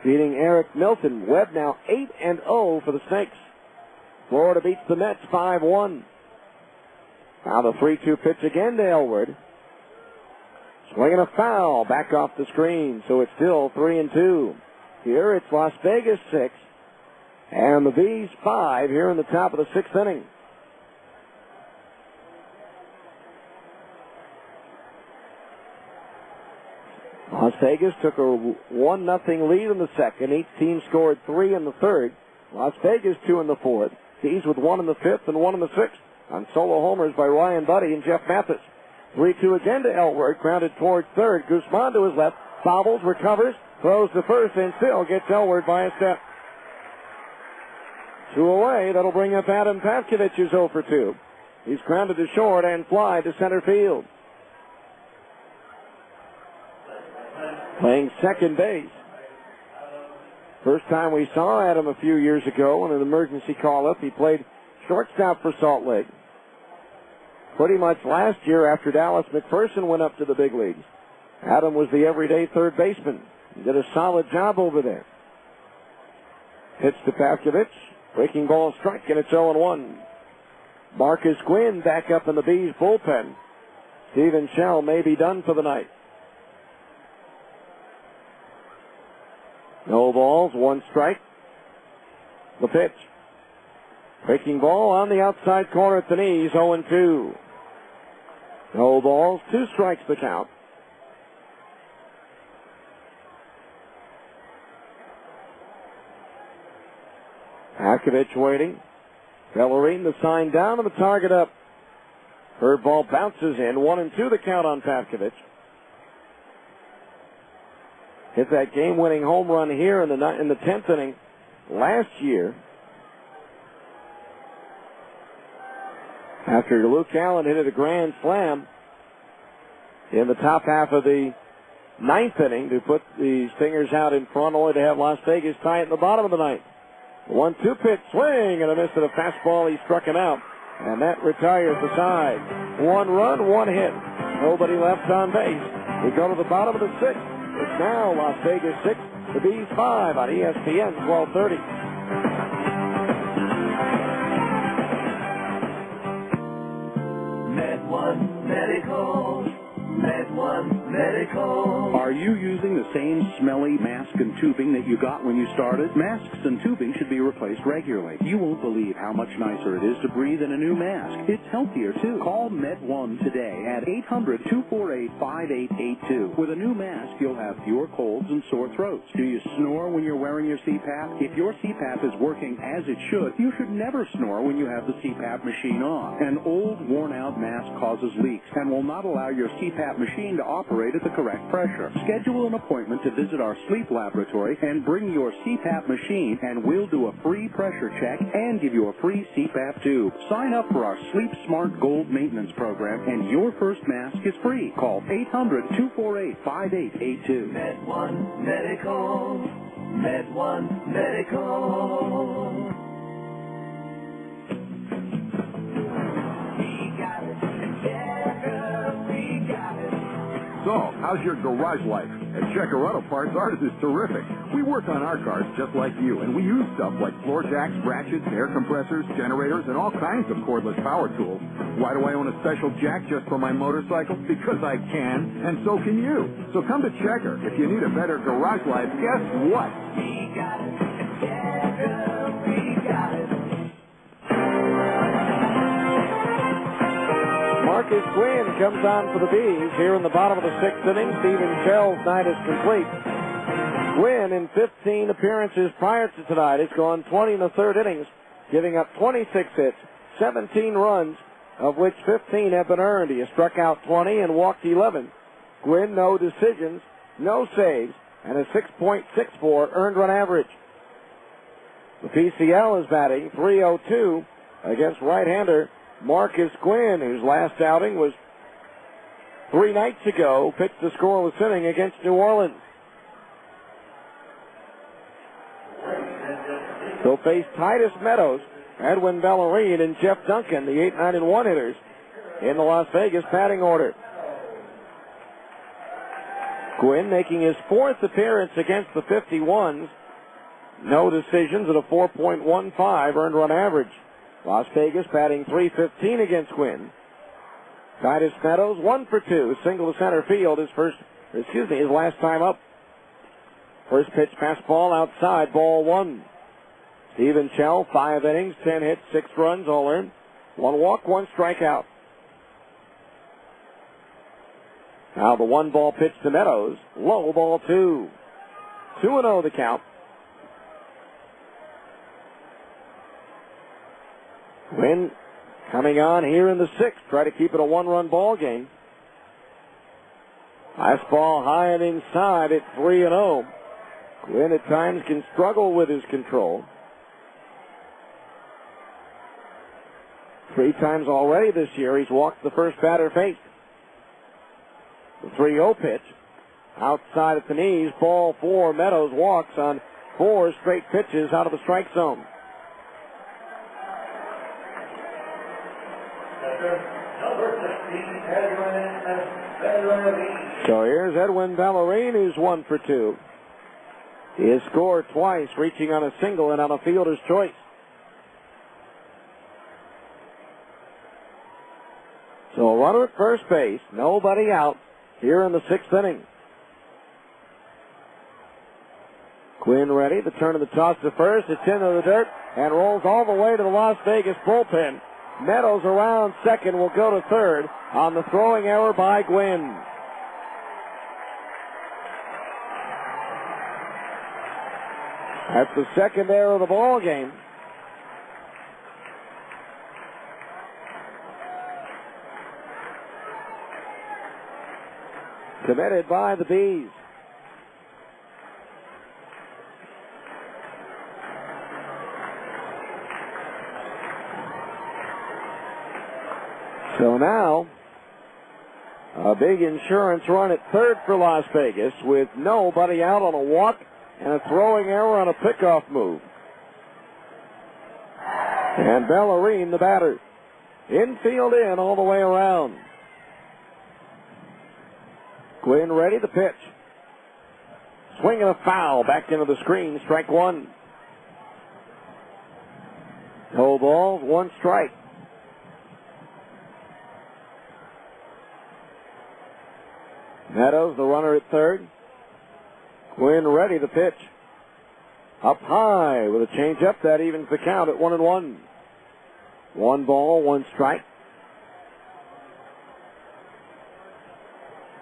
Beating Eric Milton, Webb now 8-0 for the Snakes. Florida beats the Mets 5-1. Now the 3-2 pitch again to Elwood. Swinging a foul, back off the screen, so it's still 3-2. Here it's Las Vegas 6, and the V's 5 here in the top of the sixth inning. Las Vegas took a 1-0 lead in the second. Each team scored 3 in the third. Las Vegas 2 in the fourth. V's with 1 in the fifth and 1 in the sixth on solo homers by Ryan Buddy and Jeff Mathis. 3-2 again to Elwood, grounded towards third. Guzman to his left, bobbles, recovers, throws to first, and still gets Elwood by a step. 2 away. That'll bring up Adam Pavkovich, who's 0 for 2. He's grounded to short and fly to center field. Playing second base. First time we saw Adam a few years ago in an emergency call-up. He played shortstop for Salt Lake. Pretty much last year after Dallas McPherson went up to the big leagues, Adam was the everyday third baseman. He did a solid job over there. Pitch to Pavkovich. Breaking ball strike, and it's 0-1. Marcus Gwynn back up in the Bees bullpen. Steven Shell may be done for the night. No balls, 1 strike. The pitch. Breaking ball on the outside corner at the knees, 0-2. No balls, 2 strikes the count. Pavkovich waiting. Bellarine the sign down and the target up. Third ball bounces in, 1-2 the count on Pavkovich. Hit that game-winning home run here in the 10th inning last year. After Luke Allen hit it a grand slam in the top half of the 9th inning to put the Stingers out in front, only to have Las Vegas tie it in the bottom of the 9th. 1-2 pitch, swing, and a miss at a fastball. He struck him out, and that retires the side. 1 run, 1 hit. Nobody left on base. We go to the bottom of the 6th. It's now Las Vegas 6, the Bees 5 on ESPN 1230. Med1 Medical. Med1 Medical. Are you using the same smelly mask and tubing that you got when you started? Masks and tubing should be replaced regularly. You won't believe how much nicer it is to breathe in a new mask. It's healthier, too. Call Med1 today at 800-248-5882. With a new mask, you'll have fewer colds and sore throats. Do you snore when you're wearing your CPAP? If your CPAP is working as it should, you should never snore when you have the CPAP machine on. An old, worn-out mask causes leaks and will not allow your CPAP machine to operate at the correct pressure. Schedule an appointment to visit our sleep laboratory and bring your CPAP machine, and we'll do a free pressure check and give you a free CPAP tube. Sign up for our Sleep Smart Gold maintenance program, and your first mask is free. Call 800-248-5882. Med1 Medical. Med1 Medical. So, how's your garage life? At Checker Auto Parts, ours is terrific. We work on our cars just like you, and we use stuff like floor jacks, ratchets, air compressors, generators, and all kinds of cordless power tools. Why do I own a special jack just for my motorcycle? Because I can, and so can you. So come to Checker. If you need a better garage life, guess what? We got it. Checker, we got it. Marcus Gwynn comes on for the Bees here in the bottom of the sixth inning. Stephen Shell's night is complete. Gwynn, in 15 appearances prior to tonight, has gone 20 in the third innings, giving up 26 hits, 17 runs, of which 15 have been earned. He has struck out 20 and walked 11. Gwynn, no decisions, no saves, and a 6.64 earned run average. The PCL is batting .302 against right-hander Marcus Gwynn, whose last outing was 3 nights ago, pitched a scoreless inning against New Orleans. He'll face Titus Meadows, Edwin Bellarine, and Jeff Duncan, the 8, 9, and 1 hitters in the Las Vegas batting order. Gwynn making his 4th appearance against the 51s. No decisions at a 4.15 earned run average. Las Vegas batting .315 against Gwynn. Titus Meadows 1 for 2, single to center field. His last time up. First pitch fastball outside, ball 1. Stephen Shell, 5 innings, 10 hits, 6 runs, all earned. 1 walk, 1 strikeout. Now the 1-ball pitch to Meadows. Low, ball 2. 2-0 the count. Gwynn coming on here in the 6th. Try to keep it a 1-run ball game. Fastball high and inside at 3-0. Gwynn at times can struggle with his control. 3 times already this year he's walked the first batter faced. The 3-0 pitch. Outside at the knees, ball 4. Meadows walks on 4 straight pitches out of the strike zone. So here's Edwin Bellarine, who's 1 for 2. He has scored twice, reaching on a single and on a fielder's choice. So a runner at first base, nobody out here in the 6th inning. Gwynn ready, the turn of the toss to first, it's into the dirt, and rolls all the way to the Las Vegas bullpen. Meadows around second, will go to third on the throwing error by Gwynn. That's the second error of the ball game. Committed by the Bees. So now, a big insurance run at third for Las Vegas with nobody out on a walk and a throwing error on a pickoff move. And Bellarine, the batter. Infield in all the way around. Gwynn ready, the pitch. Swing and a foul back into the screen, strike 1. No balls, 1 strike. Meadows, the runner at third. Gwynn ready, the pitch. Up high with a changeup that evens the count at 1-1. 1 ball, 1 strike.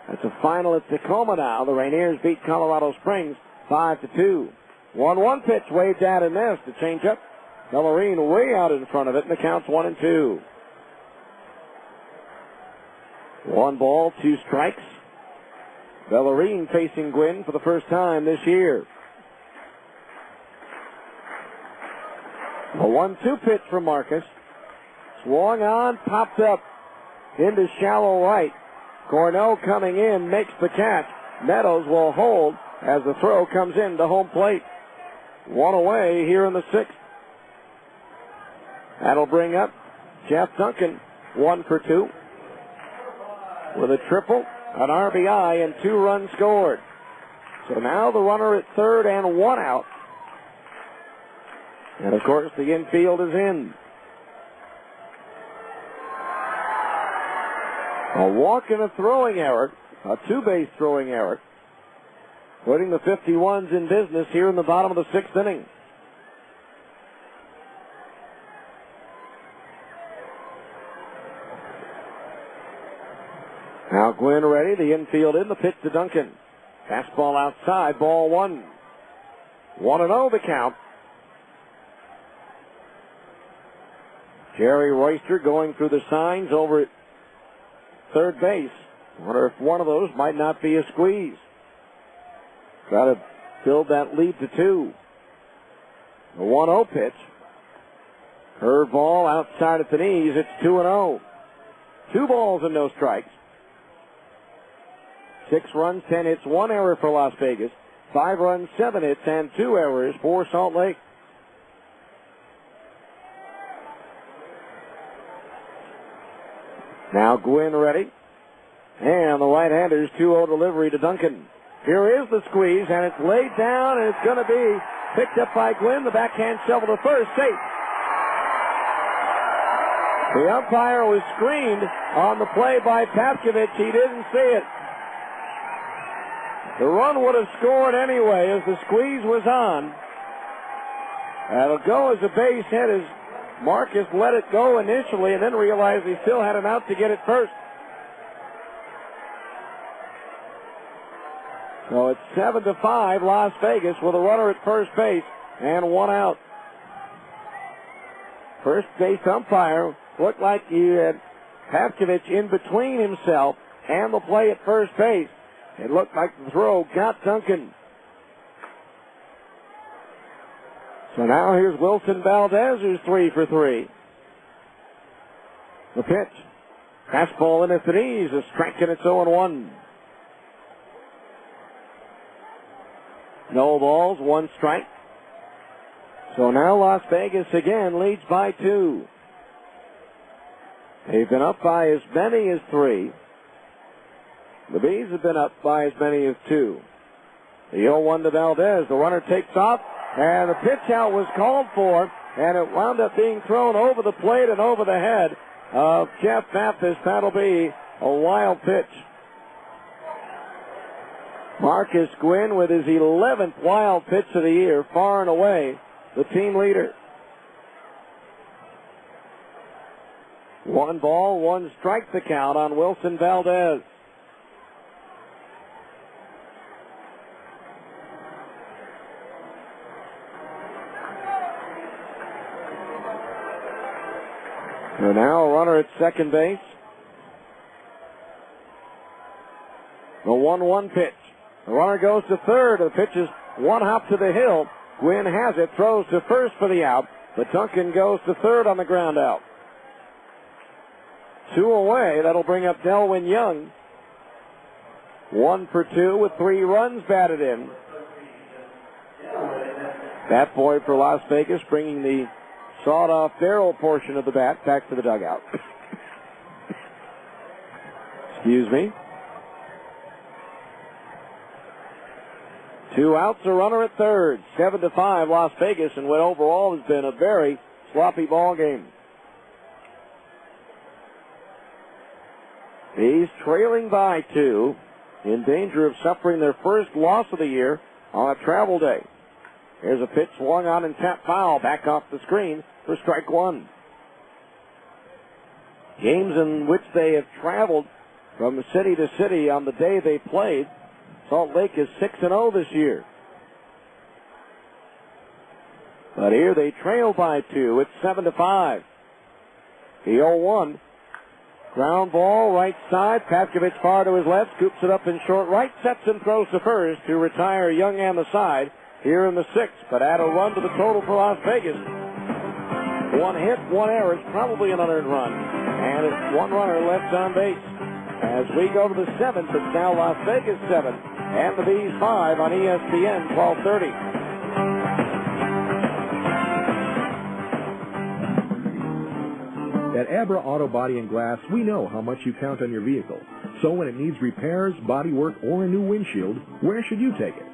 That's a final at Tacoma now. The Rainiers beat Colorado Springs 5-2. 1-1 pitch, way down and missed. The changeup. Bellarine way out in front of it, and the count's 1-2. 1 ball, 2 strikes. Bellarine facing Gwynn for the first time this year. A 1-2 pitch from Marcus. Swung on, popped up into shallow right. Cornell coming in, makes the catch. Meadows will hold as the throw comes in to home plate. 1 away here in the 6th. That'll bring up Jeff Duncan, 1 for 2. With a triple, an RBI, and 2 runs scored. So now the runner at third and 1 out. And of course the infield is in. A walk and a throwing error, a 2-base throwing error, putting the 51s in business here in the bottom of the 6th inning. Now Gwynn ready, the infield in, the pitch to Duncan. Fastball outside, ball one. 1-0 the count. Jerry Royster going through the signs over at third base. Wonder if one of those might not be a squeeze. Try to build that lead to 2. The 1-0 pitch. Curveball outside at the knees. It's 2-0. 2 balls and no strikes. 6 runs, 10 hits, 1 error for Las Vegas. 5 runs, 7 hits, and 2 errors for Salt Lake. Now Gwynn ready. And the right-hander's 2-0 delivery to Duncan. Here is the squeeze, and it's laid down, and it's going to be picked up by Gwynn. The backhand shovel to first, safe. The umpire was screened on the play by Paskovich. He didn't see it. The run would have scored anyway as the squeeze was on. That'll go as a base hit as Marcus let it go initially and then realized he still had an out to get it first. So it's 7-5 Las Vegas with a runner at first base and 1 out. First base umpire looked like he had Paskovich in between himself and the play at first base. It looked like the throw got Duncan. So now here's Wilson Valdez, who's 3 for 3. The pitch. Fastball in at the knees. A strike, and it's 0-1. No balls, 1 strike. So now Las Vegas again leads by 2. They've been up by as many as 3. The Bees have been up by as many as 2. The 0-1 to Valdez. The runner takes off, and the pitch out was called for, and it wound up being thrown over the plate and over the head of Jeff Mathis. That'll be a wild pitch. Marcus Gwynn with his 11th wild pitch of the year, far and away the team leader. 1 ball, 1 strike the count on Wilson Valdez. So now a runner at second base. The 1-1 pitch. The runner goes to third. The pitch is 1 hop to the hill. Gwynn has it, throws to first for the out, but Duncan goes to third on the ground out. 2 away. That'll bring up Delwyn Young. 1 for 2 with 3 runs batted in. Bat boy for Las Vegas, bringing the sawed-off barrel portion of the bat back to the dugout. Excuse me. 2 outs, a runner at third. 7-5 Las Vegas, and what overall has been a very sloppy ball game. He's trailing by 2, in danger of suffering their first loss of the year on a travel day. Here's a pitch swung on and tapped foul, back off the screen for strike 1. Games in which they have traveled from city to city on the day they played. Salt Lake is 6-0 this year. But here they trail by 2. It's 7-5. The 0-1. Ground ball, right side. Paskovich far to his left. Scoops it up in short right. Sets and throws to first to retire Young on the side here in the 6th. But add a run to the total for Las Vegas. 1 hit, 1 error. It's probably an unearned run. And it's 1 runner left on base. As we go to the 7th, it's now Las Vegas 7 and the Bees 5 on ESPN 1230. At Abra Auto Body and Glass, we know how much you count on your vehicle. So when it needs repairs, body work, or a new windshield, where should you take it?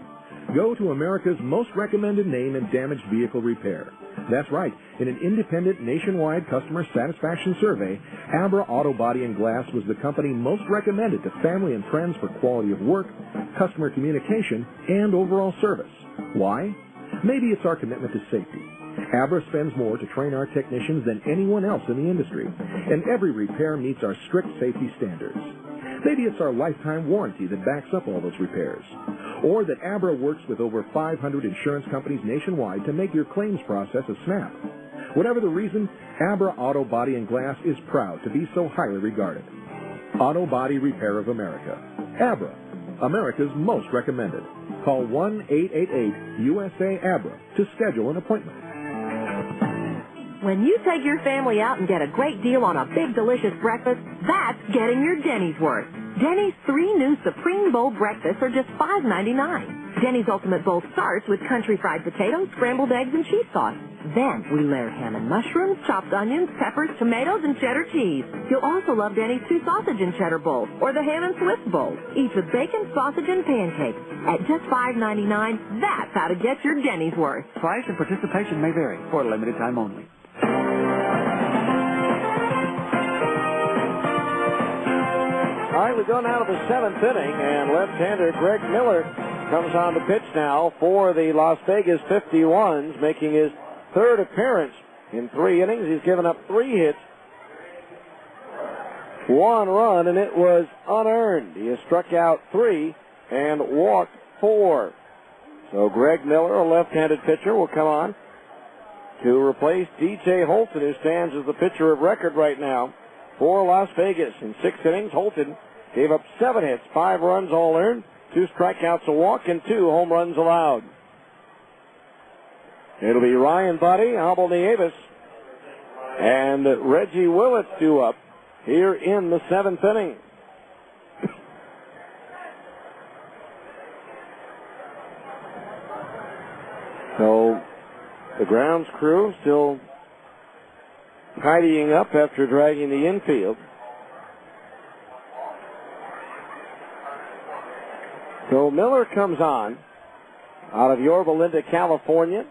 Go to America's most recommended name in damaged vehicle repair. That's right. In an independent nationwide customer satisfaction survey, Abra Auto Body and Glass was the company most recommended to family and friends for quality of work, customer communication, and overall service. Why? Maybe it's our commitment to safety. Abra spends more to train our technicians than anyone else in the industry, and every repair meets our strict safety standards. Maybe it's our lifetime warranty that backs up all those repairs. Or that Abra works with over 500 insurance companies nationwide to make your claims process a snap. Whatever the reason, Abra Auto Body and Glass is proud to be so highly regarded. Auto Body Repair of America. Abra, America's most recommended. Call 1-888-USA-ABRA to schedule an appointment. When you take your family out and get a great deal on a big, delicious breakfast, that's getting your Denny's worth. Denny's 3 new Supreme Bowl breakfasts are just $5.99. Denny's Ultimate Bowl starts with country fried potatoes, scrambled eggs, and cheese sauce. Then we layer ham and mushrooms, chopped onions, peppers, tomatoes, and cheddar cheese. You'll also love Denny's 2 sausage and cheddar bowls, or the ham and Swiss bowl, each with bacon, sausage, and pancakes. At just $5.99, that's how to get your Denny's worth. Price and participation may vary for a limited time only. All right, we go now to the 7th inning, and left-hander Greg Miller comes on to pitch now for the Las Vegas 51s, making his 3rd appearance in 3 innings. He's given up 3 hits, 1 run, and it was unearned. He has struck out 3 and walked 4. So Greg Miller, a left-handed pitcher, will come on to replace D.J. Holton, who stands as the pitcher of record right now for Las Vegas. In 6 innings, Holton gave up 7 hits, 5 runs all earned, 2 strikeouts, a walk, and 2 home runs allowed. It'll be Ryan Buddy, Abel Nieves, and Reggie Willits due up here in the 7th inning. So the grounds crew still tidying up after dragging the infield. So Miller comes on out of Yorba Linda, California.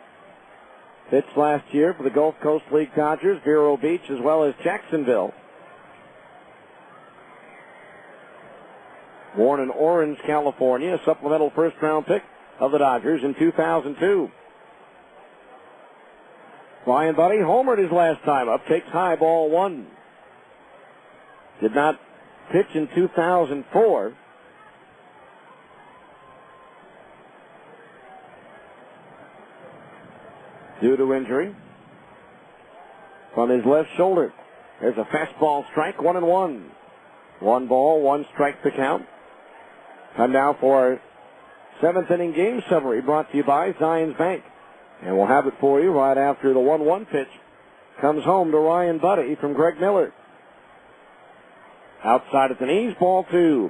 Pitched last year for the Gulf Coast League Dodgers, Vero Beach, as well as Jacksonville. Born in Orange, California, a supplemental first-round pick of the Dodgers in 2002. Ryan Buddy homered his last time up, takes high, ball 1. Did not pitch in 2004. Due to injury from his left shoulder. There's a fastball strike, 1-1. 1 ball, 1 strike to count. Time now for our 7th inning game summary brought to you by Zions Bank. And we'll have it for you right after the 1-1 pitch comes home to Ryan Buddy from Greg Miller. Outside at the knees, ball 2.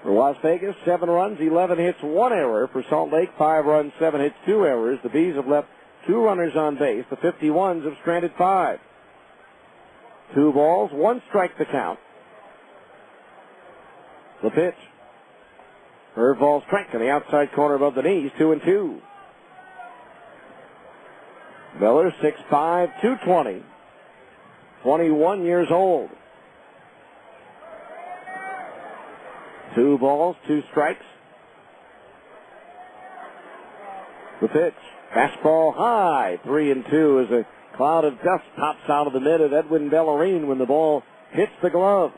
For Las Vegas, 7 runs, 11 hits, 1 error. For Salt Lake, 5 runs, 7 hits, 2 errors. The Bees have left 2 runners on base. The 51s have stranded 5. 2 balls, 1 strike to count. The pitch. Curveball strike on the outside corner above the knees, 2-2. Miller, 6'5", 220, 21 years old. 2 balls, 2 strikes. The pitch. Fastball high, 3-2 as a cloud of dust pops out of the mid of Edwin Bellarine when the ball hits the glove.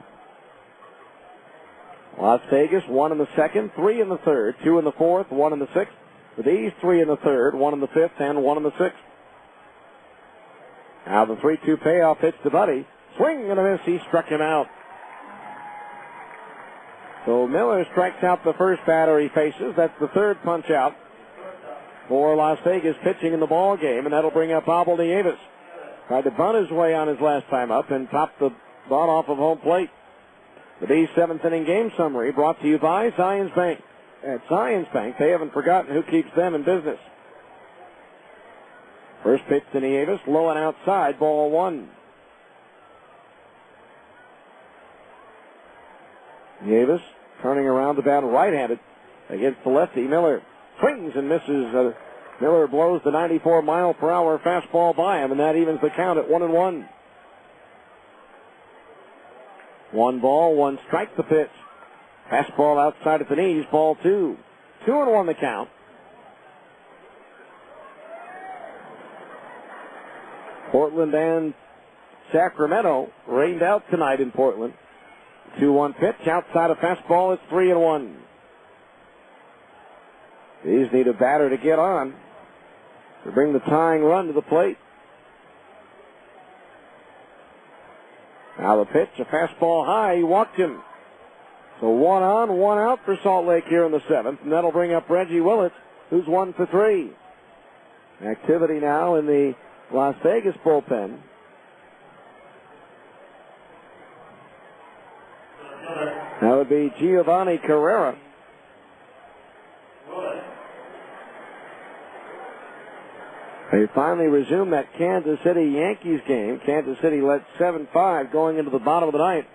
Las Vegas, 1 in the 2nd, 3 in the 3rd, 2 in the 4th, 1 in the 6th. The Bees, 3 in the 3rd, 1 in the 5th, and 1 in the 6th. Now the 3-2 payoff hits to Buddy. Swing and a miss. He struck him out. So Miller strikes out the first batter he faces. That's the 3rd punch out for Las Vegas pitching in the ball game, and that'll bring up Abel Nieves. Tried to bunt his way on his last time up and popped the ball off of home plate. The Bees' 7th inning game summary brought to you by Zions Bank. At Zions Bank, they haven't forgotten who keeps them in business. First pitch to Nieves, low and outside, ball 1. Nieves turning around the bat right-handed against the lefty. Miller swings and misses. Miller blows the 94-mile-per-hour fastball by him, and that evens the count at 1-1. 1 ball, 1 strike the pitch. Fastball outside at the knees, ball 2. 2-1 the count. Portland and Sacramento rained out tonight in Portland. 2-1 pitch outside a fastball. It's 3-1. These need a batter to get on to bring the tying run to the plate. Now the pitch, a fastball high. He walked him. So 1 on, 1 out for Salt Lake here in the 7th, and that'll bring up Reggie Willett, who's 1 for 3. Activity now in the Las Vegas bullpen. That would be Giovanni Carrera. They finally resumed that Kansas City Yankees game. Kansas City led 7-5 going into the bottom of the ninth.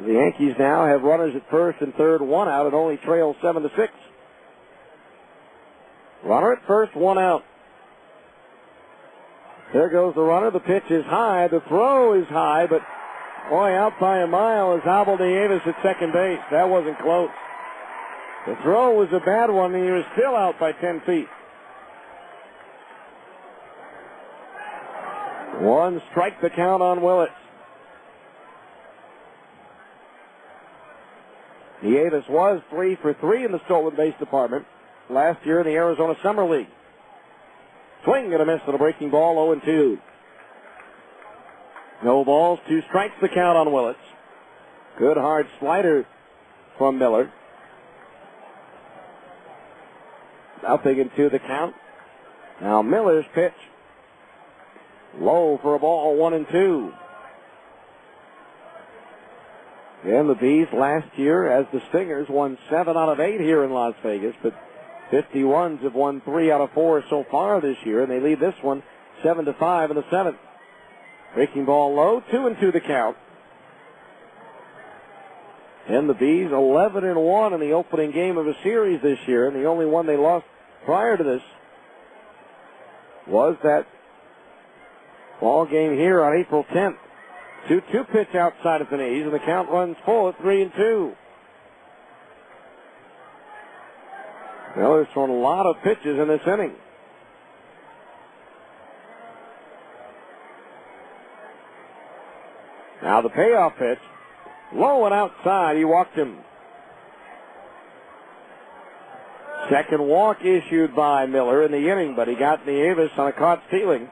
The Yankees now have runners at first and third, 1 out, and only trail 7-6. Runner at first, 1 out. There goes the runner. The pitch is high. The throw is high, but boy, out by a mile is Abel Nieves at second base. That wasn't close. The throw was a bad one, and he was still out by 10 feet. 1 strike the count on Willett. Nieves was 3 for 3 in the stolen base department last year in the Arizona Summer League. Swing and a miss to the breaking ball, 0-2. No balls, 2 strikes the count on Willett. Good hard slider from Miller. Nothing into the count. Now Miller's pitch. Low for a ball, 1-2. And the Bees last year, as the Stingers, won 7 out of 8 here in Las Vegas, but 51s have won 3 out of 4 so far this year, and they lead this one 7-5 in the 7th. Breaking ball low, 2-2 the count. And the Bees 11-1 in the opening game of a series this year, and the only one they lost prior to this was that ball game here on April 10th. 2-2 pitch outside of the knees, and the count runs full at 3-2. Miller's thrown a lot of pitches in this inning. Now the payoff pitch. Low and outside. He walked him. Second walk issued by Miller in the inning, but he got Nieves on a caught stealing.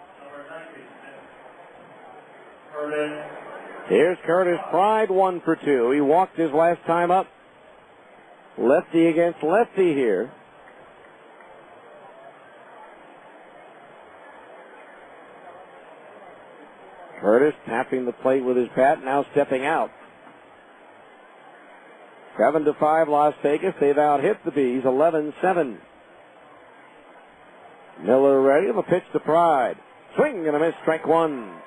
Here's Curtis Pride, 1 for 2. He walked his last time up. Lefty against lefty here. Curtis tapping the plate with his bat, now stepping out. 7-5 Las Vegas. They've out-hit the Bees, 11-7. Miller ready, the pitch to Pride. Swing and a miss, strike 1.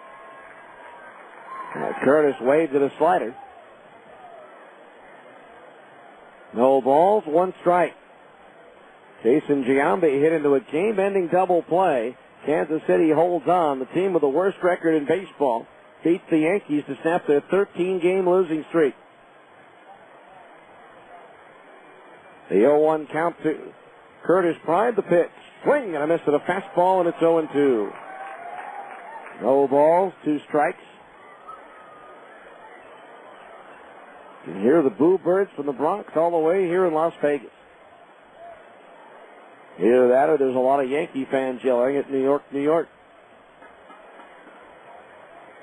Curtis waved at a slider. No balls, 1 strike. Jason Giambi hit into a game-ending double play. Kansas City holds on. The team with the worst record in baseball beats the Yankees to snap their 13-game losing streak. The 0-1 count to Curtis Pride, the pitch. Swing and a miss at a fastball, and it's 0-2. No balls, 2 strikes. You can hear the boo birds from the Bronx all the way here in Las Vegas. Either that or there's a lot of Yankee fans yelling at New York, New York.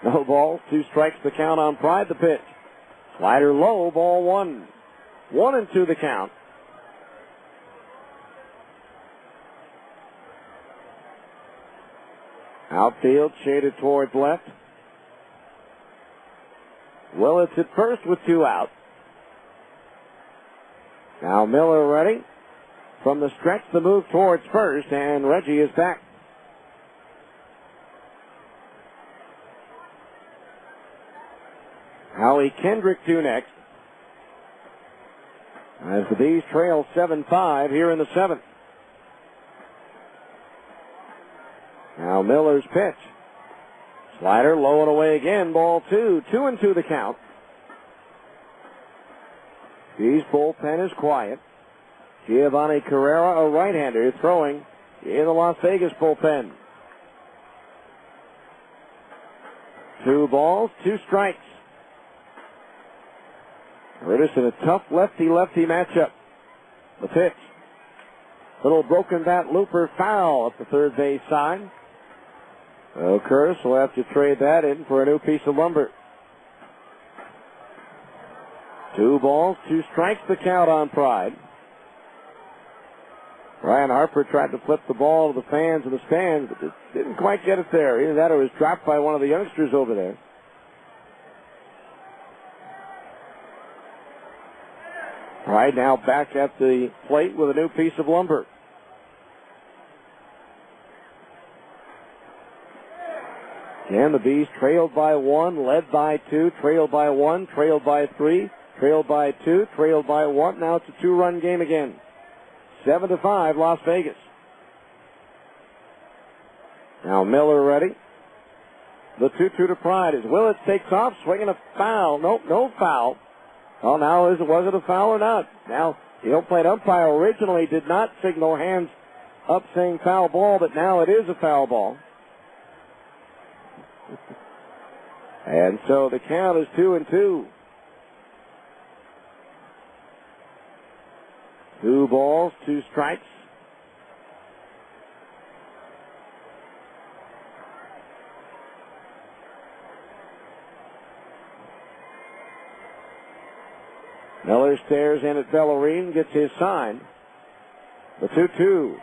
No balls, 2 strikes the count on Pride, the pitch. Slider low, ball 1. 1-2 the count. Outfield shaded towards left. Willits at first with 2 out. Now Miller ready. From the stretch, the move towards first, and Reggie is back. Howie Kendrick due next. As the Bees trail 7-5 here in the 7th. Now Miller's pitch. Slider low and away again, ball 2. 2-2 the count. Bees bullpen is quiet. Giovanni Carrera, a right-hander, throwing in the Las Vegas bullpen. 2 balls, 2 strikes. Curtis in a tough lefty-lefty matchup. The pitch. Little broken bat looper foul at the third base side. So Curtis will have to trade that in for a new piece of lumber. 2 balls, 2 strikes, the count on Pride. Ryan Harper tried to flip the ball to the fans in the stands, but just didn't quite get it there. Either that or it was dropped by one of the youngsters over there. Pride now back at the plate with a new piece of lumber. Again, the Bees trailed by 1, led by 2, trailed by 1, trailed by 3, trailed by 2, trailed by 1. Now it's a 2-run game again. 7-5, Las Vegas. Now Miller ready. The 2-2 to Pride as Willits takes off, swinging a foul. Nope, no foul. Well, now was it a foul or not? Now, the home plate umpire originally did not signal hands up saying foul ball, but now it is a foul ball. And so the count is 2-2. 2 balls, 2 strikes. Miller stares in at Bellarine, gets his sign. The 2-2.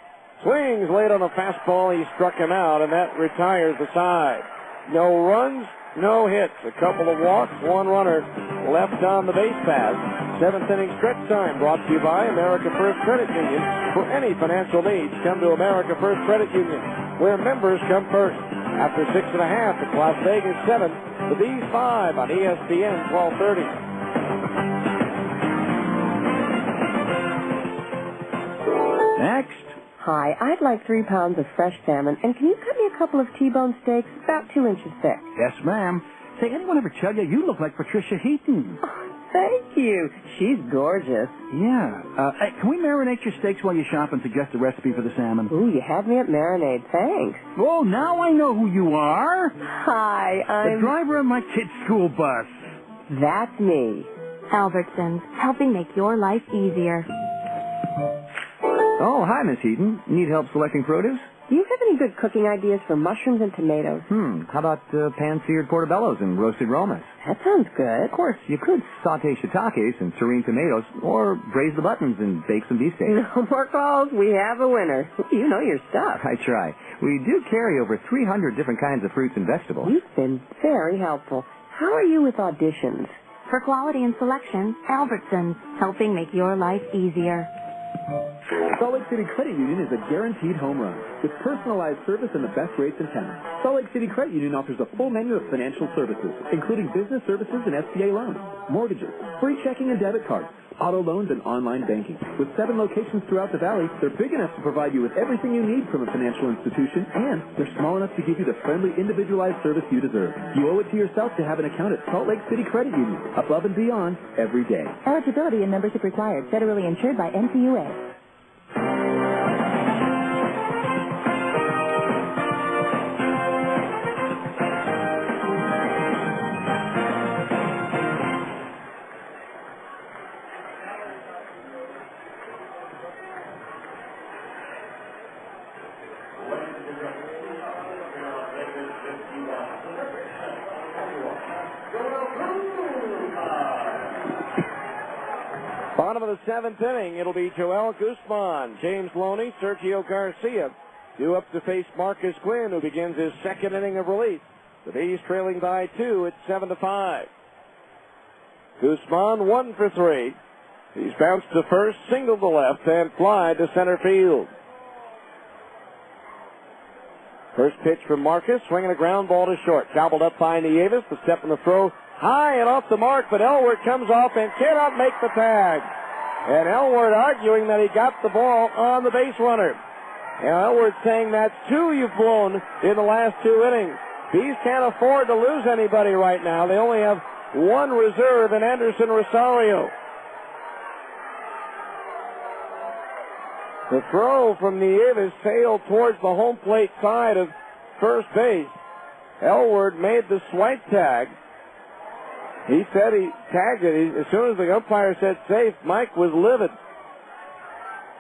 Swings late on a fastball. He struck him out, and that retires the side. No runs, no hits. A couple of walks, 1 runner left on the base path. 7th inning stretch time brought to you by America First Credit Union. For any financial needs, come to America First Credit Union, where members come first. After 6.5, it's Las Vegas 7, the Bees 5 on ESPN 1230. Next. Hi, I'd like 3 pounds of fresh salmon, and can you cut me a couple of T-bone steaks about 2 inches thick? Yes, ma'am. Say, anyone ever tell you you look like Patricia Heaton? Oh, thank you. She's gorgeous. Yeah. Hey, can we marinate your steaks while you shop and suggest a recipe for the salmon? Ooh, you had me at marinade. Thanks. Oh, now I know who you are. Hi, I'm... the driver of my kid's school bus. That's me. Albertsons, helping make your life easier. Oh, hi, Miss Heaton. Need help selecting produce? Do you have any good cooking ideas for mushrooms and tomatoes? How about pan-seared portobellos and roasted romas? That sounds good. Of course, you could saute shiitakes and serene tomatoes, or braise the buttons and bake some beefsteak. No more calls. We have a winner. You know your stuff. I try. We do carry over 300 different kinds of fruits and vegetables. You've been very helpful. How are you with auditions? For quality and selection, Albertsons, helping make your life easier. Salt Lake City Credit Union is a guaranteed home run with personalized service and the best rates in town. Salt Lake City Credit Union offers a full menu of financial services, including business services and SBA loans, mortgages, free checking and debit cards, auto loans, and online banking. With 7 locations throughout the valley, they're big enough to provide you with everything you need from a financial institution, and they're small enough to give you the friendly, individualized service you deserve. You owe it to yourself to have an account at Salt Lake City Credit Union, above and beyond every day. Eligibility and membership required. Federally insured by NCUA. Bottom of the 7th inning, it'll be Joel Guzman, James Loney, Sergio Garcia due up to face Marcus Quinn, who begins his 2nd inning of relief. The Bees trailing by 2 at 7-5. Guzman 1 for 3. He's bounced to first, singled to left, and fly to center field. First pitch from Marcus, swinging a ground ball to short. Gobbled up by Nieves. The step in the throw high and off the mark, but Elward comes off and cannot make the tag. And Elward arguing that he got the ball on the base runner. Now Elward saying that's 2 you've blown in the last 2 innings. Bees can't afford to lose anybody right now. They only have 1 reserve in Anderson Rosario. The throw from Nieves sailed towards the home plate side of first base. Elward made the swipe tag. He said he tagged it. As soon as the umpire said safe, Mike was livid.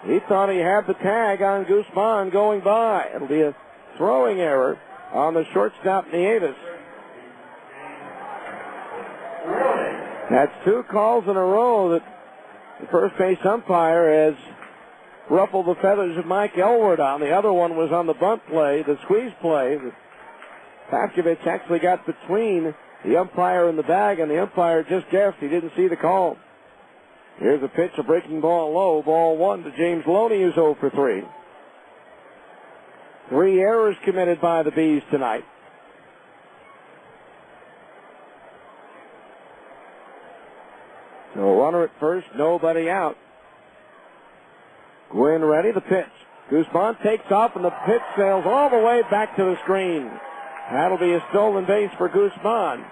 He thought he had the tag on Guzman going by. It'll be a throwing error on the shortstop, Nieves. That's 2 calls in a row that the first base umpire has ruffled the feathers of Mike Elward on. The other one was on the bunt play, the squeeze play. Pavkovich actually got between the umpire and the bag, and the umpire just guessed. He didn't see the call. Here's a pitch, a breaking ball low. Ball 1 to James Loney, who's 0 for 3. 3 errors committed by the Bees tonight. So runner at first, nobody out. Gwynn ready, the pitch. Guzman takes off, and the pitch sails all the way back to the screen. That'll be a stolen base for Guzman.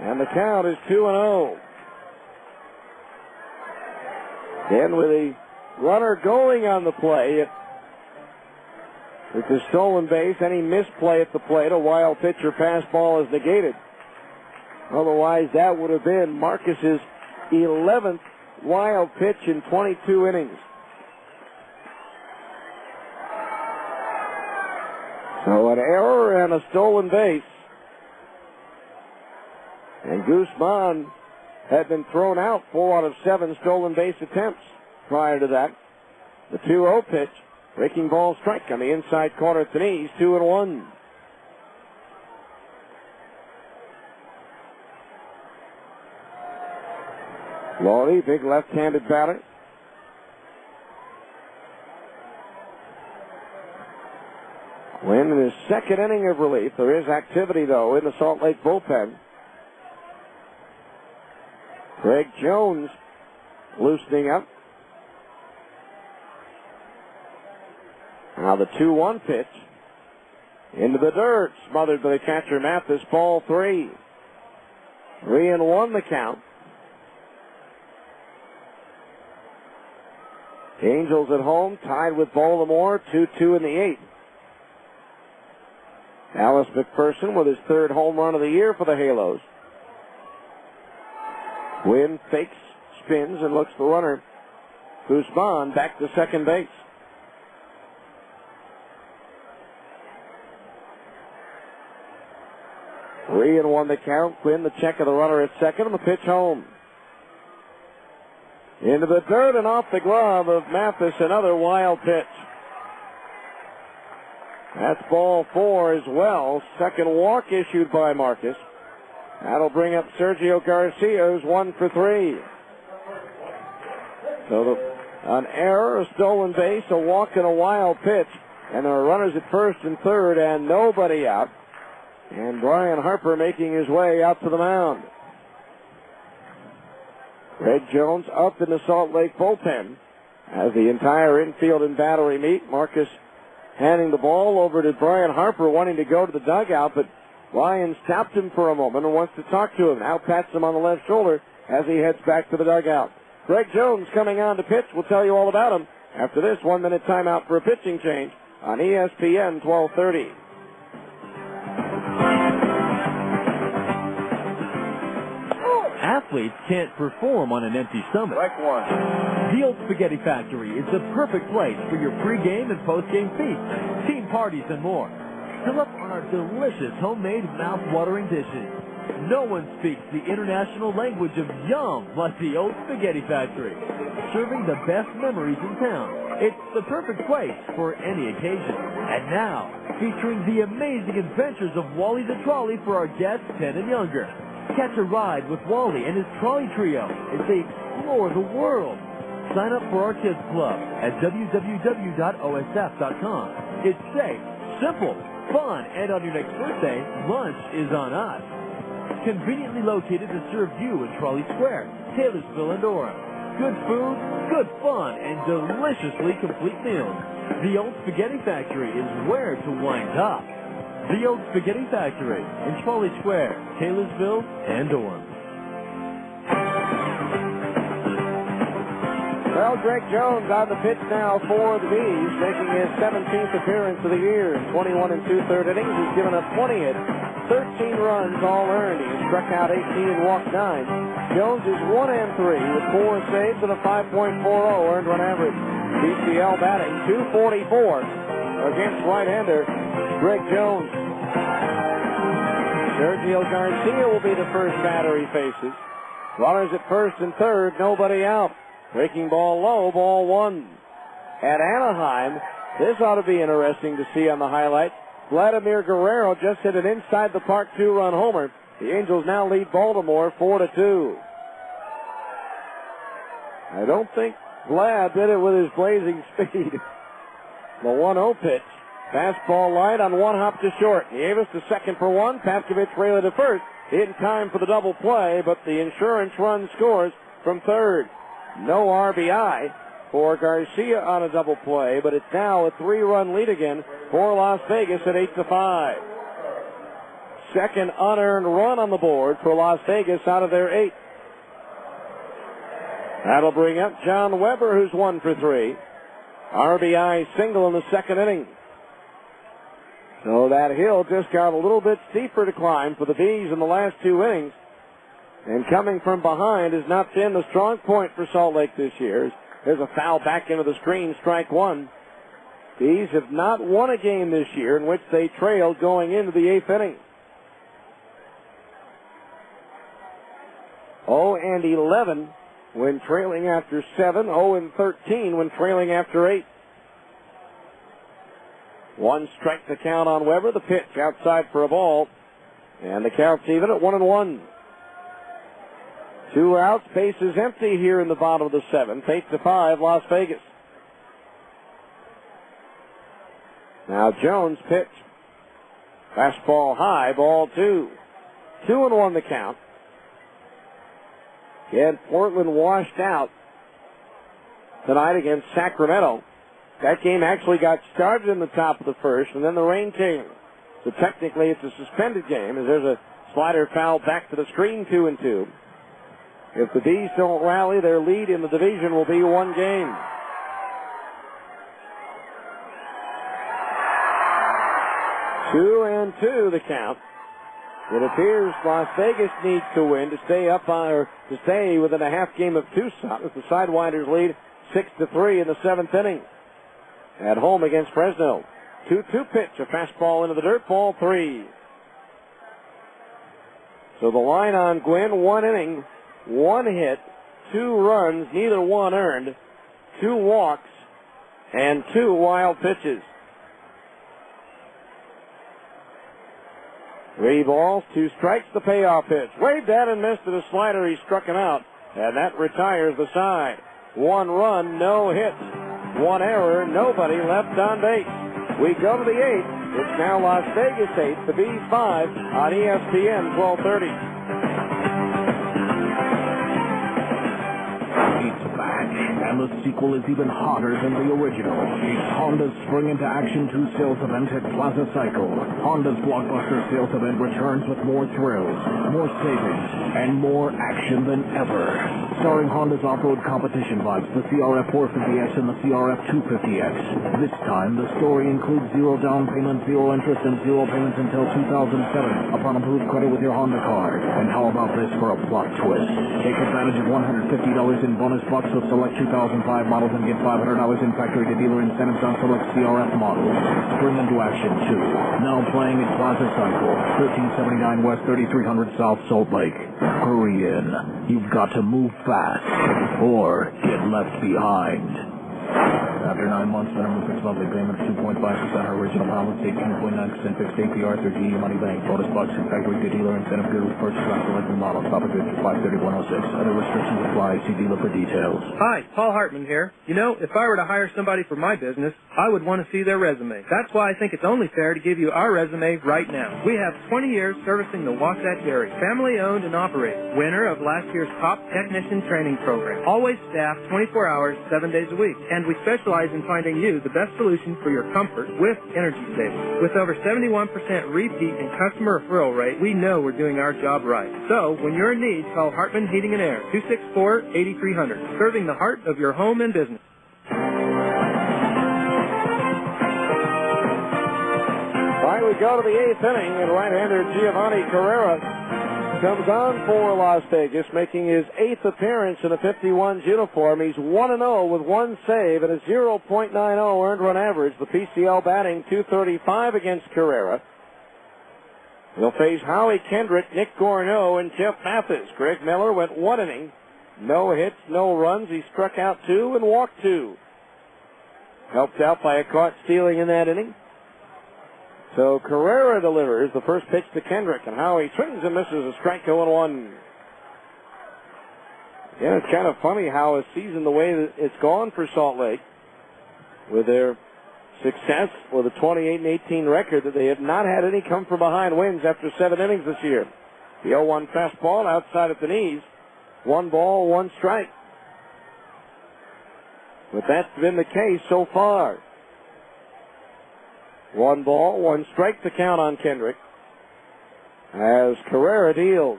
And the count is 2-0. Then with a runner going on the play, it's a stolen base. Any misplay at the plate, a wild pitch or fastball is negated. Otherwise, that would have been Marcus's 11th wild pitch in 22 innings. So an error and a stolen base. And Guzman had been thrown out 4 out of 7 stolen base attempts prior to that. The 2-0 pitch, breaking ball strike on the inside corner at the knees, 2-1. Loney, big left-handed batter. Wynn in his second inning of relief. There is activity, though, in the Salt Lake bullpen. Greg Jones loosening up. Now the 2-1 pitch. Into the dirt. Smothered by the catcher, Mathis. Ball 3. 3-1 the count. Angels at home, tied with Baltimore, 2-2 in the 8th. Alice McPherson with his 3rd home run of the year for the Halos. Wynn fakes, spins, and looks the runner. Guzman back to second base. 3-1 the count. Quinn the check of the runner at second, and the pitch home. Into the dirt and off the glove of Mathis, another wild pitch. That's ball 4 as well. Second walk issued by Marcus. That'll bring up Sergio Garcia, who's 1 for 3. So an error, a stolen base, a walk, and a wild pitch. And there are runners at first and third and nobody out. And Brian Harper making his way out to the mound. Greg Jones up in the Salt Lake bullpen as the entire infield and battery meet. Marcus handing the ball over to Brian Harper, wanting to go to the dugout, but Ryan stopped him for a moment and wants to talk to him. Now pats him on the left shoulder as he heads back to the dugout. Greg Jones coming on to pitch. We'll tell you all about him after this 1-minute timeout for a pitching change on ESPN 1230. Athletes can't perform on an empty stomach. Strike 1. The Old Spaghetti Factory is the perfect place for your pregame and postgame feasts, team parties, and more. Fill up on our delicious homemade mouth-watering dishes. No one speaks the international language of yum like the Old Spaghetti Factory. Serving the best memories in town. It's the perfect place for any occasion. And now, featuring the amazing adventures of Wally the Trolley for our guests 10 and younger. Catch a ride with Wally and his trolley trio as they explore the world. Sign up for our kids club at www.osf.com. It's safe, simple, fun, and on your next birthday, lunch is on us. Conveniently located to serve you in Trolley Square, Taylorsville, and Orem. Good food, good fun, and deliciously complete meals. The Old Spaghetti Factory is where to wind up. The Old Spaghetti Factory in Trolley Square, Taylorsville, and Orem. Well, Greg Jones on the pitch now for the Bees, making his 17th appearance of the year. 21 and 2/3 innings. He's given up 20 hits, 13 runs all earned. He has struck out 18 and walked 9. Jones is 1-3 with 4 saves and a 5.40 earned run average. BCL batting .244 against right-hander Greg Jones. Sergio Garcia will be the first batter he faces. Runners at first and third, nobody out. Breaking ball low, ball 1. At Anaheim, this ought to be interesting to see on the highlights. Vladimir Guerrero just hit an inside the park 2-run homer. The Angels now lead Baltimore 4-2. I don't think Vlad did it with his blazing speed. The 1-0 pitch. Fastball light on one hop to short. Nieves to second for one. Pavkovich Rayla to first. In time for the double play, but the insurance run scores from third. No RBI for Garcia on a double play, but it's now a 3-run lead again for Las Vegas at 8-5. Second unearned run on the board for Las Vegas out of their 8. That'll bring up John Weber, who's 1 for 3. RBI single in the second inning. So that hill just got a little bit steeper to climb for the Bees in the last 2 innings. And coming from behind has not been the strong point for Salt Lake this year. There's a foul back into the screen, strike 1. Bees have not won a game this year in which they trailed going into the 8th inning. 0-11 when trailing after 7, 0-13 when trailing after 8. 1 strike to count on Weber. The pitch outside for a ball. And the count's even at 1-1. 2 outs, bases empty here in the bottom of the 7th. 8-5, Las Vegas. Now Jones pitch. Fastball high, ball 2. 2-1 the count. Again, Portland washed out tonight against Sacramento. That game actually got started in the top of the first, and then the rain came. So technically it's a suspended game, as there's a slider foul back to the screen, 2-2. If the Bees don't rally, their lead in the division will be 1 game. Two and 2 the count. It appears Las Vegas needs to win to stay up on, or to stay within a half game of Tucson, with the Sidewinders lead 6-3 in the 7th inning. At home against Fresno. 2-2 pitch, a fastball into the dirt, ball 3. So the line on Gwynn, 1 inning, 1 hit, 2 runs, neither one earned, 2 walks, and 2 wild pitches. 3 balls, 2 strikes, the payoff pitch. Waved at and missed at a slider, he struck him out, and that retires the side. 1 run, no hits. 1 error, nobody left on base. We go to the 8th. It's now Las Vegas 8, the Bees 5 on ESPN 1230. It's back, and the sequel is even hotter than the original. It's Honda's Spring into Action 2 sales event at Plaza Cycle. Honda's blockbuster sales event returns with more thrills, more savings, and more action than ever. Starring Honda's off-road competition bikes, the CRF 450X and the CRF 250X. This time, the story includes 0 down payment, 0 interest, and 0 payments until 2007 upon approved credit with your Honda card. And how about this for a plot twist? Take advantage of $150 in bonus bucks with select 2005 models and get $500 in factory-to-dealer incentives on select CRF models. Spring into Action 2. Now playing at Plaza Cycle, 1379 West, 3300 South, Salt Lake. Hurry in. You've got to move fast or get left behind. After 9 months, minimum fixed monthly payment of 2.5% original balance, 18.9% fixed APR through GE Money Bank. Bonus bucks and factory-to-dealer incentive good with purchase on selected models. Top of good for 53106. Other restrictions apply. See dealer for details. Hi, Paul Hartman here. You know, if I were to hire somebody for my business, I would want to see their resume. That's why I think it's only fair to give you our resume right now. We have 20 years servicing the Wasatch Dairy, family-owned and operated. Winner of last year's top technician training program. Always staffed 24 hours, 7 days a week. And we specialize in finding you the best solution for your comfort with energy savings. With over 71% repeat and customer referral rate, we know we're doing our job right. So, when you're in need, call Hartman Heating and Air, 264-8300, serving the heart of your home and right, we go to the 8th inning, and right-hander Giovanni Carrera comes on for Las Vegas, making his 8th appearance in a 51's uniform. He's 1-0 with one save and a 0.90 earned run average. The PCL batting .235 against Carrera. He'll face Howie Kendrick, Nick Gorneau, and Jeff Mathis. Greg Miller went 1 inning. No hits, no runs. He struck out 2 and walked 2. Helped out by a caught stealing in that inning. So Carrera delivers the first pitch to Kendrick, and Howie swings and misses a strike 0-1. Yeah, it's kind of funny how a season, the way that it's gone for Salt Lake, with their success with a 28-18 record, that they have not had any come-from-behind wins after 7 innings this year. The 0-1 fastball outside at the knees. 1 ball, 1 strike. But that's been the case so far. 1 ball, 1 strike to count on Kendrick. As Carrera deals.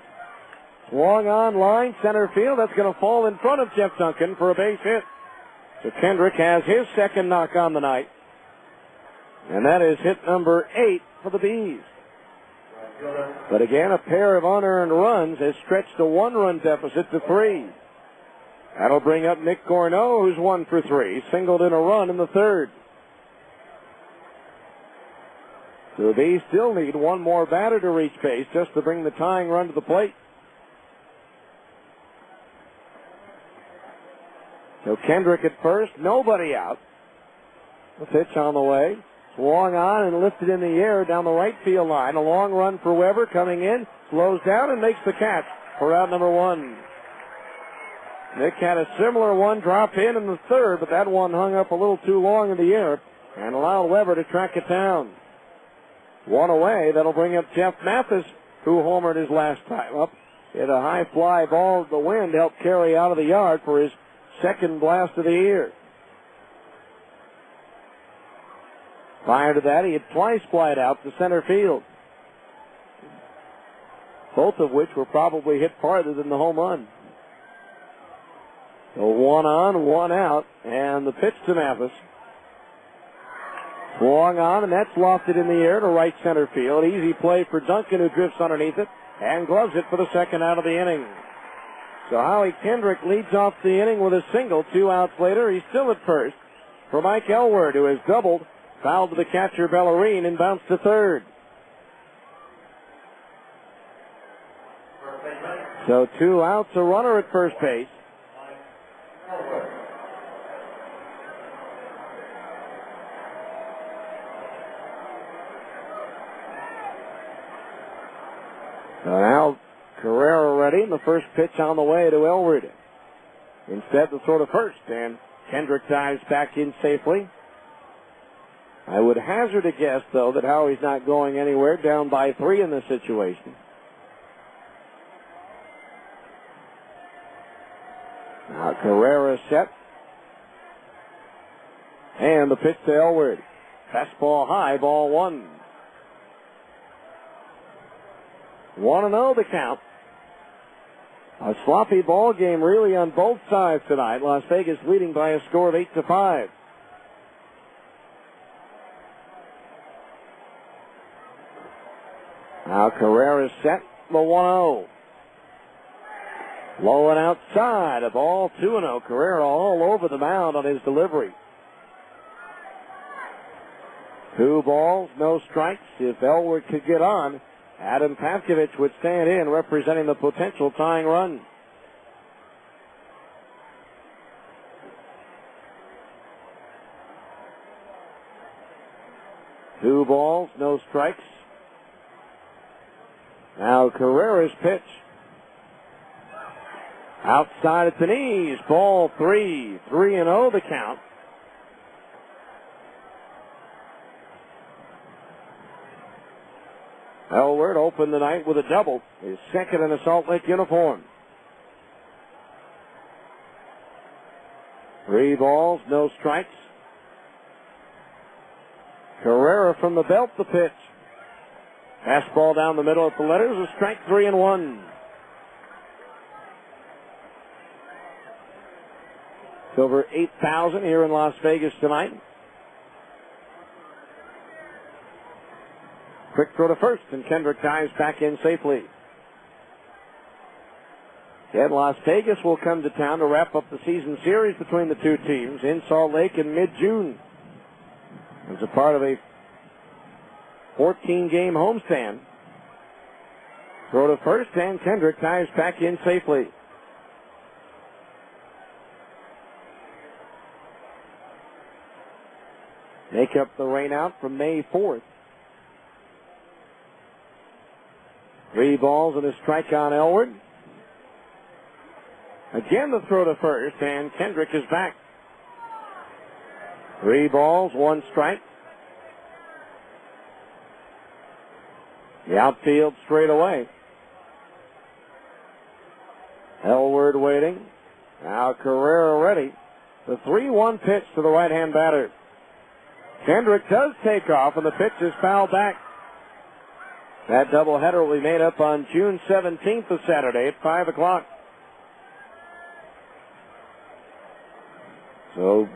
Swung on line, center field. That's going to fall in front of Jeff Duncan for a base hit. So Kendrick has his second knock on the night. And that is hit number 8 for the Bees. But again, a pair of unearned runs has stretched a 1-run deficit to 3. That'll bring up Nick Gorneau, who's 1 for 3. Singled in a run in the 3rd. So the Bees still need 1 more batter to reach base just to bring the tying run to the plate. So Kendrick at first, nobody out. The pitch on the way. Swung on and lifted in the air down the right field line. A long run for Weber coming in, slows down and makes the catch for out number 1. Nick had a similar one drop in the 3rd, but that one hung up a little too long in the air and allowed Weber to track it down. 1 away. That'll bring up Jeff Mathis, who homered his last time up. Hit a high fly ball. The wind helped carry out of the yard for his second blast of the year. Prior to that, he had twice flied out to center field, both of which were probably hit farther than the home run. So 1 on, 1 out, and the pitch to Mathis. Swung on, and that's lofted in the air to right center field. Easy play for Duncan, who drifts underneath it and gloves it for the second out of the inning. So Howie Kendrick leads off the inning with a single. 2 outs later, he's still at first for Mike Elward, who has doubled, fouled to the catcher Bellarine, and bounced to 3rd. So 2 outs, a runner at first base. So now Carrera ready, and the first pitch on the way to Elward. Instead, the throw to first, and Kendrick dives back in safely. I would hazard a guess, though, that Howie's not going anywhere, down by 3 in this situation. Now Carrera set. And the pitch to Elward. Fastball high, ball 1. 1-0 the count. A sloppy ball game really on both sides tonight. Las Vegas leading by a score of 8-5. Now Carrera's set, the 1-0. Low and outside, a ball 2-0. Carrera all over the mound on his delivery. 2 balls, no strikes. If Elward could get on, Adam Pavkovich would stand in, representing the potential tying run. Two balls, no strikes. Now Carrera's pitch. Outside at the knees, ball 3. 3-0 the count. Elward opened the night with a double, his second in a Salt Lake uniform. 3 balls, no strikes. Carrera from the belt, the pitch. Fastball down the middle at the letters, a strike 3-1. It's over 8,000 here in Las Vegas tonight. Quick throw to first, and Kendrick dives back in safely. And Las Vegas will come to town to wrap up the season series between the two teams in Salt Lake in mid-June. As a part of a 14-game homestand. Throw to first, and Kendrick dives back in safely. Make up the rain out from May 4th. 3 balls and a strike on Elwood. Again the throw to first, and Kendrick is back. 3 balls, 1 strike. The outfield straight away. Elwood waiting. Now Carrera ready. The 3-1 pitch to the right-hand batter. Kendrick does take off, and the pitch is fouled back. That doubleheader will be made up on June 17th of Saturday at 5 o'clock. So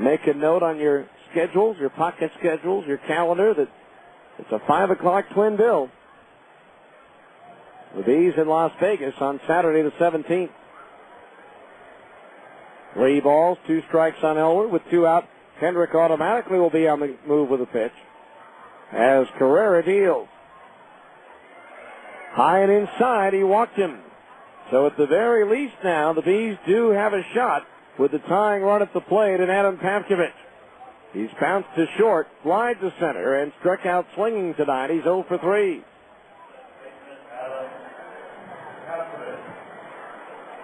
make a note on your schedules, your pocket schedules, your calendar that it's a 5 o'clock twin bill. The Bees in Las Vegas on Saturday the 17th. 3 balls, 2 strikes on Elwood with 2 out. Kendrick automatically will be on the move with a pitch as Carrera deals. High and inside, he walked him. So at the very least now, the Bees do have a shot with the tying run at the plate and Adam Pavkovich. He's bounced to short, flied to center, and struck out swinging tonight. He's 0 for 3.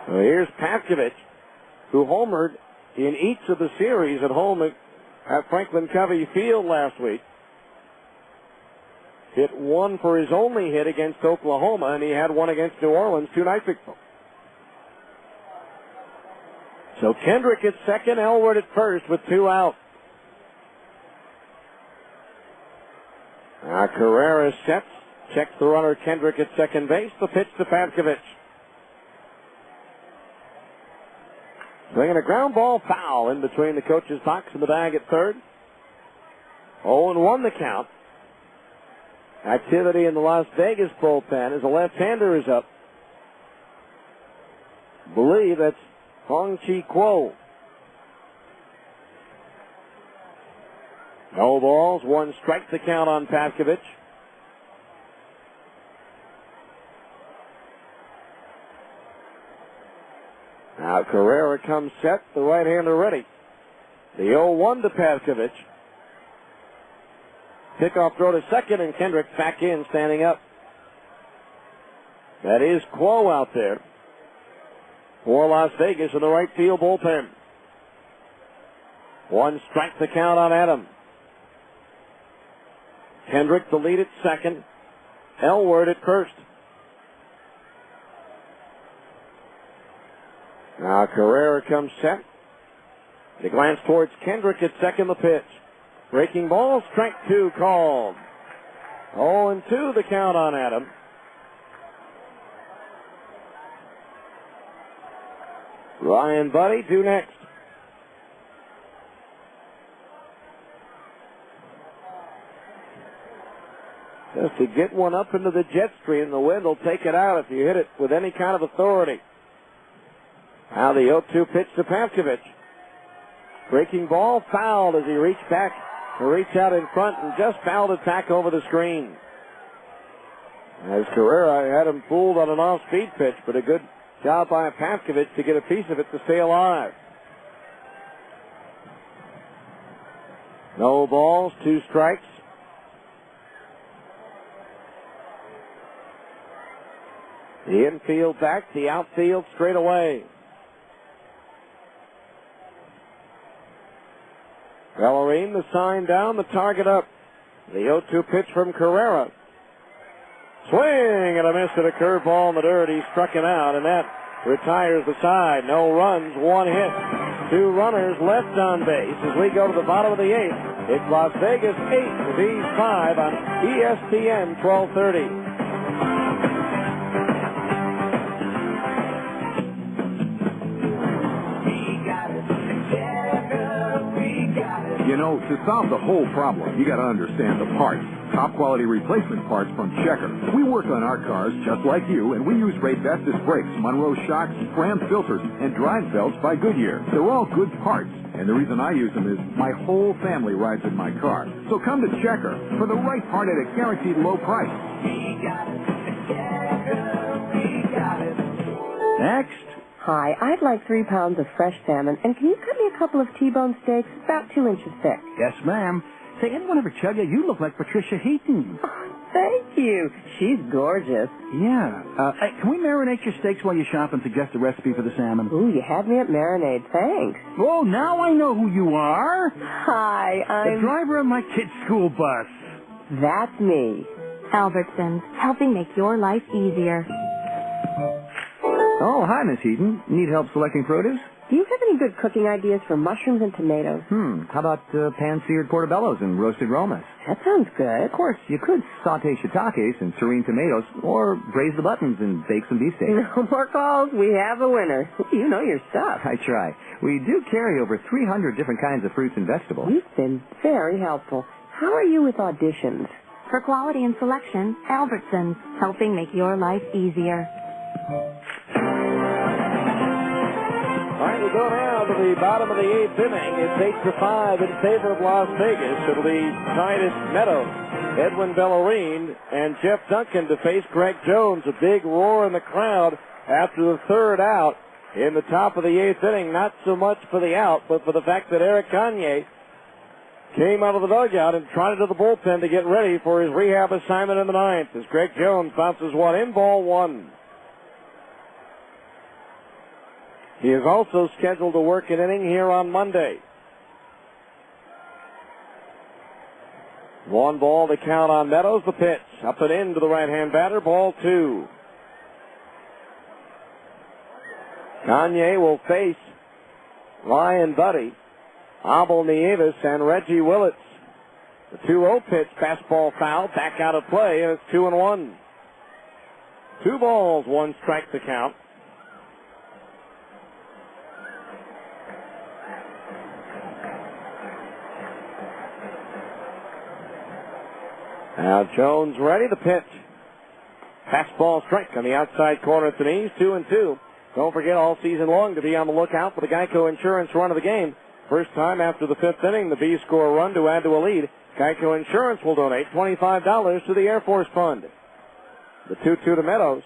So here's Pavkovich, who homered in each of the series at home at Franklin Covey Field last week. Hit 1 for his only hit against Oklahoma, and he had 1 against New Orleans 2 nights ago. So Kendrick at second, Elwood at first with 2 out. Now Carrera sets, checks the runner Kendrick at second base. The pitch to Pavkovich. Swinging a ground ball foul in between the coach's box and the bag at third. 0-1 the count. Activity in the Las Vegas bullpen as a left-hander is up. Believe that's Hong-Chi Kuo. No balls, 1 strike to count on Pavkovich. Now Carrera comes set, the right-hander ready. The 0-1 to Pavkovich. Pickoff throw to second, and Kendrick back in, standing up. That is Kuo out there for Las Vegas in the right field bullpen. 1 strike to count on Adam. Kendrick the lead at second. Elwood at first. Now Carrera comes set. The glance towards Kendrick at second, the pitch. Breaking ball, strike 2 called. 0-2 the count on Adam. Ryan Buddy due next. Just to get one up into the jet stream, the wind will take it out if you hit it with any kind of authority. Now the 0-2 pitch to Pavkovich. Breaking ball fouled as he reached out in front and just fouled it back over the screen. As Carrera had him fooled on an off-speed pitch, but a good job by Pavkovich to get a piece of it to stay alive. No balls, 2 strikes. The infield back, the outfield straight away. Bellarine, the sign down, the target up. The 0-2 pitch from Carrera. Swing and a miss at a curveball in the dirt. He struck him out, and that retires the side. No runs, 1 hit. 2 runners left on base as we go to the bottom of the 8th. It's Las Vegas 8, the Bees 5 on ESPN 1230. You know, to solve the whole problem, you got to understand the parts. top quality replacement parts from Checker. We work on our cars just like you, and we use Raybestos brakes, Monroe shocks, Fram filters, and drive belts by Goodyear. They're all good parts, and the reason I use them is my whole family rides in my car. So come to Checker for the right part at a guaranteed low price. Next. Hi, I'd like 3 pounds of fresh salmon, and can you cut me a couple of T-bone steaks about 2 inches thick? Yes, ma'am. Say, anyone ever tell you you look like Patricia Heaton? Thank you. She's gorgeous. Yeah. Hey, can we marinate your steaks while you shop and suggest a recipe for the salmon? Ooh, you had me at marinade. Thanks. Oh, now I know who you are. Hi, I'm... the driver of my kid's school bus. That's me. Albertsons, helping make your life easier. Oh, hi, Miss Heaton. Need help selecting produce? Do you have any good cooking ideas for mushrooms and tomatoes? How about pan-seared portobellos and roasted romas? That sounds good. Of course, you could saute shiitakes and serene tomatoes, or braise the buttons and bake some beefsteak. No more calls. We have a winner. You know your stuff. I try. We do carry over 300 different kinds of fruits and vegetables. You've been very helpful. How are you with auditions? For quality and selection, Albertsons, helping make your life easier. All right, we go now to the bottom of the 8th inning. It's 8-5 in favor of Las Vegas. It'll be Titus Meadows, Edwin Bellarine, and Jeff Duncan to face Greg Jones. A big roar in the crowd after the 3rd out in the top of the 8th inning. Not so much for the out, but for the fact that Eric Gagne came out of the dugout and trotted to the bullpen to get ready for his rehab assignment in the 9th as Greg Jones bounces one in, ball 1. He is also scheduled to work an inning here on Monday. 1 ball to count on Meadows. The pitch up and in to the right-hand batter. Ball 2. Gagne will face Ryan Buddy, Abel Nieves, and Reggie Willits. The 2-0 pitch, fastball foul, back out of play, and it's 2-1. 2 balls, 1 strike to count. Now Jones ready, the pitch. Fastball strike on the outside corner at the knees, 2-2. Don't forget all season long to be on the lookout for the Geico Insurance run of the game. First time after the 5th inning, the Bees score a run to add to a lead. Geico Insurance will donate $25 to the Air Force Fund. The 2-2 to Meadows.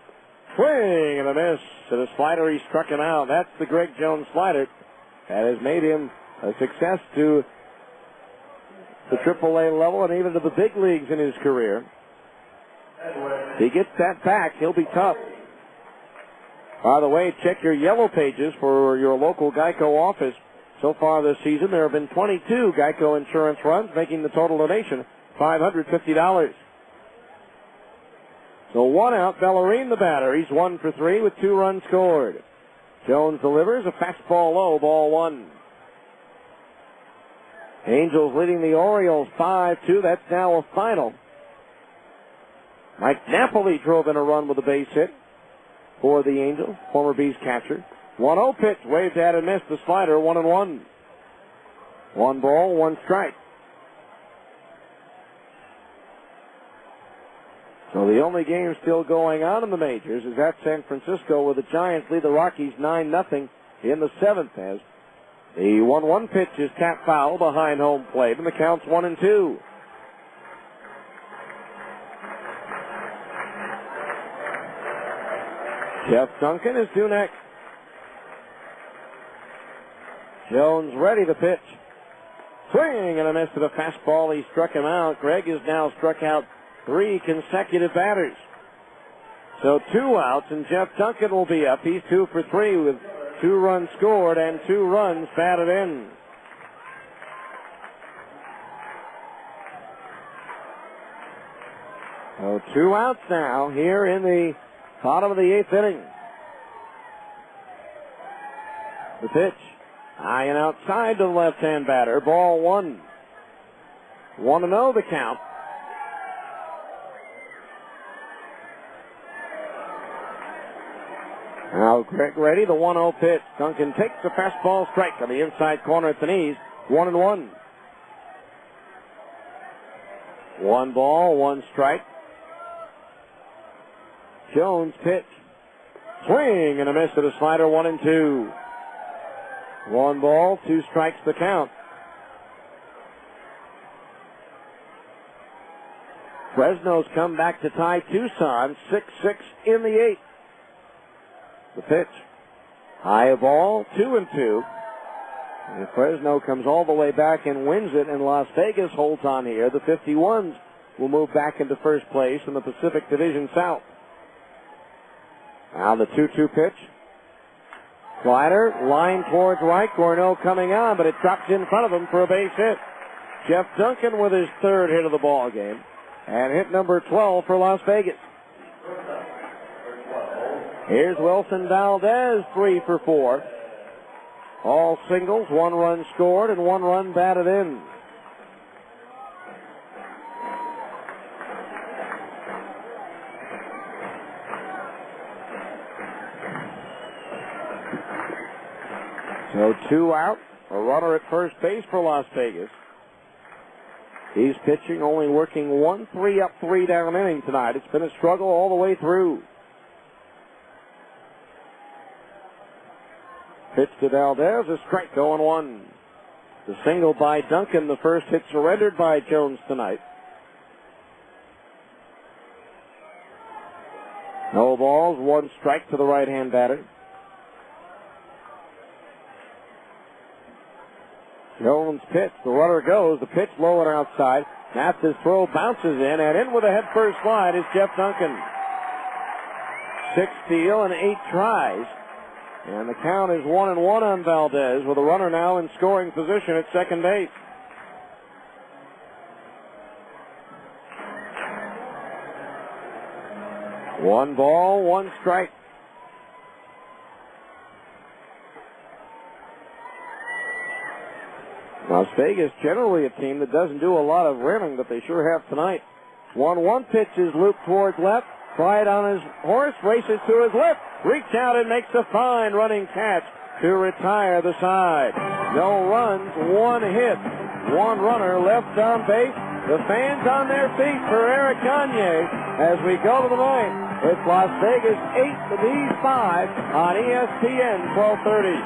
Swing and a miss. To the slider, he struck him out. That's the Greg Jones slider. That has made him a success to the AAA level and even to the big leagues in his career. If he gets that back, he'll be tough. By the way, check your yellow pages for your local Geico office. So far this season, there have been 22 Geico Insurance runs, making the total donation $550. So 1 out, Bellarine the batter. He's 1 for 3 with 2 runs scored. Jones delivers a fastball low, ball 1. Angels leading the Orioles 5-2. That's now a final. Mike Napoli drove in a run with a base hit for the Angels, former Bees catcher. 1-0 pitch, waved at and missed the slider, 1-1. 1 ball, 1 strike. So the only game still going on in the majors is at San Francisco, where the Giants lead the Rockies 9-0 in the 7th as the 1-1 pitch is tapped foul behind home plate, and the count's 1-2. Jeff Duncan is due next. Jones ready to pitch. Swing and a miss to the fastball. He struck him out. Greg has now struck out 3 consecutive batters. So 2 outs, and Jeff Duncan will be up. He's 2 for 3 with 2 runs scored and 2 runs batted in. So 2 outs now here in the bottom of the 8th inning. The pitch. High and outside to the left-hand batter. Ball 1. 1-0 the count. Now Greg ready, the 1-0 pitch. Duncan takes the fastball strike on the inside corner at the knees. 1-1. 1 ball, 1 strike. Jones pitch. Swing and a miss to the slider, 1-2. 1 ball, 2 strikes the count. Fresno's come back to tie Tucson 6-6 in the 8th. The pitch. High ball, 2-2. And Fresno comes all the way back and wins it, and Las Vegas holds on here. The 51s will move back into first place in the Pacific Division South. Now the 2-2 pitch. Slider, line towards right. Cornell coming on, but it drops in front of him for a base hit. Jeff Duncan with his 3rd hit of the ball game. And hit number 12 for Las Vegas. Here's Wilson Valdez, 3 for 4. All singles, 1 run scored and 1 run batted in. So 2 out, a runner at first base for Las Vegas. He's pitching, only working 1 3-up, 3-down inning tonight. It's been a struggle all the way through. Pitch to Valdez, a strike, 0-1. The single by Duncan, the first hit surrendered by Jones tonight. No balls, 1 strike to the right-hand batter. Jones pitch, the runner goes, the pitch low and outside. Mathis' throw bounces in, and in with a head-first slide is Jeff Duncan. 6 steal and 8 tries. And the count is 1-1 on Valdez, with a runner now in scoring position at second base. One ball, 1 strike. Las Vegas generally a team that doesn't do a lot of running, but they sure have tonight. 1-1 pitch is looped towards left. Pride on his horse, races to his left, reaches out and makes a fine running catch to retire the side. No runs, 1 hit, 1 runner left on base. The fans on their feet for Eric Gagne as we go to the 9th. It's Las Vegas 8, the D's 5 on ESPN 1230.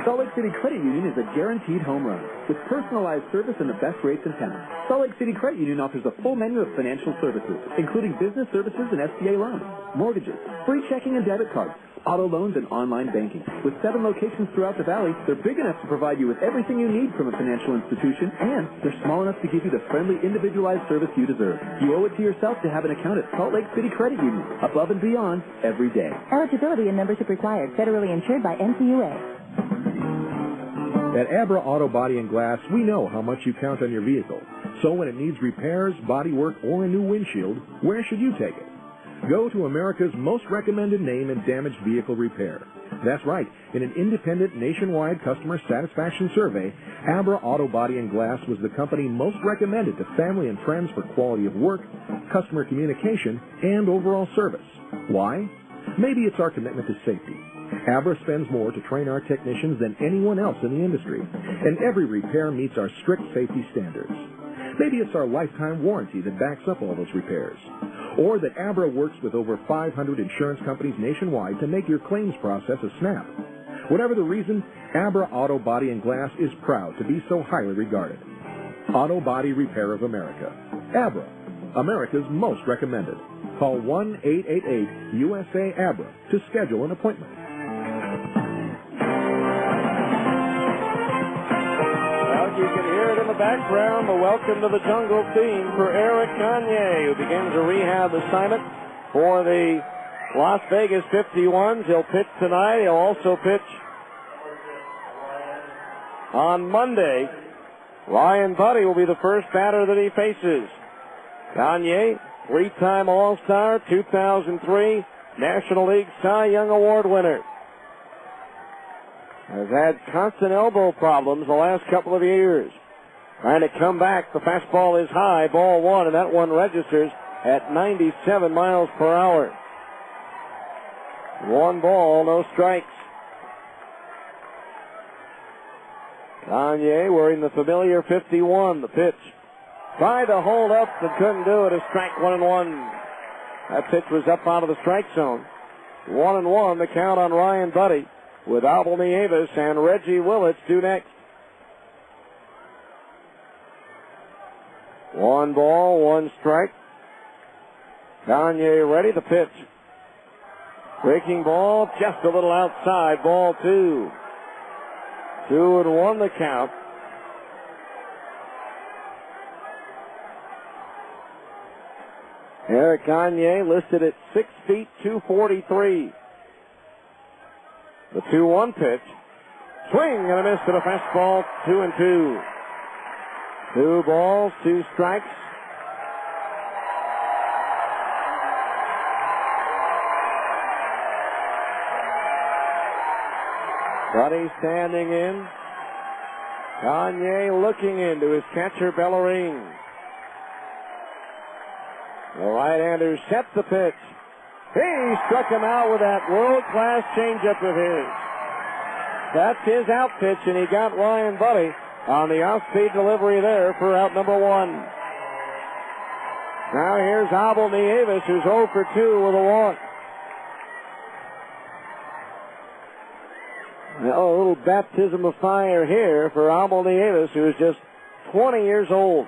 Salt Lake City Credit Union is a guaranteed home run with personalized service and the best rates in town. Salt Lake City Credit Union offers a full menu of financial services, including business services and SBA loans, mortgages, free checking and debit cards, auto loans, and online banking. With 7 locations throughout the valley, they're big enough to provide you with everything you need from a financial institution, and they're small enough to give you the friendly, individualized service you deserve. You owe it to yourself to have an account at Salt Lake City Credit Union, above and beyond every day. Eligibility and membership required. Federally insured by NCUA. At Abra Auto Body and Glass, we know how much you count on your vehicle. So when it needs repairs, body work, or a new windshield, where should you take it? Go to America's most recommended name in damaged vehicle repair. That's right. In an independent nationwide customer satisfaction survey, Abra Auto Body and Glass was the company most recommended to family and friends for quality of work, customer communication, and overall service. Why? Maybe it's our commitment to safety. Abra spends more to train our technicians than anyone else in the industry, and every repair meets our strict safety standards. Maybe it's our lifetime warranty that backs up all those repairs, or that Abra works with over 500 insurance companies nationwide to make your claims process a snap. Whatever the reason, Abra Auto Body and Glass is proud to be so highly regarded. Auto Body Repair of America. Abra, America's most recommended. Call 1-888-USA-ABRA to schedule an appointment. You can hear it in the background, the Welcome to the Jungle theme for Eric Gagne, who begins a rehab assignment for the Las Vegas 51s. He'll pitch tonight. He'll also pitch on Monday. Ryan Buddy will be the first batter that he faces. Gagne, 3-time All-Star, 2003 National League Cy Young Award winner. Has had constant elbow problems the last couple of years. Trying to come back. The fastball is high. Ball 1, and that one registers at 97 miles per hour. 1 ball, no strikes. Gagne wearing the familiar 51. The pitch. Tried to hold up and couldn't do it. A strike, 1-1. That pitch was up out of the strike zone. 1-1, the count on Ryan Buddy, with Abel Nieves and Reggie Willits due next. 1 ball, 1 strike. Gagne ready, the pitch. Breaking ball, just a little outside, ball 2. 2-1 the count. Eric Gagne listed at 6 feet 243. The 2-1 pitch. Swing and a miss to the fastball, 2-2. 2 balls, 2 strikes. Buddy standing in. Gagne looking into his catcher, Bellarine. The right-hander sets the pitch. He struck him out with that world-class changeup of his. That's his out pitch, and he got Ryan Buddy on the off-speed delivery there for out number 1. Now here's Abel Nieves, who's 0 for 2 with a walk. Now a little baptism of fire here for Abel Nieves, who is just 20 years old.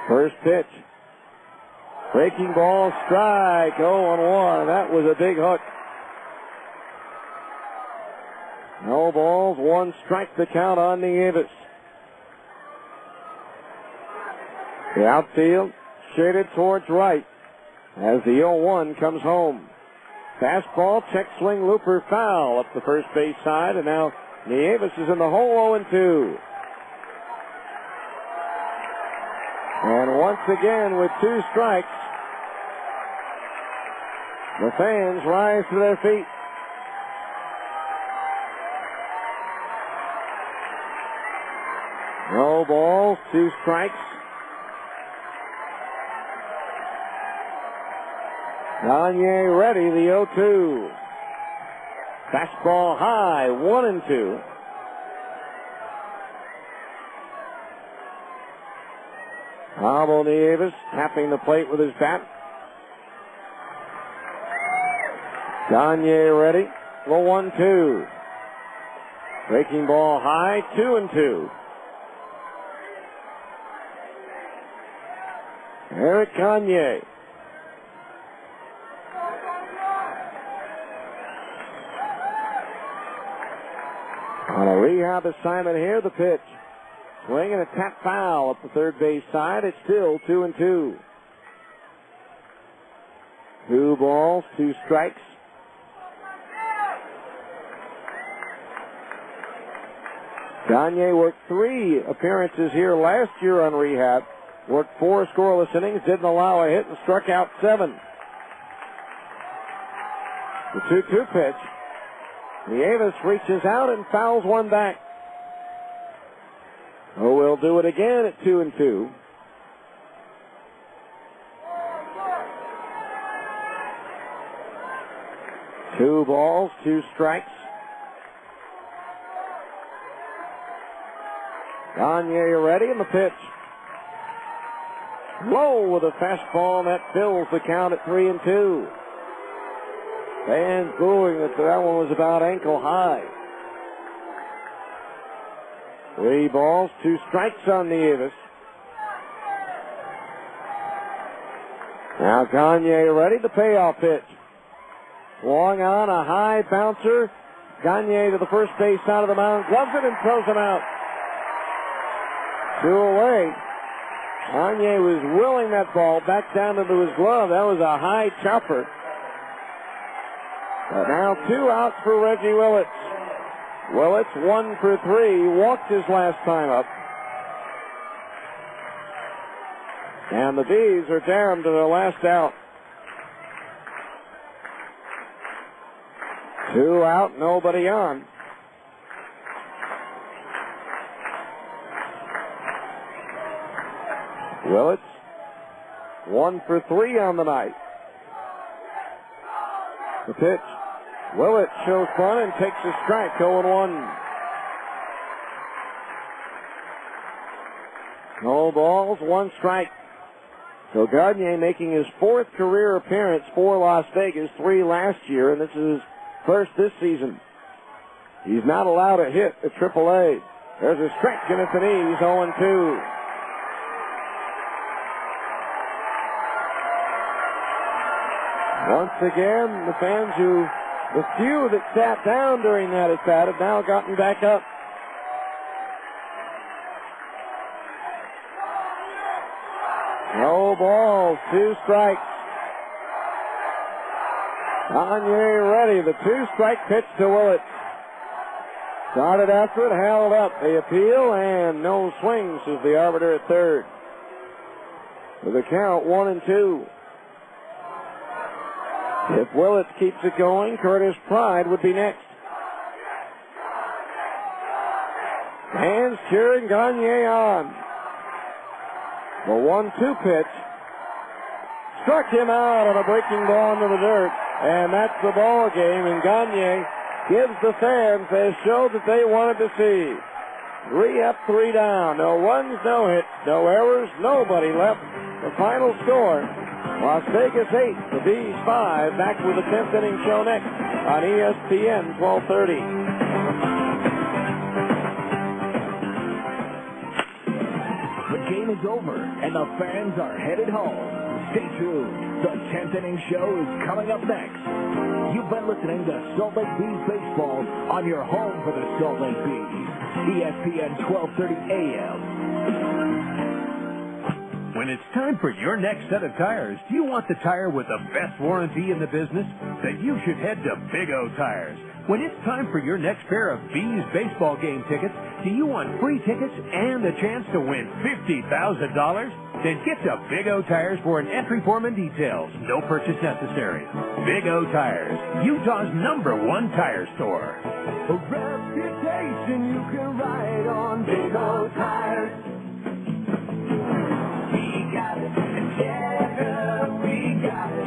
First pitch. Breaking ball, strike, 0-1. That was a big hook. No balls, 1 strike, the count on Nieves. The outfield shaded towards right as the 0-1 comes home. Fastball, check swing, looper, foul up the first base side, and now Nieves is in the hole, 0-2. And once again, with 2 strikes, the fans rise to their feet. No balls, 2 strikes. Gagne ready, the 0-2. Fastball high, 1-2. Abel Nieves tapping the plate with his bat. Gagne ready, the 1-2. Breaking ball high, 2-2. Eric Gagne. On a rehab assignment here, the pitch. Swing and a tap foul up the third base side. It's still 2-2. 2 balls, 2 strikes. Gagne worked 3 appearances here last year on rehab. Worked 4 scoreless innings, didn't allow a hit, and struck out 7. The 2-2 pitch. Nieves reaches out and fouls one back. Oh, we'll do it again at 2-2. Two balls, 2 strikes. Gagne ready in the pitch. Low with a fastball, and that fills the count at 3-2. Fans booing that one was about ankle high. 3 balls, 2 strikes on Nieves. Now Gagne ready, the payoff pitch. Swung on a high bouncer. Gagne to the first base side of the mound, gloves it and throws him out. 2 away. Gagne was willing that ball back down into his glove. That was a high chopper. But now 2 outs for Reggie Willits. Willits 1 for 3, walked his last time up. And the Bees are down to their last out. 2 out, nobody on. Willits 1 for 3 on the night. The pitch. Willett shows fun and takes a strike, 0-1. No balls, 1 strike. So Gagne making his 4th career appearance for Las Vegas, 3 last year, and this is his first this season. He's not allowed to hit at AAA. There's a stretch and it's an ease, 0-2. Once again, the fans the few that sat down during that at-bat have now gotten back up. No balls, 2 strikes. Gagne ready, the 2-strike pitch to Willett. Started after it, held up. The appeal, and no swings is the arbiter at third. With a count 1-2. If Willett keeps it going, Curtis Pride would be next. Hands cheering Gagne on. The 1-2 pitch struck him out on a breaking ball into the dirt, and that's the ball game. And Gagne gives the fans a show that they wanted to see. 3 up, 3 down. No runs, no hits, no errors, nobody left. The final score: Las Vegas 8, the Bees 5. Back with the 10th inning show next on ESPN 1230. The game is over, and the fans are headed home. Stay tuned. The 10th inning show is coming up next. You've been listening to Salt Lake Bees Baseball on your home for the Salt Lake Bees. ESPN 1230 AM. When it's time for your next set of tires, do you want the tire with the best warranty in the business? Then you should head to Big O Tires. When it's time for your next pair of Bees baseball game tickets, do you want free tickets and a chance to win $50,000? Then get to Big O Tires for an entry form and details. No purchase necessary. Big O Tires, Utah's #1 tire store. A reputation you can ride on. Big O Tires. We got it. Together we got it.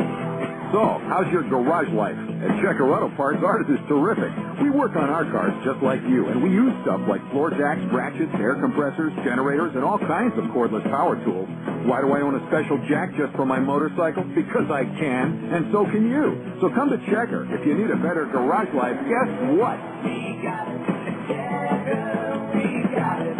So, how's your garage life? At Checker Auto Parts, ours is terrific. We work on our cars just like you, and we use stuff like floor jacks, ratchets, air compressors, generators, and all kinds of cordless power tools. Why do I own a special jack just for my motorcycle? Because I can, and so can you. So come to Checker. If you need a better garage life, guess what? We got it. Together we got it.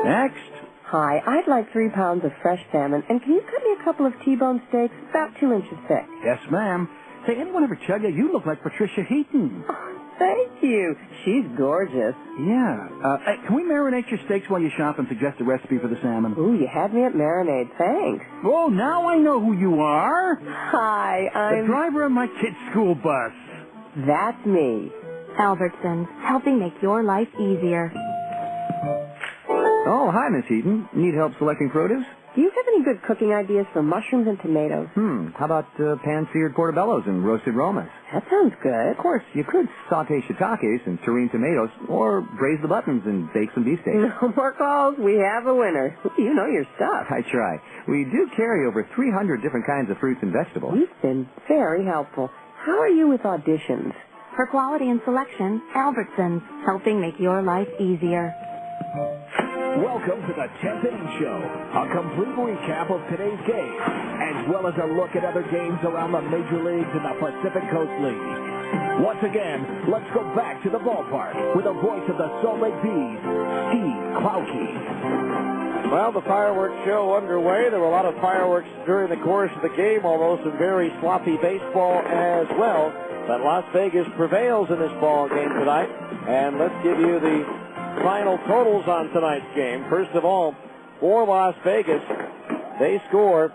Next. Hi, I'd like 3 pounds of fresh salmon, and can you cut me a couple of T-bone steaks about 2 inches thick? Yes, ma'am. Say, anyone ever tell you you look like Patricia Heaton? Oh, thank you. She's gorgeous. Yeah. Hey, can we marinate your steaks while you shop and suggest a recipe for the salmon? Ooh, you had me at marinade. Thanks. Oh, now I know who you are. Hi, I'm... the driver of my kid's school bus. That's me. Albertsons, helping make your life easier. Oh, hi, Miss Heaton. Need help selecting produce? Do you have any good cooking ideas for mushrooms and tomatoes? How about pan-seared portobellos and roasted romas? That sounds good. Of course, you could saute shiitakes and terrine tomatoes, or braise the buttons and bake some beefsteak. No more calls. We have a winner. You know your stuff. I try. We do carry over 300 different kinds of fruits and vegetables. You've been very helpful. How are you with auditions? For quality and selection, Albertsons, helping make your life easier. Welcome to the 10th Inning Show, a complete recap of today's game, as well as a look at other games around the major leagues and the Pacific Coast League. Once again, let's go back to the ballpark with the voice of the Salt Lake Bees, Steve Klauke. Well, the fireworks show underway. There were a lot of fireworks during the course of the game, although some very sloppy baseball as well. But Las Vegas prevails in this ball game tonight. And let's give you the final totals on tonight's game. First of all, for Las Vegas, they score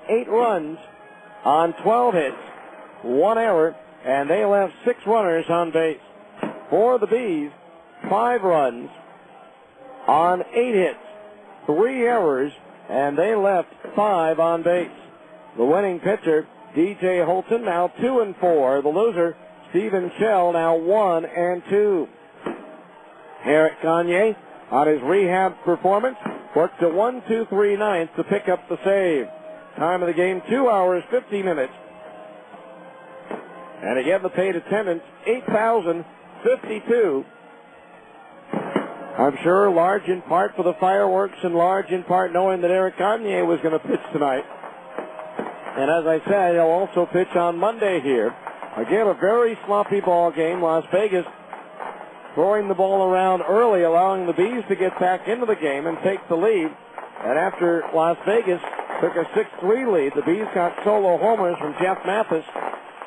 8 runs on 12 hits, 1 error, and they left 6 runners on base. For the Bees, 5 runs on 8 hits, 3 errors, and they left 5 on base. The winning pitcher, DJ Holton, now 2-4. The loser, Stephen Shell, now 1-2. Eric Gagne, on his rehab performance, worked to 1-2-3 to pick up the save. Time of the game, 2 hours, 50 minutes. And again, the paid attendance, 8,052. I'm sure large in part for the fireworks and large in part knowing that Eric Gagne was going to pitch tonight. And as I said, he'll also pitch on Monday here. Again, a very sloppy ball game. Las Vegas throwing the ball around early, allowing the Bees to get back into the game and take the lead. And after Las Vegas took a 6-3 lead, the Bees got solo homers from Jeff Mathis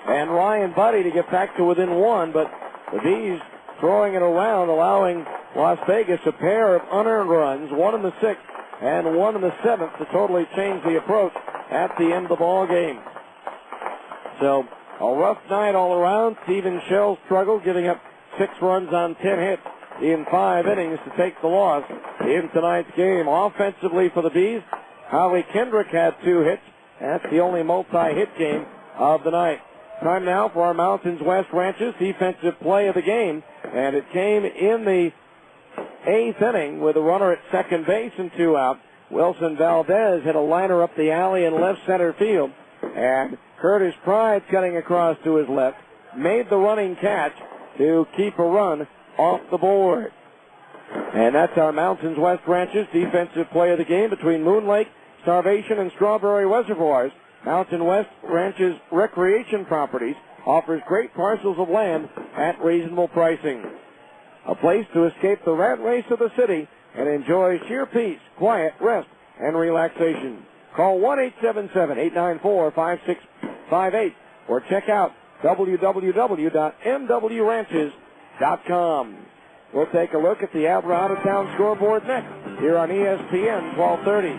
and Ryan Buddy to get back to within one, but the Bees throwing it around, allowing Las Vegas a pair of unearned runs, one in the 6th and one in the 7th, to totally change the approach at the end of the ball game. So a rough night all around. Stephen Shell struggled, giving up 6 runs on 10 hits in 5 innings to take the loss in tonight's game. Offensively for the Bees, Howie Kendrick had 2 hits. That's the only multi-hit game of the night. Time now for our Mountains West Ranches defensive play of the game, and it came in the 8th inning with a runner at second base and 2 out. Wilson Valdez hit a liner up the alley in left center field, and Curtis Pride cutting across to his left made the running catch to keep a run off the board. And that's our Mountains West Ranches defensive play of the game between Moon Lake, Starvation, and Strawberry Reservoirs. Mountain West Ranches Recreation Properties offers great parcels of land at reasonable pricing. A place to escape the rat race of the city and enjoy sheer peace, quiet, rest, and relaxation. Call 1-877-894-5658 or check out www.mwranches.com. We'll take a look at the Abra out-of-town scoreboard next here on ESPN 1230.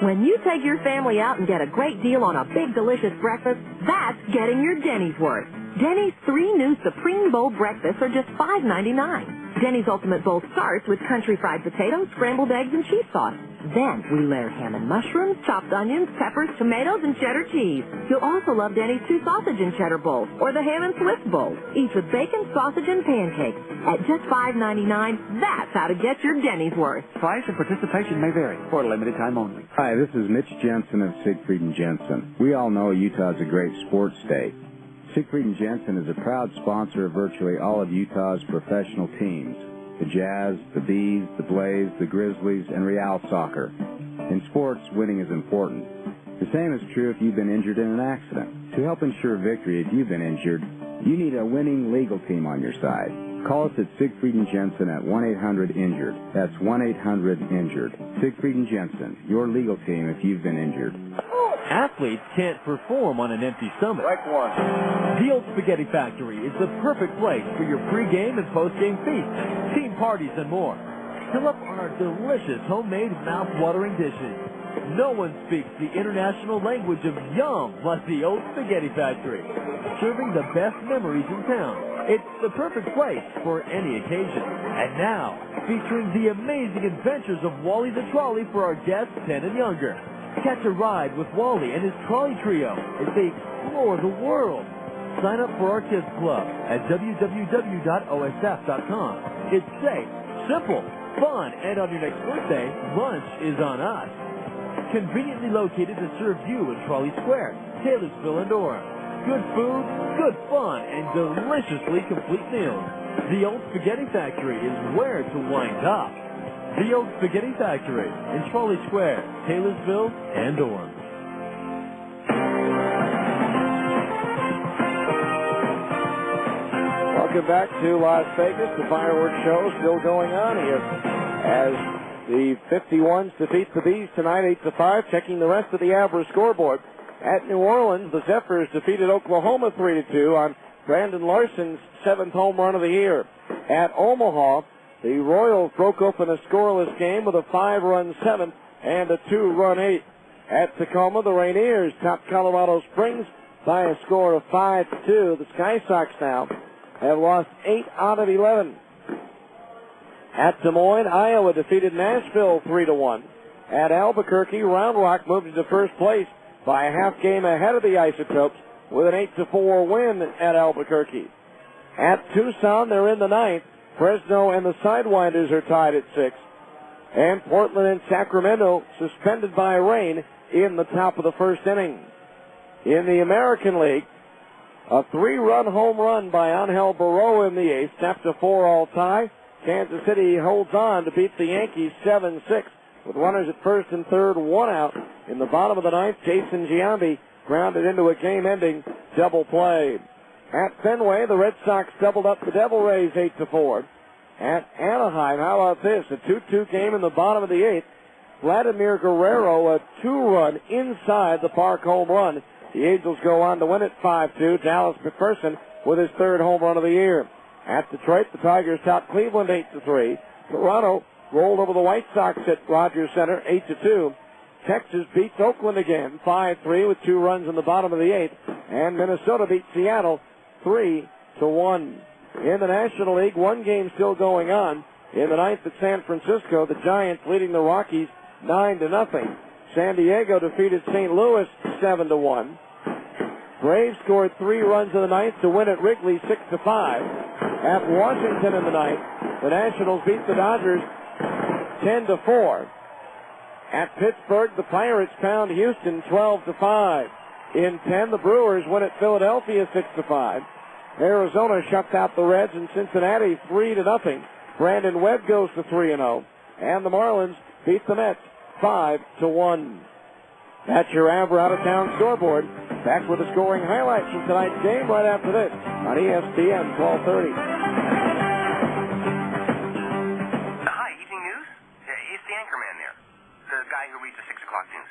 When you take your family out and get a great deal on a big, delicious breakfast, that's getting your Denny's worth. Denny's 3 new Supreme Bowl breakfasts are just $5.99. Denny's Ultimate Bowl starts with country fried potatoes, scrambled eggs, and cheese sauce. Then we layer ham and mushrooms, chopped onions, peppers, tomatoes, and cheddar cheese. You'll also love Denny's 2 sausage and cheddar bowls or the ham and Swiss bowl, each with bacon, sausage, and pancakes. At just $5.99, that's how to get your Denny's worth. Price and participation may vary for a limited time only. Hi, this is Mitch Jensen of Siegfried & Jensen. We all know Utah's a great sports state. Siegfried & Jensen is a proud sponsor of virtually all of Utah's professional teams. The Jazz, the Bees, the Blaze, the Grizzlies, and Real Soccer. In sports, winning is important. The same is true if you've been injured in an accident. To help ensure victory if you've been injured, you need a winning legal team on your side. Call us at Siegfried & Jensen at 1-800-INJURED. That's 1-800-INJURED. Siegfried & Jensen, your legal team if you've been injured. Athletes can't perform on an empty stomach. Strike one. The Old Spaghetti Factory is the perfect place for your pre-game and post-game feasts, team parties, and more. Fill up on our delicious homemade mouth-watering dishes. No one speaks the international language of yum like the Old Spaghetti Factory. Serving the best memories in town. It's the perfect place for any occasion. And now, featuring the amazing adventures of Wally the Trolley for our guests 10 and younger. Catch a ride with Wally and his trolley trio as they explore the world. Sign up for our kids club at www.osf.com. It's safe, simple, fun, and on your next birthday, lunch is on us. Conveniently located to serve you in Trolley Square, Taylorsville, and Orem. Good food, good fun, and deliciously complete meals. The Old Spaghetti Factory is where to wind up. The Old Spaghetti Factory in Trolley Square, Taylorsville, and Orem. Welcome back to Las Vegas. The fireworks show still going on here as the 51s defeat the Bees tonight 8-5. Checking the rest of the Abra scoreboard. At New Orleans, the Zephyrs defeated Oklahoma 3-2 on Brandon Larson's 7th home run of the year. At Omaha, the Royals broke open a scoreless game with a 5-run 7th and a 2-run 8th. At Tacoma, the Rainiers topped Colorado Springs by a score of 5-2. The Sky Sox now have lost 8 out of 11. At Des Moines, Iowa defeated Nashville 3-1. At Albuquerque, Round Rock moved into first place by a half game ahead of the Isotopes with an 8-4 win at Albuquerque. At Tucson, they're in the 9th. Fresno and the Sidewinders are tied at 6. And Portland and Sacramento, suspended by rain, in the top of the first inning. In the American League, a 3-run home run by Angel Barroa in the 8th, snapped a 4-all tie. Kansas City holds on to beat the Yankees 7-6 with runners at first and third, 1 out. In the bottom of the 9th, Jason Giambi grounded into a game-ending double play. At Fenway, the Red Sox doubled up the Devil Rays 8-4. At Anaheim, how about this? A 2-2 game in the bottom of the 8th. Vladimir Guerrero, a 2-run inside the park home run. The Angels go on to win it 5-2. Dallas McPherson with his 3rd home run of the year. At Detroit, the Tigers topped Cleveland 8-3. Toronto rolled over the White Sox at Rogers Center 8-2. Texas beats Oakland again 5-3 with 2 runs in the bottom of the 8th. And Minnesota beat Seattle 3-1. In the National League, 1 game still going on. In the 9th at San Francisco, the Giants leading the Rockies 9-0. San Diego defeated St. Louis 7-1. Braves scored 3 runs in the 9th to win at Wrigley 6-5. At Washington in the 9th, the Nationals beat the Dodgers 10-4. At Pittsburgh, the Pirates pound Houston 12-5. In 10, the Brewers win at Philadelphia 6-5. Arizona shuts out the Reds in Cincinnati 3-0. Brandon Webb goes to 3-0. And the Marlins beat the Mets 5-1. That's your Abra out-of-town scoreboard. Back with the scoring highlights from tonight's game right after this on ESPN 1230. Hi, evening news? It's the anchorman there. The guy who reads the 6 o'clock news.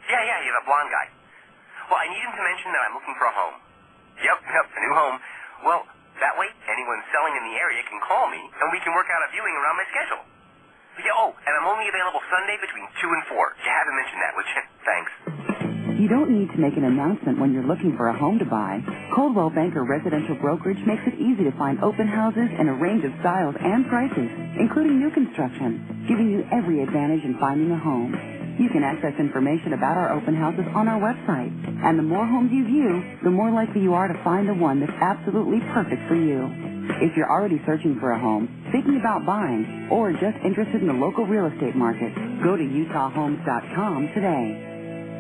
Yeah, the blonde guy. Well, I need him to mention that I'm looking for a home. Yep, a new home. Well, that way, anyone selling in the area can call me, and we can work out a viewing around my schedule. Yeah, and I'm only available Sunday between 2 and 4. You haven't mentioned that, would you? Thanks. You don't need to make an announcement when you're looking for a home to buy. Coldwell Banker Residential Brokerage makes it easy to find open houses in a range of styles and prices, including new construction, giving you every advantage in finding a home. You can access information about our open houses on our website. And the more homes you view, the more likely you are to find the one that's absolutely perfect for you. If you're already searching for a home, thinking about buying, or just interested in the local real estate market, go to utahhomes.com today.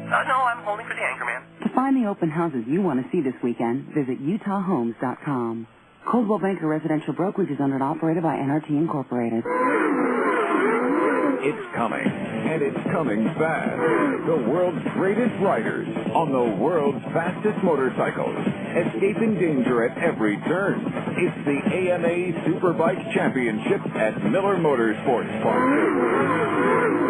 No, I'm holding for the anchorman. To find the open houses you want to see this weekend, visit utahhomes.com. Coldwell Banker Residential Brokerage is owned and operated by NRT Incorporated. It's coming, and it's coming fast. The world's greatest riders on the world's fastest motorcycles, escaping danger at every turn. It's the AMA Superbike Championship at Miller Motorsports Park.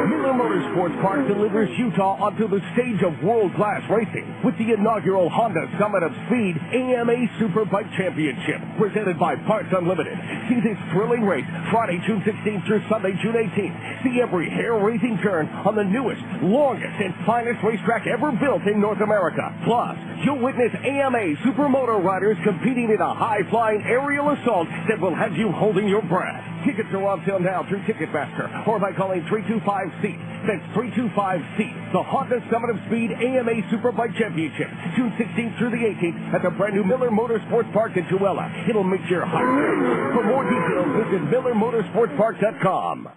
Miller Motorsports Park delivers Utah onto the stage of world-class racing with the inaugural Honda Summit of Speed AMA Superbike Championship, presented by Parts Unlimited. See this thrilling race Friday, June 16th through Sunday, June 18th. See every hair-raising turn on the newest, longest, and finest racetrack ever built in North America. Plus, you'll witness AMA Supermoto riders competing in a high-flying aerial assault that will have you holding your breath. Tickets are on sale now through Ticketmaster or by calling 325-SEAT. That's 325-SEAT. The Honda Summit of Speed AMA Superbike Championship, June 16th through the 18th at the brand new Miller Motorsports Park in Tooele. It'll make your heart race. For more details, visit MillerMotorsportsPark.com.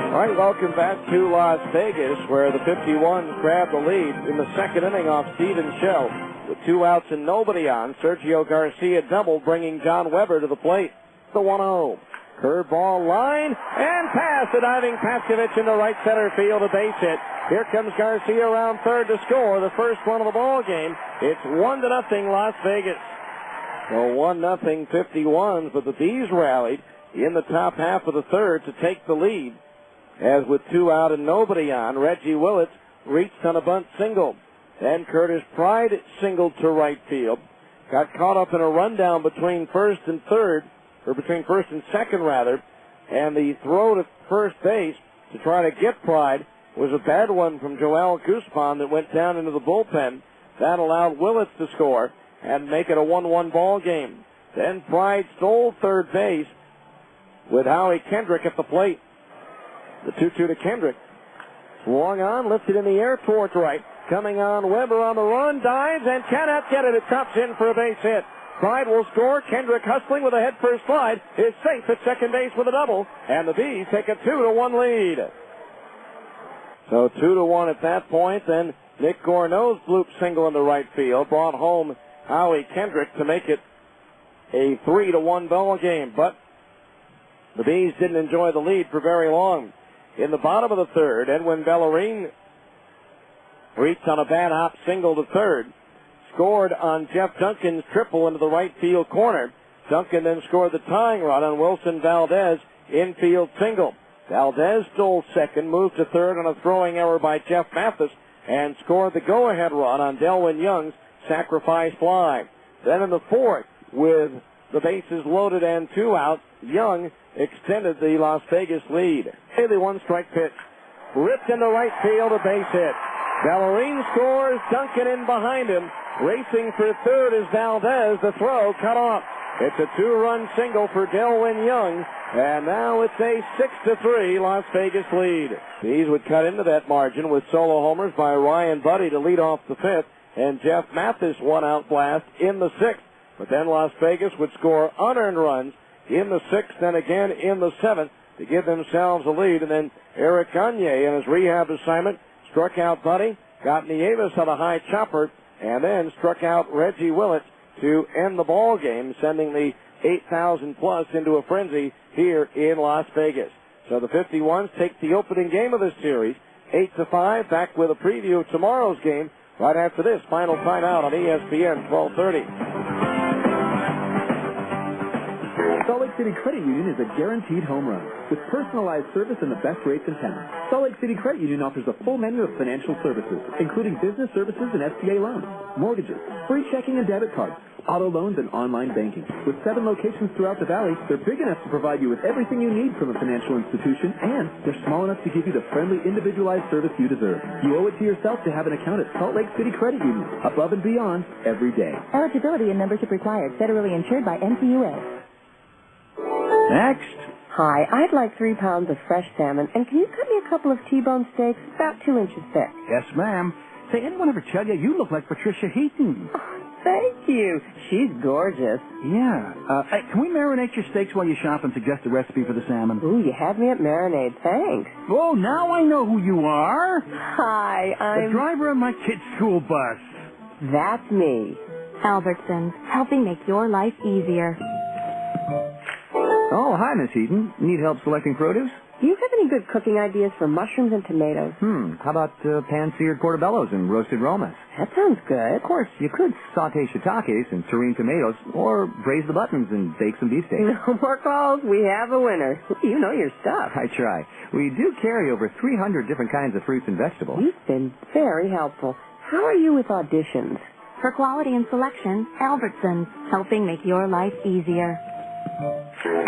All right, welcome back to Las Vegas, where the 51s grabbed the lead in the second inning off Steven Shell. With 2 outs and nobody on, Sergio Garcia doubled, bringing John Weber to the plate. The 1-0. Curveball line, and pass. The diving Paskovich into right center field, a base hit. Here comes Garcia around third to score the first one of the ball game. It's 1-0 Las Vegas. So 1-0 51s, but the Bees rallied in the top half of the third to take the lead. As with 2 out and nobody on, Reggie Willits reached on a bunt single. Then Curtis Pride singled to right field. Got caught up in a rundown between first and third, or between first and second rather, and the throw to first base to try to get Pride was a bad one from Joel Guzman that went down into the bullpen. That allowed Willits to score and make it a 1-1 ball game. Then Pride stole third base with Howie Kendrick at the plate. The 2-2 to Kendrick. Swung on, lifted in the air towards right. Coming on, Weber on the run, dives, and cannot get it. It chops in for a base hit. Pride will score. Kendrick hustling with a head-first slide is safe at second base with a double, and the Bees take a 2-1 lead. So 2-1 at that point. Then Nick Gourneau's bloop single into right field brought home Howie Kendrick to make it a 3-1 ball game. But the Bees didn't enjoy the lead for very long. In the bottom of the third, Edwin Bellarine reached on a bad hop single to third, scored on Jeff Duncan's triple into the right field corner. Duncan then scored the tying run on Wilson Valdez infield single. Valdez stole second, moved to third on a throwing error by Jeff Mathis, and scored the go-ahead run on Delwyn Young's sacrifice fly. Then in the fourth, with the bases loaded and 2 outs, Young extended the Las Vegas lead. The one-strike pitch ripped into right field, a base hit. Bellarine scores, Duncan in behind him. Racing for third is Valdez. The throw cut off. It's a 2-run single for Delwyn Young, and now it's a 6-3 Las Vegas lead. Bees would cut into that margin with solo homers by Ryan Buddy to lead off the fifth, and Jeff Mathis one-out blast in the sixth. But then Las Vegas would score unearned runs in the sixth and again in the seventh to give themselves a lead. And then Eric Gagne in his rehab assignment struck out Buddy, got Nieves on a high chopper, and then struck out Reggie Willett to end the ball game, sending the 8,000 plus into a frenzy here in Las Vegas. So the 51s take the opening game of this series, 8-5. Back with a preview of tomorrow's game right after this final timeout on ESPN 1230. Salt Lake City Credit Union is a guaranteed home run with personalized service and the best rates in town. Salt Lake City Credit Union offers a full menu of financial services, including business services and SBA loans, mortgages, free checking and debit cards, auto loans, and online banking. With 7 locations throughout the valley, they're big enough to provide you with everything you need from a financial institution, and they're small enough to give you the friendly, individualized service you deserve. You owe it to yourself to have an account at Salt Lake City Credit Union, above and beyond every day. Eligibility and membership required. Federally insured by NCUA. Next. Hi, I'd like 3 pounds of fresh salmon, and can you cut me a couple of T-bone steaks about 2 inches thick? Yes, ma'am. Say, anyone ever tell you you look like Patricia Heaton? Thank you. She's gorgeous. Yeah. Hey, can we marinate your steaks while you shop and suggest a recipe for the salmon? Ooh, you had me at marinade. Thanks. Oh, now I know who you are. Hi, I'm... the driver of my kid's school bus. That's me. Albertsons, helping make your life easier. Oh, hi, Miss Heaton. Need help selecting produce? Do you have any good cooking ideas for mushrooms and tomatoes? How about pan-seared portobellos and roasted romas? That sounds good. Of course, you could saute shiitakes and serene tomatoes, or braise the buttons and bake some beefsteak. No more calls. We have a winner. You know your stuff. I try. We do carry over 300 different kinds of fruits and vegetables. You've been very helpful. How are you with auditions? For quality and selection, Albertsons, helping make your life easier.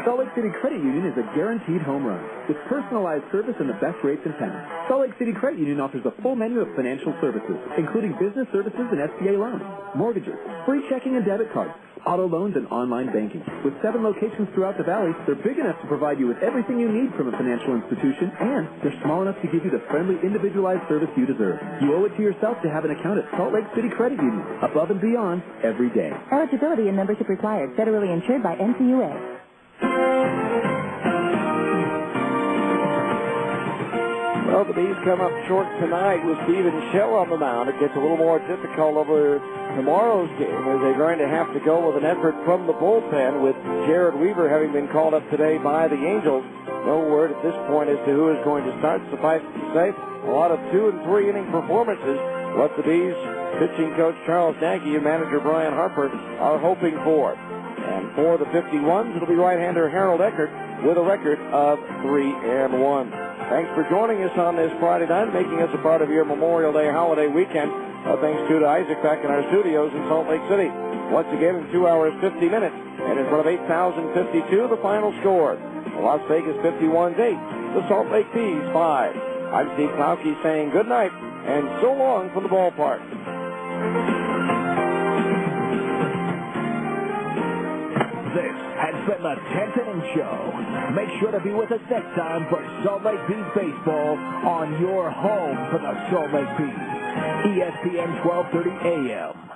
Salt Lake City Credit Union is a guaranteed home run with personalized service and the best rates in town. Salt Lake City Credit Union offers a full menu of financial services, including business services and SBA loans, mortgages, free checking and debit cards, auto loans, and online banking. With 7 locations throughout the valley, they're big enough to provide you with everything you need from a financial institution, and they're small enough to give you the friendly, individualized service you deserve. You owe it to yourself to have an account at Salt Lake City Credit Union, above and beyond every day. Eligibility and membership required. Federally insured by NCUA. Well, the Bees come up short tonight with Steven Shell on the mound. It gets a little more difficult over tomorrow's game as they're going to have to go with an effort from the bullpen with Jared Weaver having been called up today by the Angels. No word at this point as to who is going to start. Suffice it to say, a lot of 2- and 3-inning performances. What the Bees pitching coach Charles Nagy and manager Brian Harper are hoping for. And for the 51s, it'll be right-hander Harold Eckert with a record of 3-1. Thanks for joining us on this Friday night, making us a part of your Memorial Day holiday weekend. Thanks to Isaac back in our studios in Salt Lake City. Once again in 2 hours, 50 minutes. And in front of 8,052, the final score. The Las Vegas 51s 8, the Salt Lake Bees 5. I'm Steve Klauke saying good night and so long from the ballpark. This has been the 10th Inning Show. Make sure to be with us next time for Salt Lake Bees baseball on your home for the Salt Lake Bees. ESPN 1230 AM.